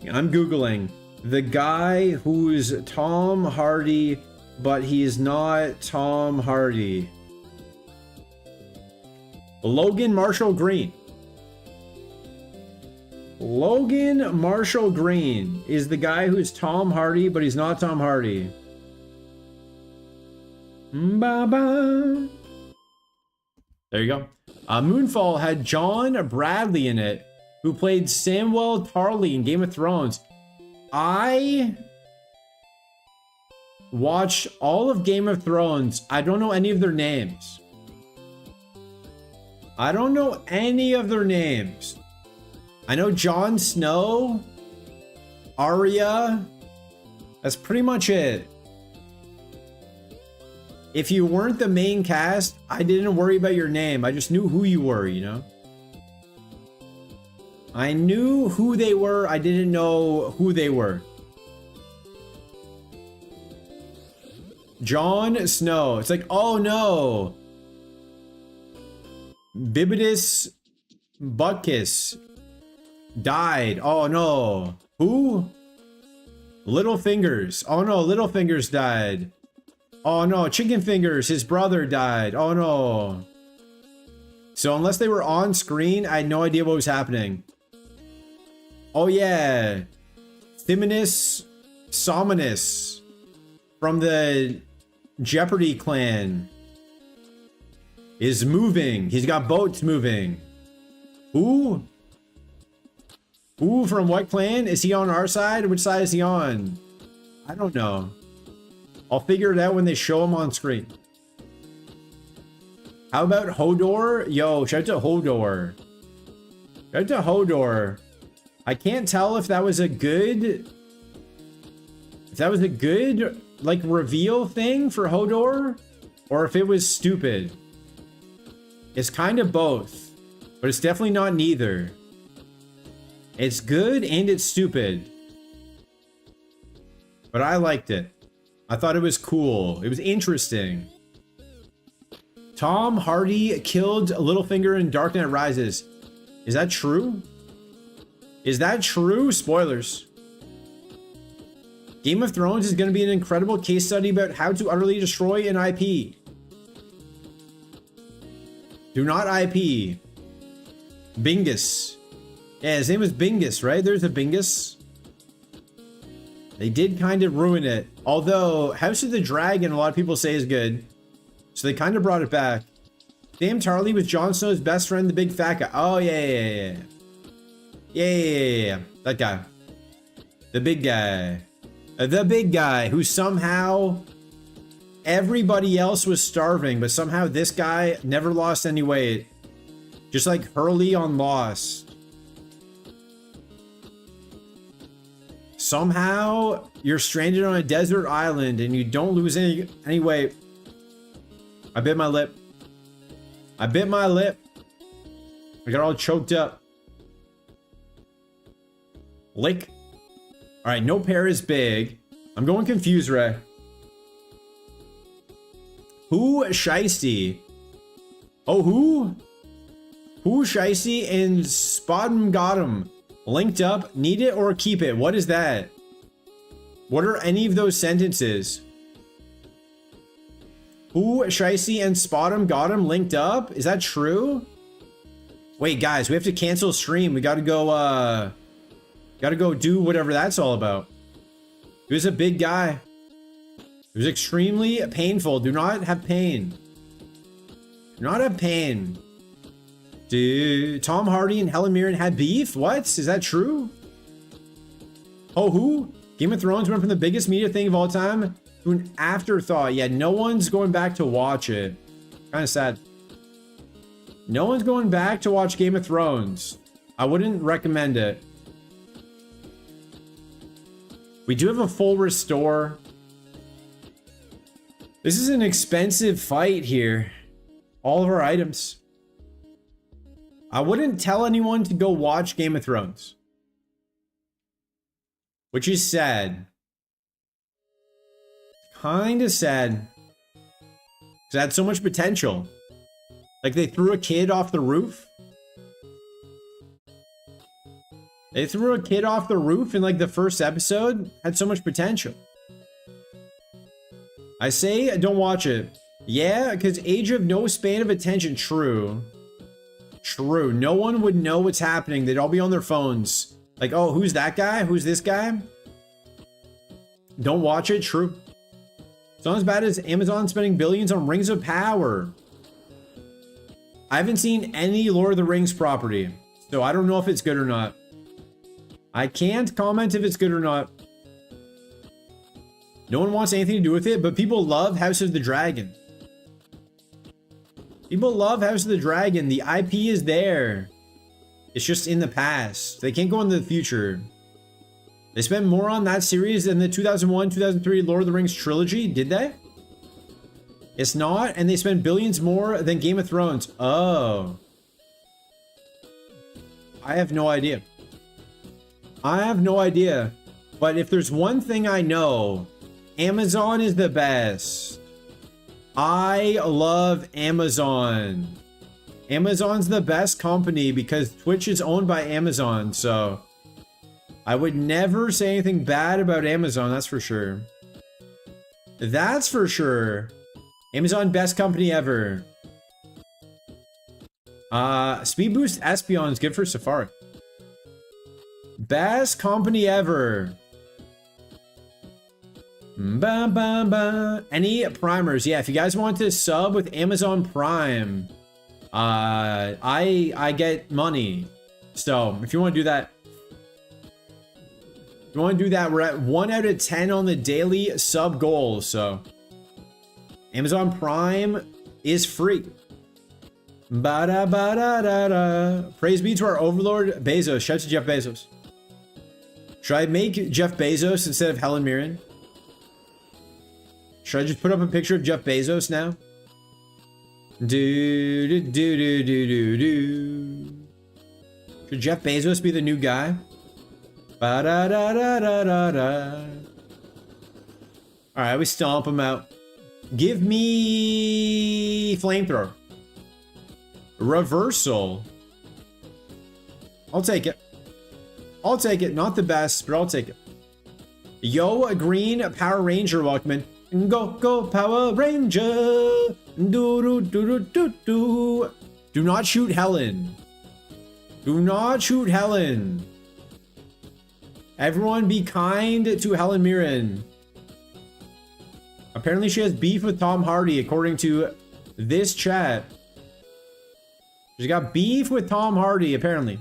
I'm Googling the guy who's Tom Hardy, but he's not Tom Hardy. Logan Marshall Green. Logan Marshall Green is the guy who's Tom Hardy, but he's not Tom Hardy. Ba-ba. There you go. Moonfall had John Bradley in it. who played Samwell Tarly in Game of Thrones. I watched all of Game of Thrones. I don't know any of their names. I don't know any of their names. I know Jon Snow, Arya. That's pretty much it. If you weren't the main cast, I didn't worry about your name. I just knew who you were, you know? I knew who they were. I didn't know who they were. Jon Snow. It's like, oh no. Bibidus Butkus died. Oh no. Who? Littlefingers. Oh no, Littlefingers died. Oh no, Chicken Fingers, his brother died. Oh no. So unless they were on screen, I had no idea what was happening. Oh yeah. Thiminus Sominus from the Jeopardy clan is moving. He's got boats moving. Who? Who from what clan? Is he on our side? Which side is he on? I don't know. I'll figure it out when they show him on screen. How about Hodor? Yo, shout out to Hodor. Shout out to Hodor. I can't tell if that was a good... If that was a good, like, reveal thing for Hodor, or if it was stupid. It's kind of both, but it's definitely not neither. It's good and it's stupid. But I liked it. I thought it was cool. It was interesting. Tom Hardy killed Littlefinger in Dark Knight Rises. Is that true? Is that true? Spoilers. Game of Thrones is going to be an incredible case study about how to utterly destroy an IP. Do not IP. Bingus. Yeah, his name was Bingus, right? There's a Bingus. They did kind of ruin it. Although, House of the Dragon, a lot of people say is good. So they kind of brought it back. Sam Tarly was Jon Snow's best friend, the big fat guy. Oh, yeah. Yeah. That guy. The big guy. The big guy who somehow... Everybody else was starving, but somehow this guy never lost any weight. Just like Hurley on Lost. Somehow, you're stranded on a desert island and you don't lose any weight. I bit my lip. I bit my lip. I got all choked up. Lick. Alright, no pair is big. I'm going confused, Ray. Who Shiesty? Oh, who? Who Shiesty and Spodem got him? Linked up, need it or keep it. What is that? What are any of those sentences? Who Shiesty and Spodem got him linked up? Is that true? Wait, guys, we have to cancel stream. We gotta go do whatever that's all about. He was a big guy. It was extremely painful. Do not have pain. Do not have pain. Dude, Tom Hardy and Helen Mirren had beef? What? Is that true? Oh, who? Game of Thrones went from the biggest media thing of all time to an afterthought. Yeah, no one's going back to watch it. Kind of sad. No one's going back to watch Game of Thrones. I wouldn't recommend it. We do have a full restore. This is an expensive fight here. All of our items. I wouldn't tell anyone to go watch Game of Thrones. Which is sad. Kinda sad. Because it had so much potential. Like they threw a kid off the roof. They threw a kid off the roof in like the first episode. Had so much potential. I say don't watch it. Yeah, because age of no span of attention. True. True. No one would know what's happening. They'd all be on their phones. Like, oh, who's that guy? Who's this guy? Don't watch it. True. It's not as bad as Amazon spending billions on Rings of Power. I haven't seen any Lord of the Rings property. So I don't know if it's good or not. I can't comment if it's good or not. No one wants anything to do with it, but people love House of the Dragon. People love House of the Dragon. The IP is there. It's just in the past. They can't go into the future. They spent more on that series than the 2001, 2003 Lord of the Rings trilogy, did they? It's not, and they spent billions more than Game of Thrones. Oh. I have no idea. I have no idea. But if there's one thing I know, Amazon is the best. I love Amazon. Amazon's the best company because Twitch is owned by Amazon, so I would never say anything bad about Amazon, that's for sure. That's for sure. Amazon, best company ever. Speed Boost Espeon is good for Safari. Best company ever. Ba, ba, ba. Any primers? Yeah, if you guys want to sub with Amazon Prime, I get money. So if you want to do that, we're at 1 out of 10 on the daily sub goal. So Amazon Prime is free. Ba-da, ba-da, da, da. Praise be to our overlord Bezos. Shout out to Jeff Bezos. Should I make Jeff Bezos instead of Helen Mirren? Should I just put up a picture of Jeff Bezos now? Do do do do do do do. Should Jeff Bezos be the new guy? Ba da da da da da da. All right, we stomp him out. Give me flamethrower. Reversal. I'll take it. I'll take it. Not the best, but I'll take it. Yo, a green Power Ranger, welcome in. Go, go, Power Ranger. Do, do, do, do, do, do. Do not shoot Helen. Do not shoot Helen. Everyone be kind to Helen Mirren. Apparently she has beef with Tom Hardy, according to this chat. She's got beef with Tom Hardy, apparently.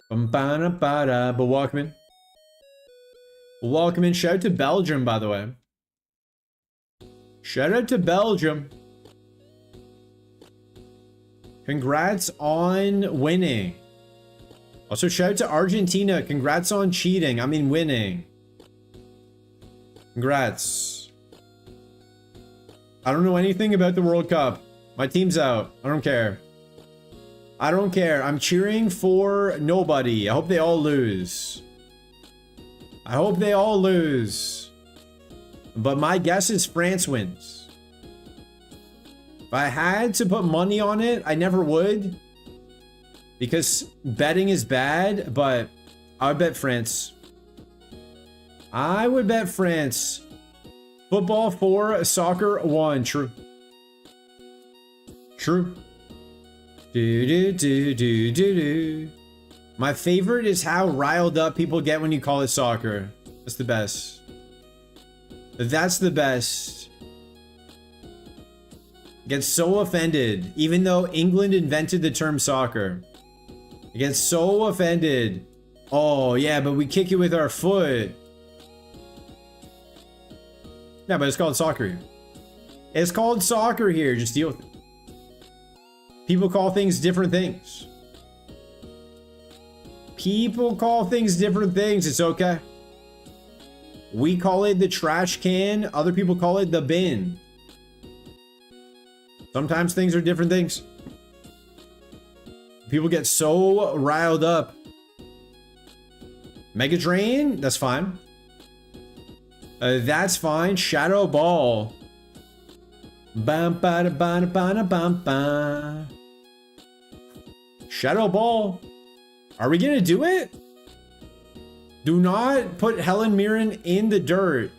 But welcome in. Welcome in. Shout out to Belgium, by the way. Shout out to Belgium. Congrats on winning. Also, shout out to Argentina. Congrats on cheating. I mean, winning. Congrats. I don't know anything about the World Cup. My team's out. I don't care. I don't care. I'm cheering for nobody. I hope they all lose. I hope they all lose. But my guess is France wins. If I had to put money on it, I never would. Because betting is bad, but I would bet France. I would bet France. Football 4, soccer 1. True. True. Do do do do do do. My favorite is how riled up people get when you call it soccer. That's the best. That's the best. Get so offended, even though England invented the term soccer. I get so offended. Oh yeah, but we kick it with our foot. Yeah, but it's called soccer here. It's called soccer here. Just deal with it. People call things different things. People call things different things. It's okay. We call it the trash can. Other people call it the bin. Sometimes things are different things. People get so riled up. Mega Drain? That's fine. That's fine. Shadow Ball. Bam, ba, da, ba, da, ba, da, bam, ba. Shadow Ball. Are we gonna do it? Do not put Helen Mirren in the dirt.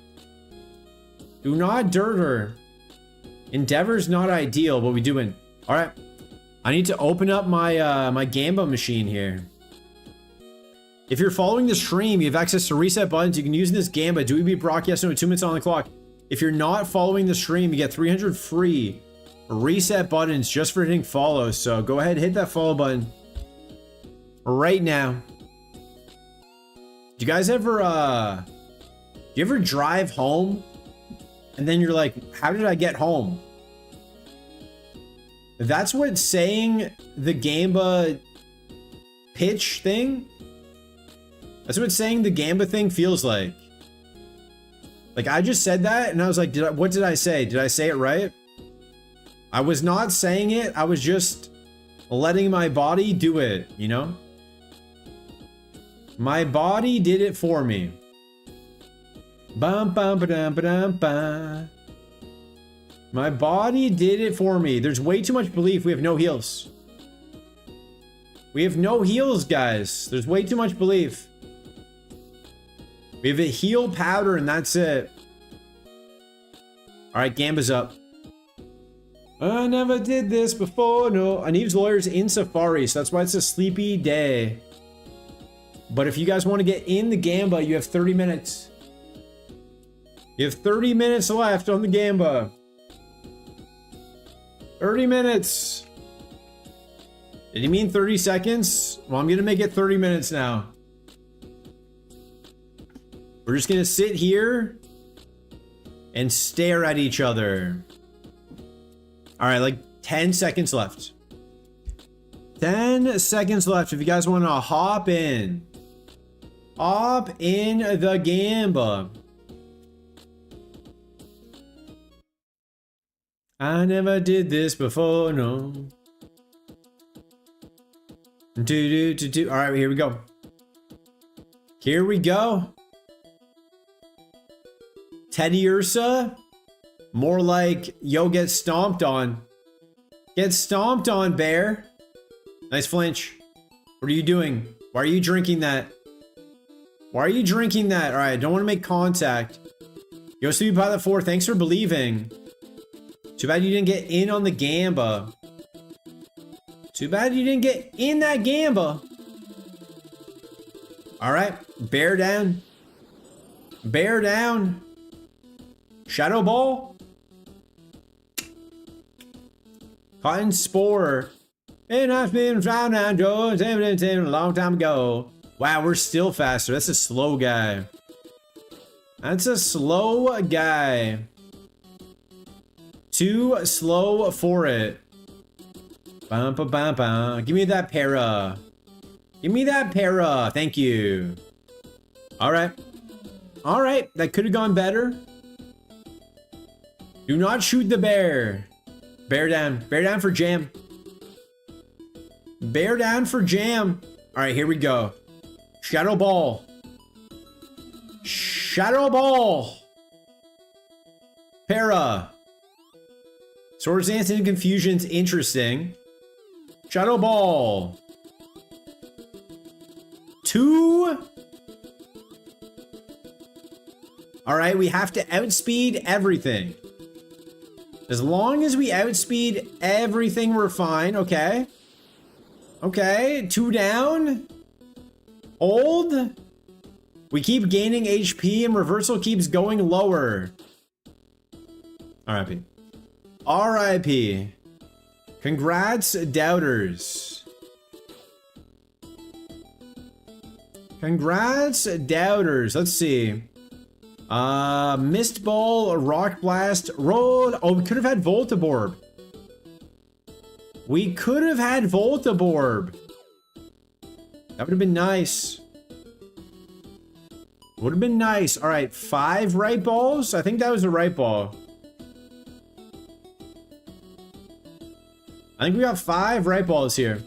Do not dirt her. Endeavor's not ideal, but we do win. All right. I need to open up my my Gamba machine here. If you're following the stream, you have access to reset buttons. You can use this Gamba. Do we beat Brock? Yes, no, 2 minutes on the clock. If you're not following the stream, you get 300 free reset buttons just for hitting follow. So go ahead, hit that follow button. Right now. Do you guys ever, do you ever drive home and then you're like, how did I get home? That's what saying the Gamba pitch thing. That's what saying the Gamba thing feels like. Like I just said that and I was like, what did I say? Did I say it right? I was not saying it. I was just letting my body do it, you know? My body did it for me. Bum bum ba-dum ba-dum ba. My body did it for me. There's way too much belief. We have no heals. We have no heals, guys. There's way too much belief. We have a heal powder and that's it. All right, Gamba's up. I never did this before. No, Aniv's lawyer's in Safari, so that's why it's a sleepy day. But if you guys want to get in the Gamba, you have 30 minutes. You have 30 minutes left on the Gamba. 30 minutes. Did he mean 30 seconds? Well, I'm going to make it 30 minutes now. We're just going to sit here and stare at each other. All right, like 10 seconds left. 10 seconds left if you guys want to hop in. Hop in the Gamba. I never did this before, no. Do. All right, here we go. Here we go. Teddy Ursa. More like, yo, get stomped on. Get stomped on, bear. Nice flinch. What are you doing? Why are you drinking that? Why are you drinking that? All right, don't want to make contact. Yo, Stevie Pilot 4, thanks for believing. Too bad you didn't get in on the Gamba. Too bad you didn't get in that Gamba. All right, bear down. Bear down. Shadow Ball. Cotton Spore. And I've been found out a long time ago. Wow, we're still faster. That's a slow guy. That's a slow guy. Too slow for it. Bum, bum, bum, bum. Give me that para. Give me that para. Thank you. All right. All right. That could have gone better. Do not shoot the bear. Bear down. Bear down for jam. Bear down for jam. All right, here we go. Shadow Ball. Shadow Ball. Para. Swords Dance and Confusion's interesting. Shadow Ball. 2. All right, we have to outspeed everything. As long as we outspeed everything, we're fine. Okay. Okay, 2 down. Hold. We keep gaining HP and reversal keeps going lower. RIP. RIP. Congrats, doubters. Congrats, doubters. Let's see. Mist Ball, Rock Blast, Roll. Oh, we could have had Voltiborb. We could have had Voltiborb. That would have been nice. Would have been nice. All right, 5 right balls. I think that was the right ball. I think we got 5 right balls here.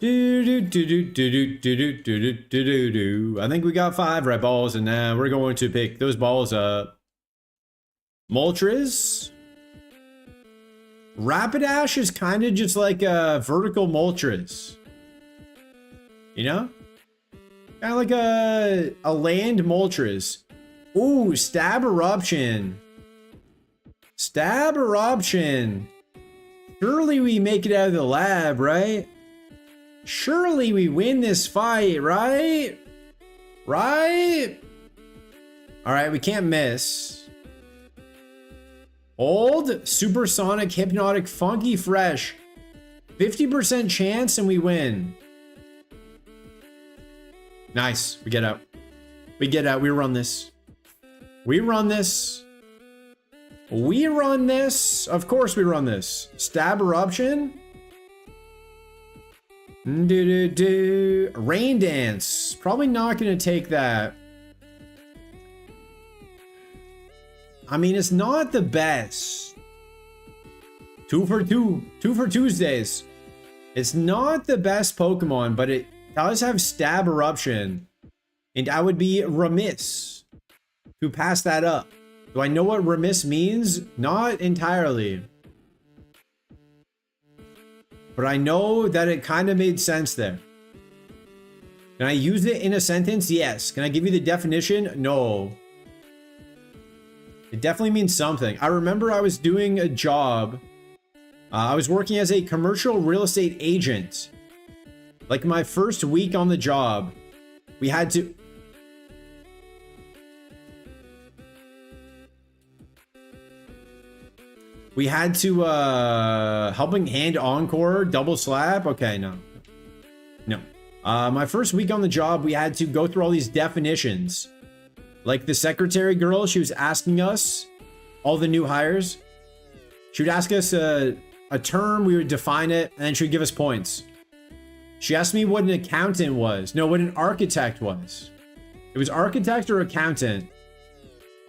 I think we got 5 right balls, and now we're going to pick those balls up. Moltres. Rapidash is kind of just like a vertical Moltres. You know? Kind of like a land Moltres. Ooh, Stab Eruption. Stab Eruption. Surely we make it out of the lab, right? Surely we win this fight, right? Right? Alright, we can't miss. Old, Supersonic, Hypnotic, Funky Fresh. 50% chance and we win. Nice. We get out. We get out. We run this. We run this. We run this. Of course we run this. Stab eruption. Rain dance. Probably not going to take that. I mean, it's not the best. 2 for 2. 2 for Tuesdays. It's not the best Pokemon, but it does have Stab Eruption. And I would be remiss to pass that up. Do I know what remiss means? Not entirely. But I know that it kind of made sense there. Can I use it in a sentence? Yes. Can I give you the definition? No. It definitely means something. I remember I was doing a job. I was working as a commercial real estate agent. Like my first week on the job, we had to... Helping Hand Encore, double slap? Okay, no. No. My first week on the job, we had to go through all these definitions. Like the secretary girl, she was asking us, all the new hires, she would ask us a term, we would define it, and then she would give us points. She asked me what an accountant was. No, what an architect was. It was architect or accountant.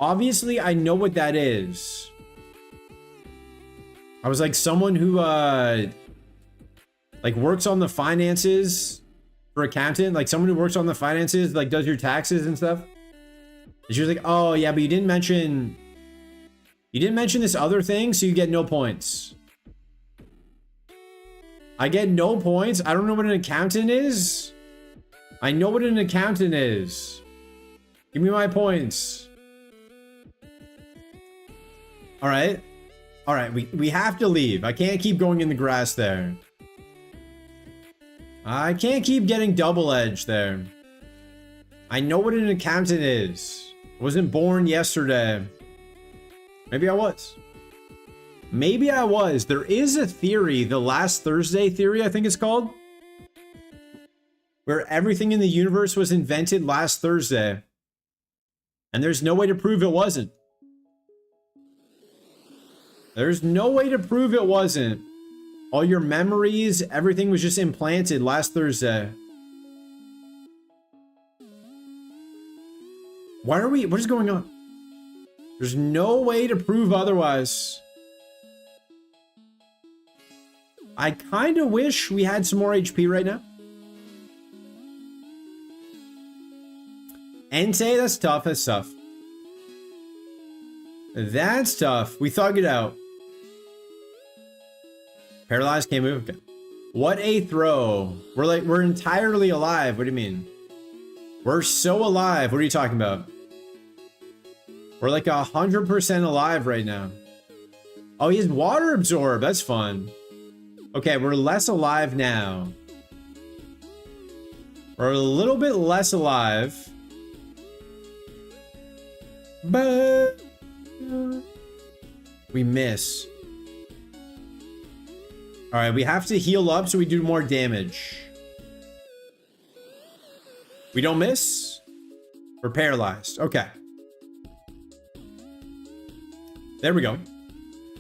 Obviously, I know what that is. I was like someone who like works on the finances for accountant, like someone who works on the finances, like does your taxes and stuff. And she was like, "Oh yeah, but you didn't mention this other thing, so you get no points." I get no points. I don't know what an accountant is. I know what an accountant is. Give me my points. All right. All right, we have to leave. I can't keep going in the grass there. I can't keep getting double-edged there. I know what an accountant is. I wasn't born yesterday. Maybe I was. Maybe I was. There is a theory, the last Thursday theory, I think it's called, where everything in the universe was invented last Thursday. And there's no way to prove it wasn't. There's no way to prove it wasn't. All your memories, everything was just implanted last Thursday. What is going on? There's no way to prove otherwise. I kind of wish we had some more HP right now. Entei, that's tough, that's tough. That's tough. We thug it out. Paralyzed, can't move. Okay. What a throw. We're entirely alive. What do you mean? We're so alive. What are you talking about? We're like 100% alive right now. Oh, he has water absorb. That's fun. Okay, we're less alive now. We're a little bit less alive. But we miss. All right, we have to heal up so we do more damage. We don't miss. We're paralyzed. Okay. There we go.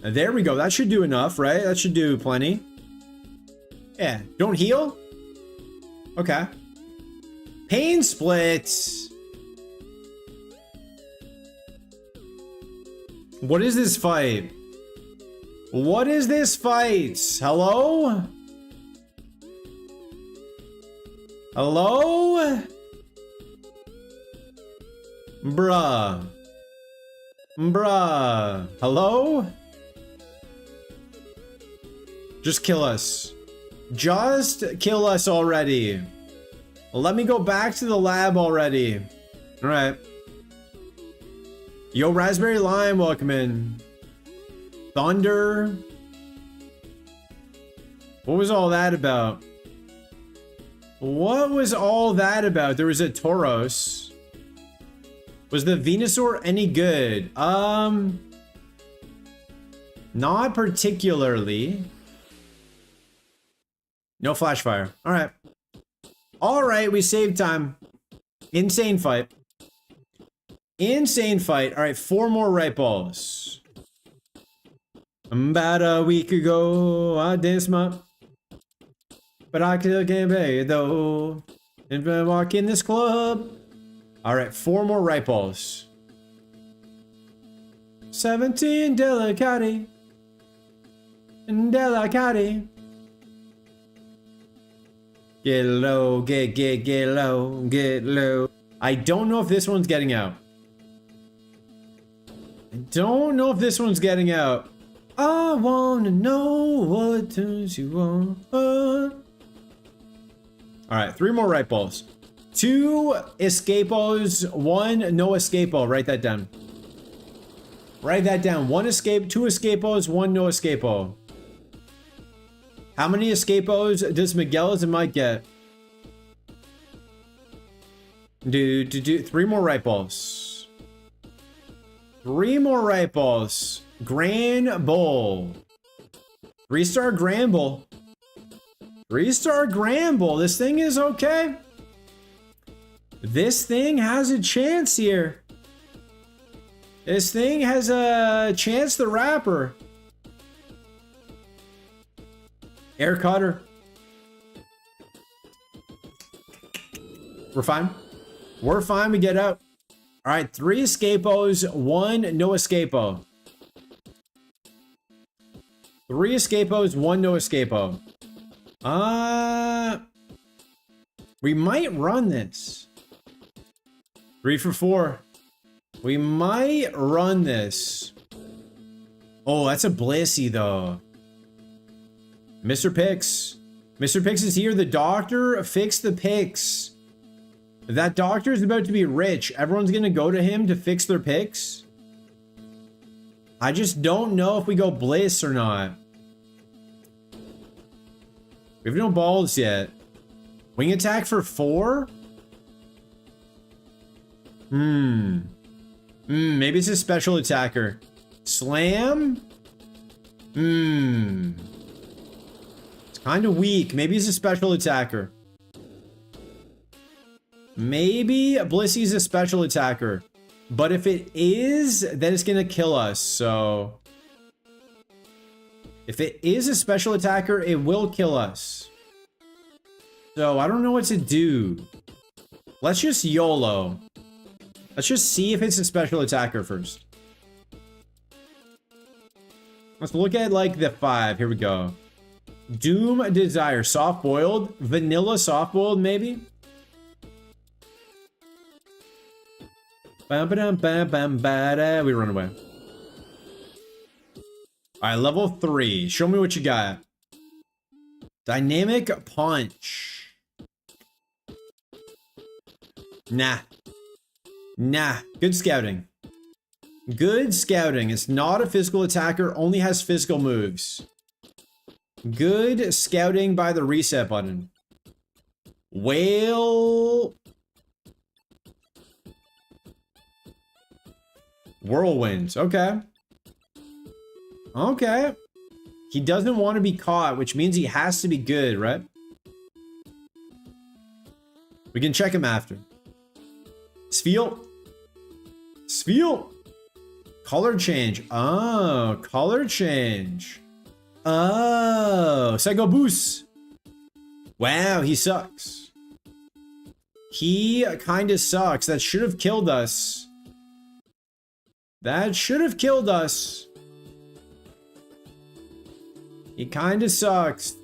There we go. That should do enough, right? That should do plenty. Yeah. Don't heal? Okay. Pain splits. What is this fight? What is this fight? Hello? Hello? Bruh. Bruh. Hello? Just kill us. Just kill us already. Let me go back to the lab already. Alright. Yo, Raspberry Lime, welcome in. Thunder. What was all that about? What was all that about? There was a Tauros. Was the Venusaur any good? Not particularly. No flash fire. All right. All right, we saved time. Insane fight. Insane fight. All right, 4 more right balls. About a week ago, I danced my... But I can't pay though. If I walk in this club. All right, 4 more right balls. 17 delicati. Delicati. Get low, get low, get low. I don't know if this one's getting out. I don't know if this one's getting out. I wanna know what turns you on. All right, 3 more right balls. 2 escapos, 1 no escapo. Write that down. Write that down. 1 escape, 2 escapos, 1 no escapo. How many escapos does Miguel's and Mike get? 3 more right balls. 3 more right balls. Grand Bowl. 3-star Grand Bowl. 3-star Grand Bowl. This thing is okay. This thing has a chance here. This thing has a chance the rapper. Air cutter. We're fine. We're fine. We get out. All right. 3 escapos, 1 no escapo. 3 escapos, 1 no escapo. We might run this. 3 for 4. We might run this. Oh, that's a Blissey though. Mr. Picks. Mr. Picks is here. The doctor fixed the picks. That doctor is about to be rich. Everyone's going to go to him to fix their picks. I just don't know if we go Bliss or not. We have no balls yet. Wing attack for 4? Maybe it's a special attacker. Slam? It's kind of weak. Maybe he's a special attacker. Maybe Blissey's a special attacker. But if it is, then it's going to kill us. So if it is a special attacker, it will kill us. So I don't know what to do. Let's just YOLO. Let's just see if it's a special attacker first. Let's look at like the 5. Here we go. Doom Desire. Soft boiled. Vanilla soft boiled maybe. We run away. Alright, level 3. Show me what you got. Dynamic punch. Nah. Nah. Good scouting. Good scouting. It's not a physical attacker, only has physical moves. Good scouting by the reset button. Whale. Whirlwinds. Okay. Okay. He doesn't want to be caught, which means he has to be good, right? We can check him after. Spheal. Spheal. Color change. Oh, color change. Oh, Psycho Boost. Wow, he sucks. He kind of sucks. That should have killed us. That should have killed us. He kind of sucks.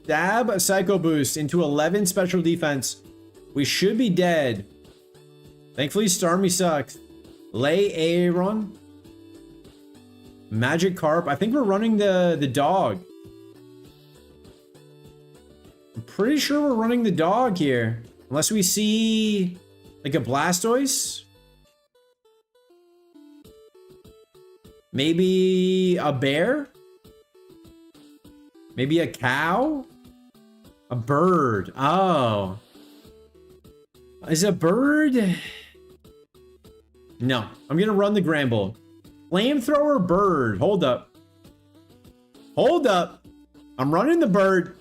Stab a Psycho Boost into 11 special defense. We should be dead. Thankfully, Starmie sucks. Lay Aaron. Magic Carp. I think we're running the dog. I'm pretty sure we're running the dog here. Unless we see like a Blastoise. Maybe a bear? Maybe a cow? A bird. Oh. Is a bird? No. I'm gonna run the Gramble. Flamethrower bird. Hold up. Hold up. I'm running the bird.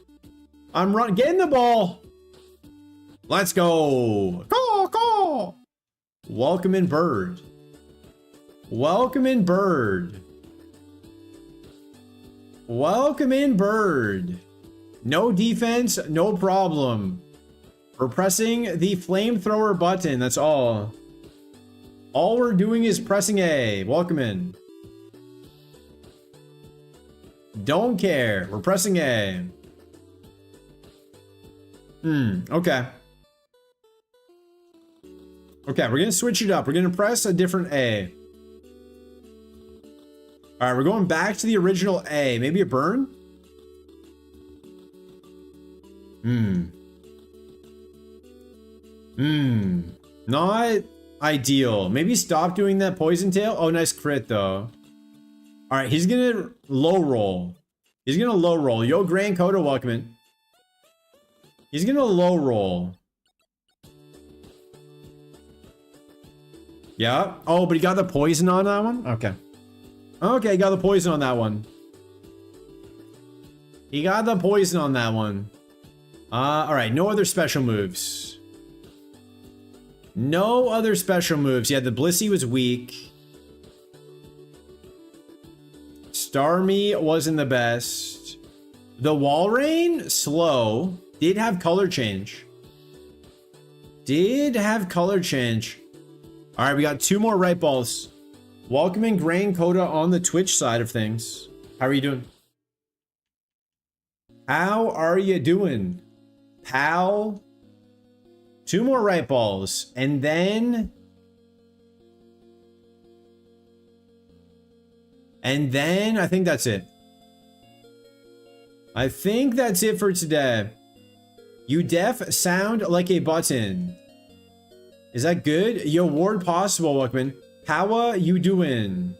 I'm running. Getting the ball. Let's go. Caw, caw. Welcome in, bird. Welcome in, bird. Welcome in, bird. No defense, no problem. We're pressing the flamethrower button, that's all. All we're doing is pressing A. Welcome in. Don't care. We're pressing A. Okay. Okay, we're gonna switch it up. We're gonna press a different A. Alright, we're going back to the original A. Maybe a burn? Not ideal. Maybe stop doing that poison tail. Oh, nice crit though. Alright, he's gonna low roll. He's gonna low roll. Yo, Grand Coda, welcome in. He's gonna low roll. Yeah. Oh, but he got the poison on that one? Okay. Okay, got the poison on that one. He got the poison on that one. Alright, no other special moves. No other special moves. Yeah, the Blissey was weak. Starmie wasn't the best. The Walrein, slow. Did have color change. Did have color change. Alright, we got 2 more right balls. Welcome in Grand Coda on the Twitch side of things. How are you doing? How are you doing, pal? 2 more right balls. And then I think that's it. I think that's it for today. You def sound like a button. Is that good? Yo, Ward Possible, welcome in. How you doing?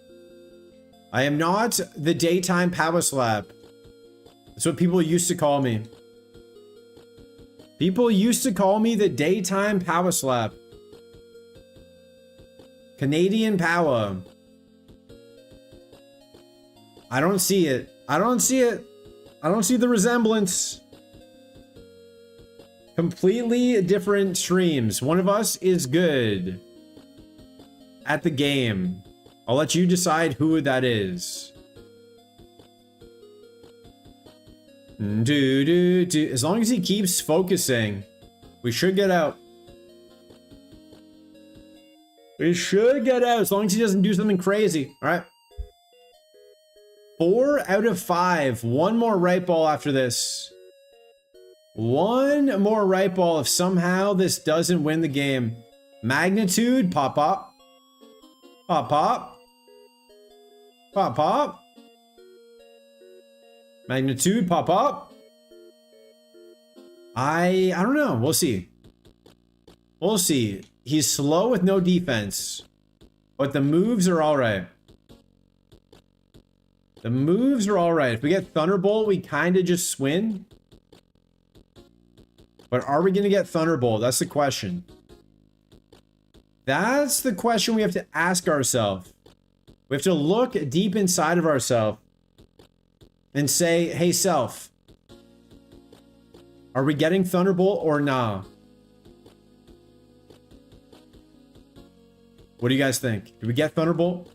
I am not the daytime power slap. That's what people used to call me. People used to call me the daytime power slap. Canadian power. I don't see it. I don't see it. I don't see the resemblance. Completely different streams. One of us is good at the game. I'll let you decide who that is. As long as he keeps focusing, we should get out. We should get out as long as he doesn't do something crazy. All right. 4 out of 5. 1 more right ball after this. 1 more right ball if somehow this doesn't win the game. Magnitude, pop pop. Pop pop. Pop pop. Magnitude, pop pop. I don't know. We'll see. We'll see. He's slow with no defense. But the moves are alright. The moves are alright. If we get Thunderbolt, we kind of just win. But are we going to get Thunderbolt? That's the question. That's the question we have to ask ourselves. We have to look deep inside of ourselves and say, hey, self, are we getting Thunderbolt or nah? What do you guys think? Do we get Thunderbolt?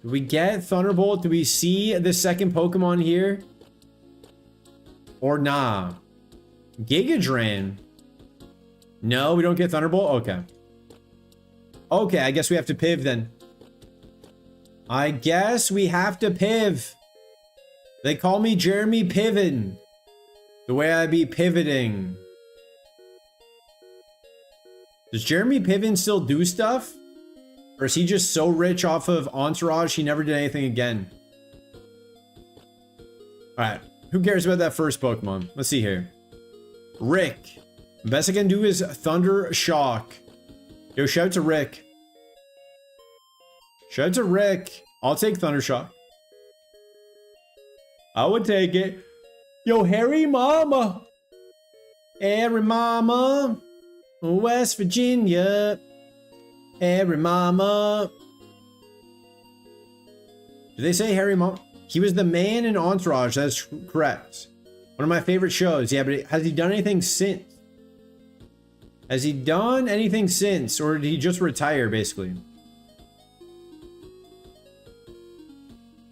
Do we get Thunderbolt? Do we see the second Pokemon here? Or nah? Giga Drain? No, we don't get Thunderbolt? Okay. Okay, I guess we have to piv then. I guess we have to piv. They call me Jeremy Piven. The way I be pivoting. Does Jeremy Piven still do stuff? Or is he just so rich off of Entourage he never did anything again? Alright, who cares about that first Pokemon? Let's see here. Rick. The best I can do is Thunder Shock. Yo, shout out to Rick. Shout out to Rick. I'll take Thunder Shock. I would take it. Yo, Harry Mama. Harry Mama. West Virginia. Harry Mama. Did they say Harry Mama? He was the man in Entourage. That's correct. One of my favorite shows. Yeah, but has he done anything since? Has he done anything since? Or did he just retire, basically?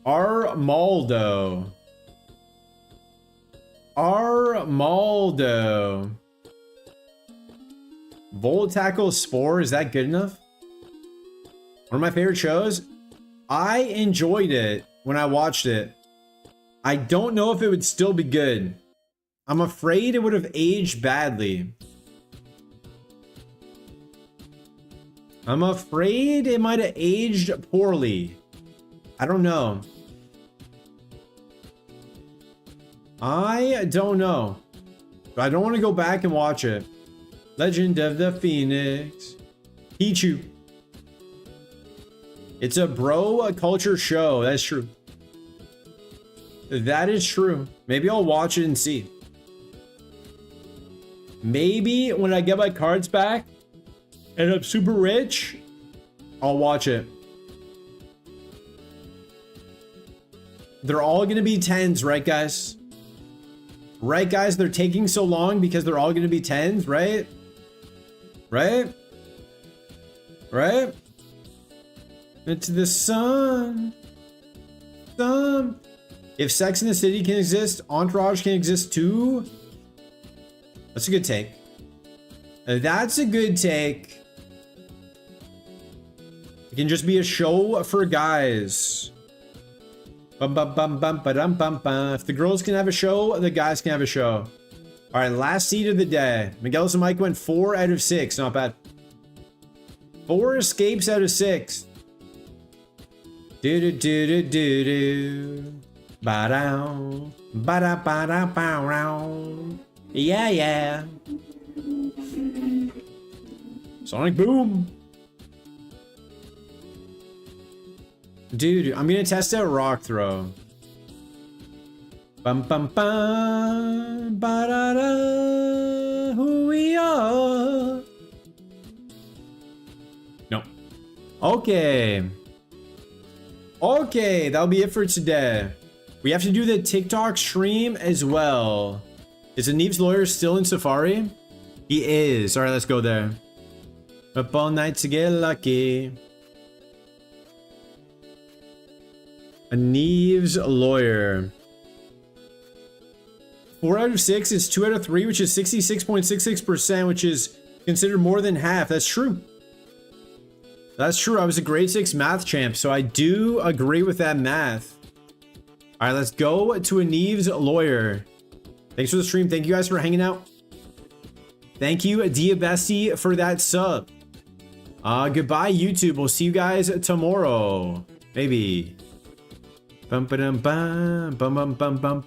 Armaldo. Armaldo. Volt Tackle Spore, is that good enough? One of my favorite shows. I enjoyed it when I watched it. I don't know if it would still be good. I'm afraid it would have aged badly. I'm afraid it might have aged poorly. I don't know. I don't know. I don't want to go back and watch it. Legend of the Phoenix. Pichu. It's a bro culture show. That's true. That is true. Maybe I'll watch it and see. Maybe when I get my cards back and I'm super rich, I'll watch it. They're all going to be 10s, right, guys? Right, guys? They're taking so long because they're all going to be 10s, right? Right? Right? Into the sun. Sun. If Sex in the City can exist, Entourage can exist too. That's a good take. That's a good take. It can just be a show for guys. Bum, bum, bum, bum, ba-dum, bum, bum. If the girls can have a show, the guys can have a show. All right, last seed of the day. Miguel's and Mike went 4 out of 6. Not bad. 4 escapes out of 6. Do-do-do-do-do-do. Ba-dow. Ba-da-ba-da-bow-row. Yeah, yeah. Sonic Boom. Dude, I'm gonna test out Rock Throw. Bum bum bum. Ba-da-da. Who we are. No. Okay. Okay, that'll be it for today. We have to do the TikTok stream as well. Is Aneeb's lawyer still in Safari? He is. All right, let's go there. Up all night to get lucky. Aneeb's lawyer. 4 out of 6 is 2 out of 3, which is 66.66%, which is considered more than half. That's true. That's true. I was a grade 6 math champ, so I do agree with that math. All right, let's go to Aneeb's lawyer. Thanks for the stream. Thank you guys for hanging out. Thank you, Diabesti, for that sub. Goodbye, YouTube. We'll see you guys tomorrow. Maybe. Bum ba dum bum bum bum bum bum.